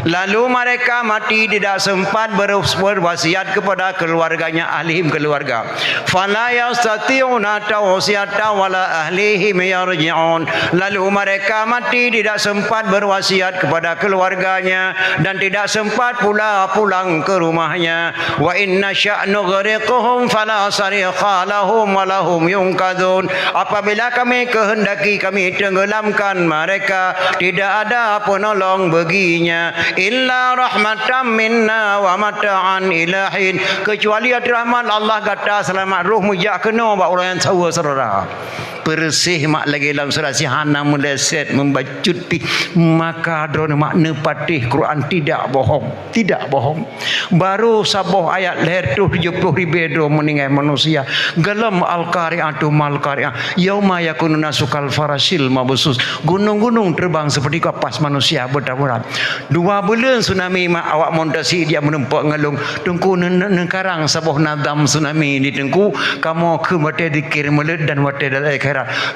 lalu mereka mati tidak sempat berwasiat kepada keluarganya ahlihim keluarga fala yastati'una tawsiyatan wala ahlihim yarji'un lalu mereka mati tidak sempat berwasiat kepada keluarganya dan tidak sempat pula pulang ke rumahnya wa inna sya'nu ghariquhum fala sarikha lahum wa lahum yunkadun apabila kami kehendaki kami tenggelamkan mereka tidak ada penolong baginya illa rahmatan minna wa mata'an ilahin kecuali rahmat Allah kata selamat ruh mujak kena bak orang yang sawa serara bersih mak lagi dalam surat Sihana meleset membacut pi maka drone makna patih Quran tidak bohong baru saboh ayat lahir tu 70 ribu meninggal manusia galam al-qari'ah tu mal-qari'ah yauma yakunu nasukal farasil mabusus gunung-gunung terbang seperti kapas manusia bertaburan 2 bulan tsunami mak awak montasi dia menempak ngalung tengku nengkarang saboh nadam tsunami di tengku kamu ke mate dikir melet dan mate dalai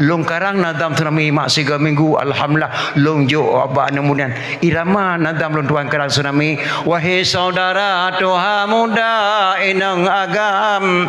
long karang nadam tsunami mak 3 minggu alhamdulillah long jo aba nemudian irama nadam long tuan karang tsunami wahai saudara tuha muda inang agam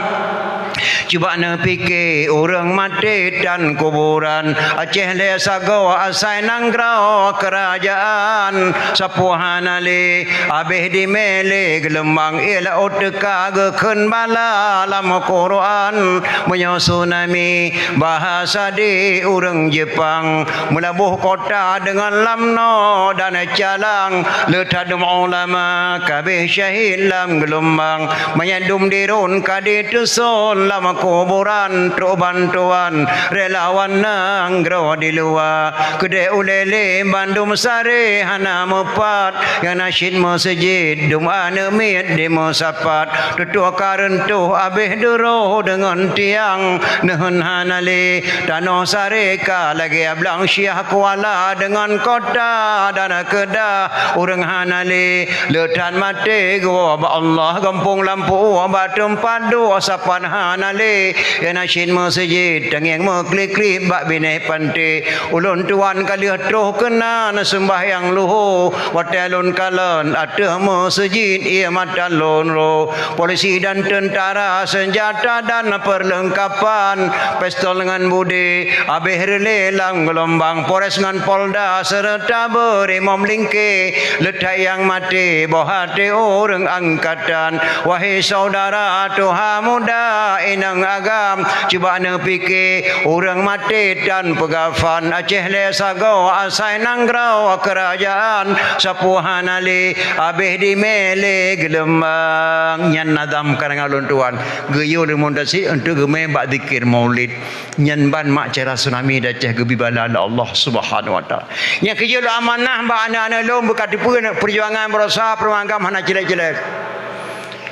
cuba na fikir orang mati dan kuburan Aceh le sago asai nangrau kerajaan sapuhanali abih di mele gelembang ila uteka gekun bala lam Quran punya tsunami bahasa di urang Jepang melabuh kota dengan lamno dan calang letadum ulama kabeh syahid lam gelombang menyandum dirun kadit tusul lam kuburan tru bantuan relawan nanggro di luar kede ulele bandum sare hana mepat yang nasyid masjid dum ane mit di musapat tutua karentu abeh duro dengan tiang nehun hanale Tanah Sareka lagi ablang Syah Kuala dengan kota dan kedah urang hanale letan mate go Allah kampung lampu batum padu sapan hanale ya nasyid masjid tangeng meklik-klik bak bine pante ulun tuan kali troh kena sembahyang luhu watelun kalan ada masjid ia matalon ro polisi dan tentara senjata dan perlengkapan pistol dengan budi abih lelang gelombang Polres dengan Polda serta berimam lingke letak yang mati bohati orang angkatan wahai saudara tuha muda inang agam cuba ne fikir orang mati dan pegafan Aceh le sago asai nangrau kerajaan sapuhan ali abih di mele gelembang nyan nadam karangalun tuan geyo demondasi untuk gemeh bak zikir maulid nyan ban mak cara tsunami Aceh gebi bala Allah Subhanahu wa taala nya kerja lu amanah bak anak-anak lu berkat perjuangan berusaha perwangam hana jelek-jelek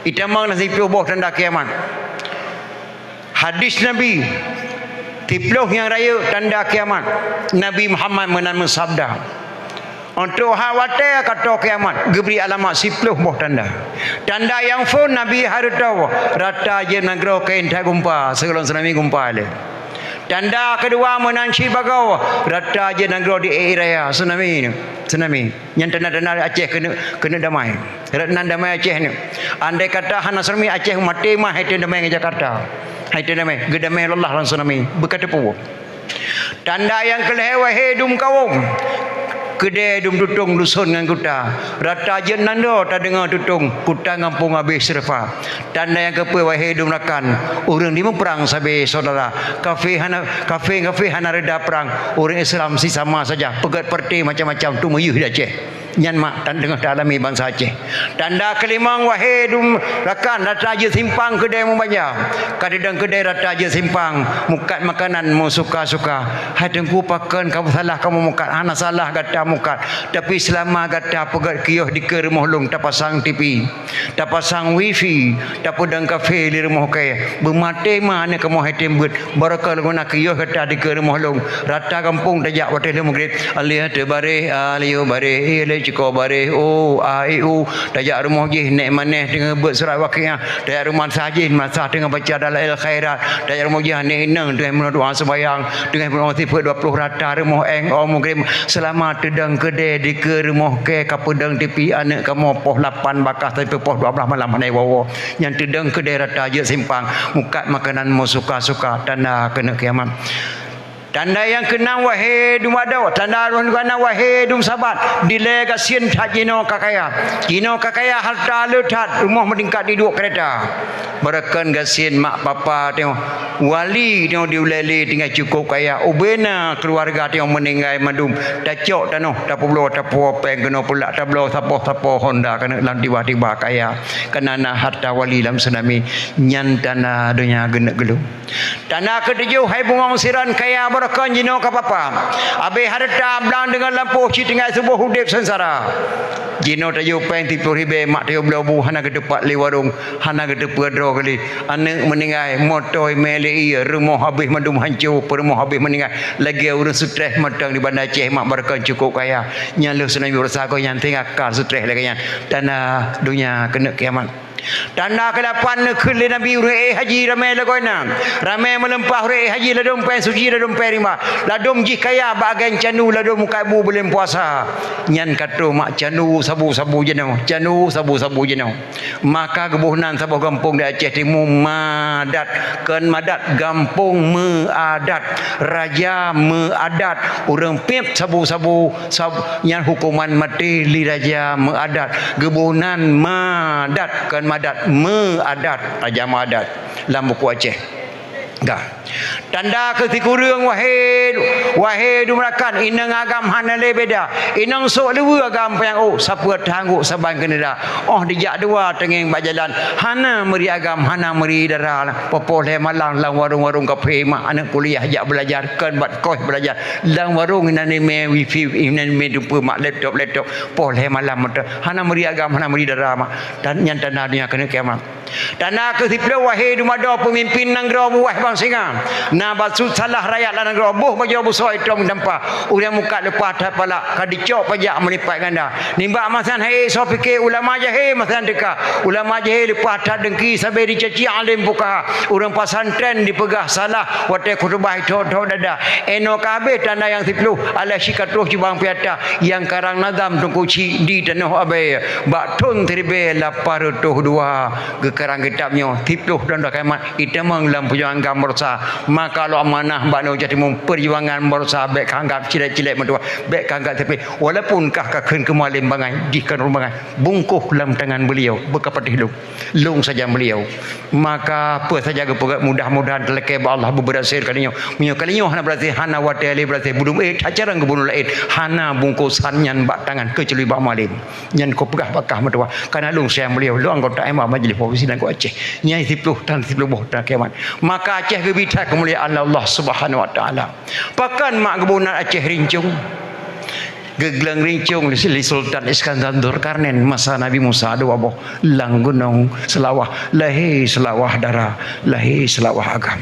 itamang nasib boh tanda kiamat hadis Nabi Tiploh yang raya tanda kiamat. Nabi Muhammad menama sabda. Untuk khawatir kata kiamat, geberi alamat 10 buah tanda. Tanda yang pun Nabi harus tahu. Rata je negara kain tak gumpa, segala tsunami gumpa le. Tanda kedua menanci bagau, rata je negara di air raya tsunami. Tsunami. Yang tanda-tanda Aceh kena damai. Ratnan damai Aceh ni. Andai kata hana tsunami Aceh mati mah hai damai ke Jakarta. Hai damai, gedamai Allah lan tsunami. Berkata pun. Tanda yang kelih wahai dum kaum. Kedai dum tutung dusun dengan kuta. Rata je nando tak dengar tutung. Kuta ngampung habis serfa. Tanda yang kepa wahai dum rakan. Orang lima perang sabi saudara. Kafe hana reda perang. Orang Islam si sama saja. Pegat parti macam-macam tu meyuh dah Aceh. Nyan mak tak dengar tak alami bangsa Aceh. Tanda kelima wahai dum rakan. Rata je simpang kedai membaca. Kadang kedai rata je simpang. Mukat makanan mu suka-suka. Hai tengku pakan kamu salah kamu mukat. Hana salah kata mukat. Tapi selama kata pegat kioh di ke rumah long tak pasang TV, tak pasang wifi, tak pedang kafe di rumah kaya. Bermati mana kamu hai tembut. Barakal guna kioh kata di ke rumah long. Rata kampung tajak wadah le maghrib. Alih terbare, aliyo bare, le ciko bare. Oh, aiu tajak rumah je nek maneh dengan buat surat waqiah. Tajak rumah sajin masa dengan baca dalail khairat. Tajak rumah je nek inang dengan doa sembahyang, dengan berdoa 20 rata rumah eng maghrib. Selamat tedang kedai di ke rumah ke kapedang tepi anak kamu poh 8 bakah tapi poh 12 malam hanai wawo yang tedang kedai rata je simpang mukat makanan mu suka-suka tanda kena kiamat. Tanda yang kena wahai dum ada, tanda kena wahai dum sabat. Delegasian tak jino kakaya. Jino kakaya harta letat, rumah meningkat di 2 kereta. Berakan gasian mak papa tengok. Wali tengok diulali tinggal cukup kaya. Ubena keluarga tengok meninggal madum. Tak cok tanah, tak perlu tak apa yang kena pula tak perlu siapa Honda kena dalam tiba-tiba kaya. Kena harta wali dalam tsunami. Nyan tanah dunia genak gelum. Tanah ketujuh hai bunga siran kaya berakan jino ka papa. Abe harta belang dengan lampu ci tinggal sebuah hudip sengsara. Jino tayo pen tipu ribe mak tayo blobu hana ke depan li warung, hana ke depan dro kali. Anak meninggal motor meli rumah habis madum hancur, rumah habis meninggal. Lagi urang stres matang di Bandar Aceh mak berakan cukup kaya. Nyalo tsunami berasa ko yang tinggal kar stres lagi yang tanah dunia kena kiamat. Tanda ke-8 negeri Nabi urang haji ramai lagoina. Ramai melempah urang haji ladum pen suci ladum pen rima. Ladum ji kaya bahagian canu ladum kabu belum puasa. Nyan kata mak canu sabu-sabu jenau. Canu sabu-sabu jenau. Maka kebunan sabuh kampung di Aceh Timur madat ken madat gampung meadat raja meadat urang pip sabu-sabu nyan hukuman mati li raja meadat gebunan madat ken madat meadat raja meadat dalam buku Aceh. Dah. Tanda ketikurang wahai dumrakan inang agam hana le beda. Inang sok lewa agam yang siapa tangguh saban kena. Oh dijak dua tengeng bajalan. Hana meri agam hana meri darah. Popoh le malang lang warung-warung kafe mak anak kuliah jak belajar kan bat kos belajar. Lang warung inani me wifi inani me dupa mak laptop poh le malam mata. Hana meri agam hana meri darah mak. Dan yang tanda dunia kena kiamat. Tanah kesiplau wahai dumada pemimpin negara buah bang singa. Na basut salah rakyat lan negara buh baju busoi tong dampa. Urang muka lepas tapala kadicok pajak melipat ganda. Nimba masan hai so fikir ulama jahil masan deka. Ulama jahil lepas tak dengki sampai dicaci alim buka. Urang pesantren dipegah salah wate khutbah tho dada. Eno kabeh tanda yang siplu ala sikatuh cibang piata yang karang nazam tungkuci di tanah abai. Bak tun tribe 802 karang kitabnya tipluh dan kiamat itamang dalam perjuangan gambar sa maka lo amanah bano jadi perjuangan borsa baik kanggap cilek-cilek mentua baik kanggap tapi walaupun kah kakun kemalim bangai dikan rumah bungkuh dalam tangan beliau berkapatih lung saja beliau maka apa saja kepegat mudah-mudahan teleke Allah berhasil kalinya kalinya hana berarti hana wateli berarti belum acara kebunuh lain hana bungkusan nyan bak tangan kecuali bak malim nyan ko pegah bakah mentua karena lung sayang beliau lu anggota imam majlis provinsi dan ko Aceh nyai 10 dan 10 boh dan kiamat maka Aceh gebita kemuliaan Allah Subhanahu wa taala pakan mak kebunan Aceh rincung geglang rincung li Sultan Iskandar Durkarnen masa Nabi Musa ada wabah lang gunung selawah lahi selawah darah lahi selawah agam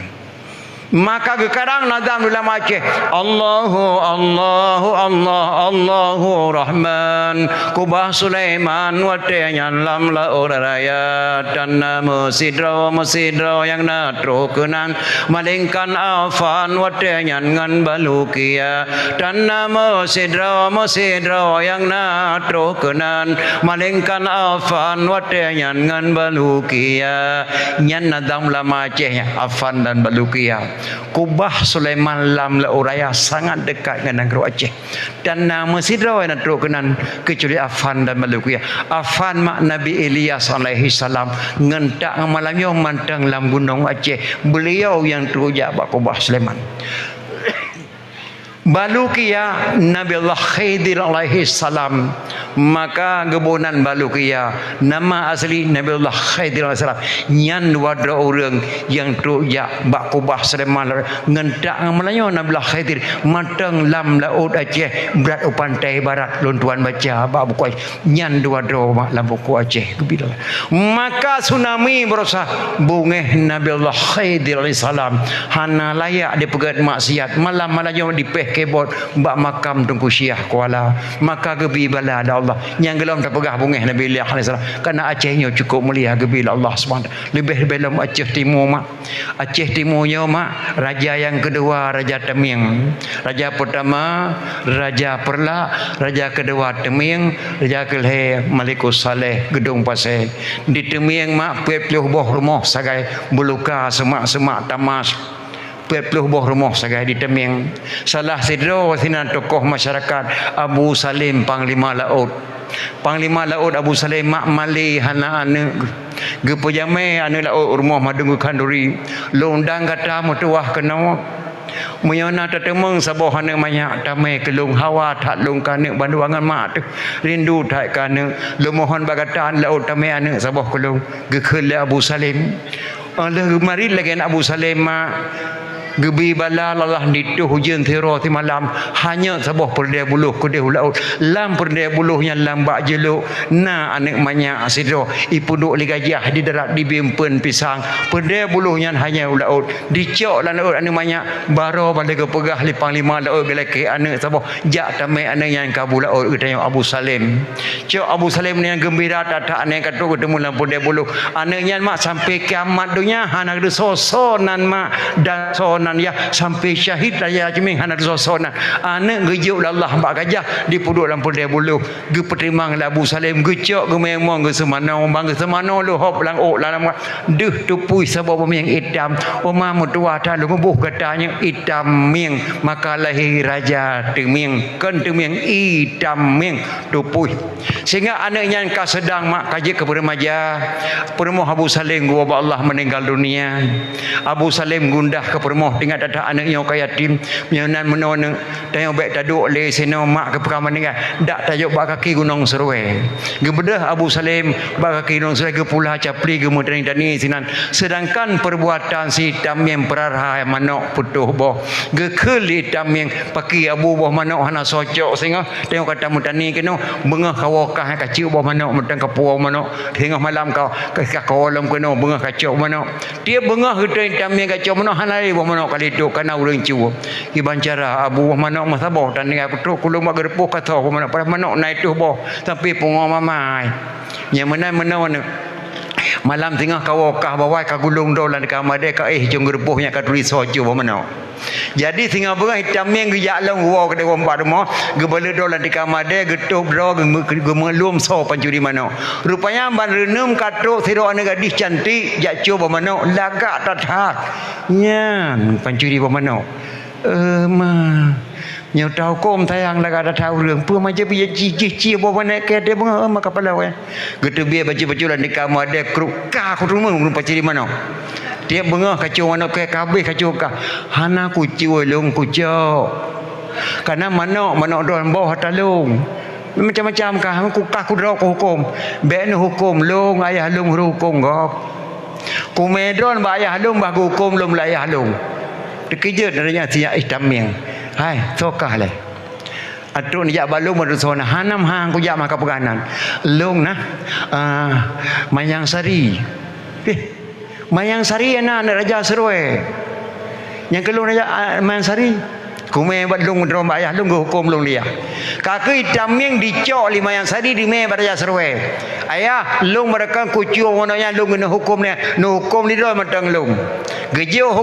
Maka sekarang nazam dalam Aceh, Allahu Allahu Allah Allahu Rahman kubah Sulaiman watenyan lam la oraya dan mesidro yang natro kenan malingkan afan watenyan ngan balukia dan mesidro yang natro kenan malingkan afan watenyan ngan balukia nyan nazam dalam Aceh afan dan balukia. Kubah Sulaiman lam la uraya sangat dekat dengan negeri Aceh dan nama sidra yang teruk kenan kecuali Afan dan Maluku. Afan mak Nabi Ilyas alaihi salam ngentak malamnya mantang lam gunung Aceh, beliau yang terujak bak kubah Sulaiman. Balukia Nabi Allah Khidir alaihi salam, maka gebunan Balukia nama asli Nabi Allah Khidir alaihi salam nyan wadra orang yang terujak bak kubah Sulaiman ngentak ngamalanya Nabi Allah Khidir matang lam laut Aceh berat pantai barat lon tuan baca bak buku nyan wadra lam buku Aceh gebila. Maka tsunami berusaha bungeh Nabi Allah Khidir alaihi salam hana layak dipegat maksiat malam-malamnya dipeh kebot mbak makam Tungku Syiah Kuala, maka gebi bala ada Allah yang gelam tak pegah bungeh Nabi Ilyas alaihi salam kerana Acehnya cukup mulia gebi Allah SWT lebih belum Aceh Timur mak. Aceh Timurnya mak raja yang kedua Raja Teming, raja pertama Raja Perla, raja kedua Teming, raja kelih Malikus Saleh Gedung Pasir. Di Teming mak 20 boh rumah sagai buluka semak-semak tamas 20 buah rumah sagai di Teming. Salah sidro sinan tokoh masyarakat Abu Salim Panglima Laut. Panglima Laut Abu Salim mak mali hana ane gepojame ane laut rumah madung kanduri londang kata mutuah kena Muyana tatemeng saboh hana banyak tamai kelung hawa tak lung kana banduangan mak tu rindu tak kana lemohon bagatan laut tamai ane saboh kelung gekhel Abu Salim. Allah mari lagi Abu Salim mak gebi bala lalah ditu hujan tero ti malam hanya sabah perdaya buluh kedeh laut lam perdaya buluhnya lambak jeluk na anak banyak sidro ipu duk li gajah di darat di bimpen pisang perdaya buluhnya hanya laut dicok lan laut anak banyak baro balik ke pegah li panglima laut gelake anak sabah jak tamai anak yang kabu laut tanya Abu Salim cok Abu Salim ni yang gembira tak anak katu ketemu lam perdaya buluh anaknya mak sampai kiamat dunia anak de sosonan mak dan sonan ya sampai syahid raya Ceming hana sosonan anak gejuk Allah mbak gajah di puduk lampur dia buluh ge petimang Abu Salim gecok ge memang ge semana bang ge semana lu hop lang ok lang deuh tupui sabab yang hitam oma mutua ta lu buh katanya hitam ming maka lahir raja Teming kan Teming hitam ming tupui sehingga anaknya yang sedang mak kaji ke remaja permoh Abu Salim gua Allah meninggal dunia. Abu Salim gundah ke permoh tinggal ada anaknya kaya yatim menyonan menona tengok baik taduk le seno mak ke perkara meninggal dak tajuk bak kaki gunung Serue gebedah Abu Salim bak kaki gunung Serue ke pula capli ke mudani tani sinan sedangkan perbuatan si tamiem perarha manok putuh boh ge keli tamiem paki abu boh manok hana socok sehingga tengok kata mudani keno bengah kawakah kacil boh manok mudang kapuau manok tengok malam kau ke kawalam keno bengah kacau manok dia bengah ke tamiem kacau manok hana boh manok kali itu kana urang ciu iban cara abu manok masabah dan dengan putuk kulung mak gerpuh kata manok pada manok naik tu boh tapi pungo mamai yang mana malam tengah kawakah bawai ka gulung dolan kamar dia ka jong gerpuhnya ka tulis soju boh manok jadi singa berang hitam yang gejak long wow ke dewan empat rumah gebala dolan di kamar dia getuk draw gemelum so pancuri manok rupanya ban renum katruk siro anak gadis cantik jak coba manok lagak tathak nyan pancuri manok mah nyau tahu kom tayang laga ada tahu reng pu macam dia cici bawa naik ke dia bunga mak kepala we getu biar baju-baju lan di kamar dia kruk ka ku rumah pancuri manok dia bengah kacau mana ke kabeh kacau ka hana kuciu long kucau karena manok don bawah talung macam-macam kah ku kah ku drok hukum ben hukum long ayah long hukum gop ku medon ba ayah long ba hukum long la ayah long dikeje daranya sia Taming hai sokah le atun ya balung madusona hanam hang ku ya maka peganan long nah Mayang Sari Mayang Sari anak Raja Serue Yang kelung aja Mansari. Kume bat lung drom ayah lung hukum lung dia. Kaki taming dicok lima yang sadi di me pada serwe. Ayah lung mereka kucu monanya lung no hukum ni. No hukum ni do matang lung. Gejo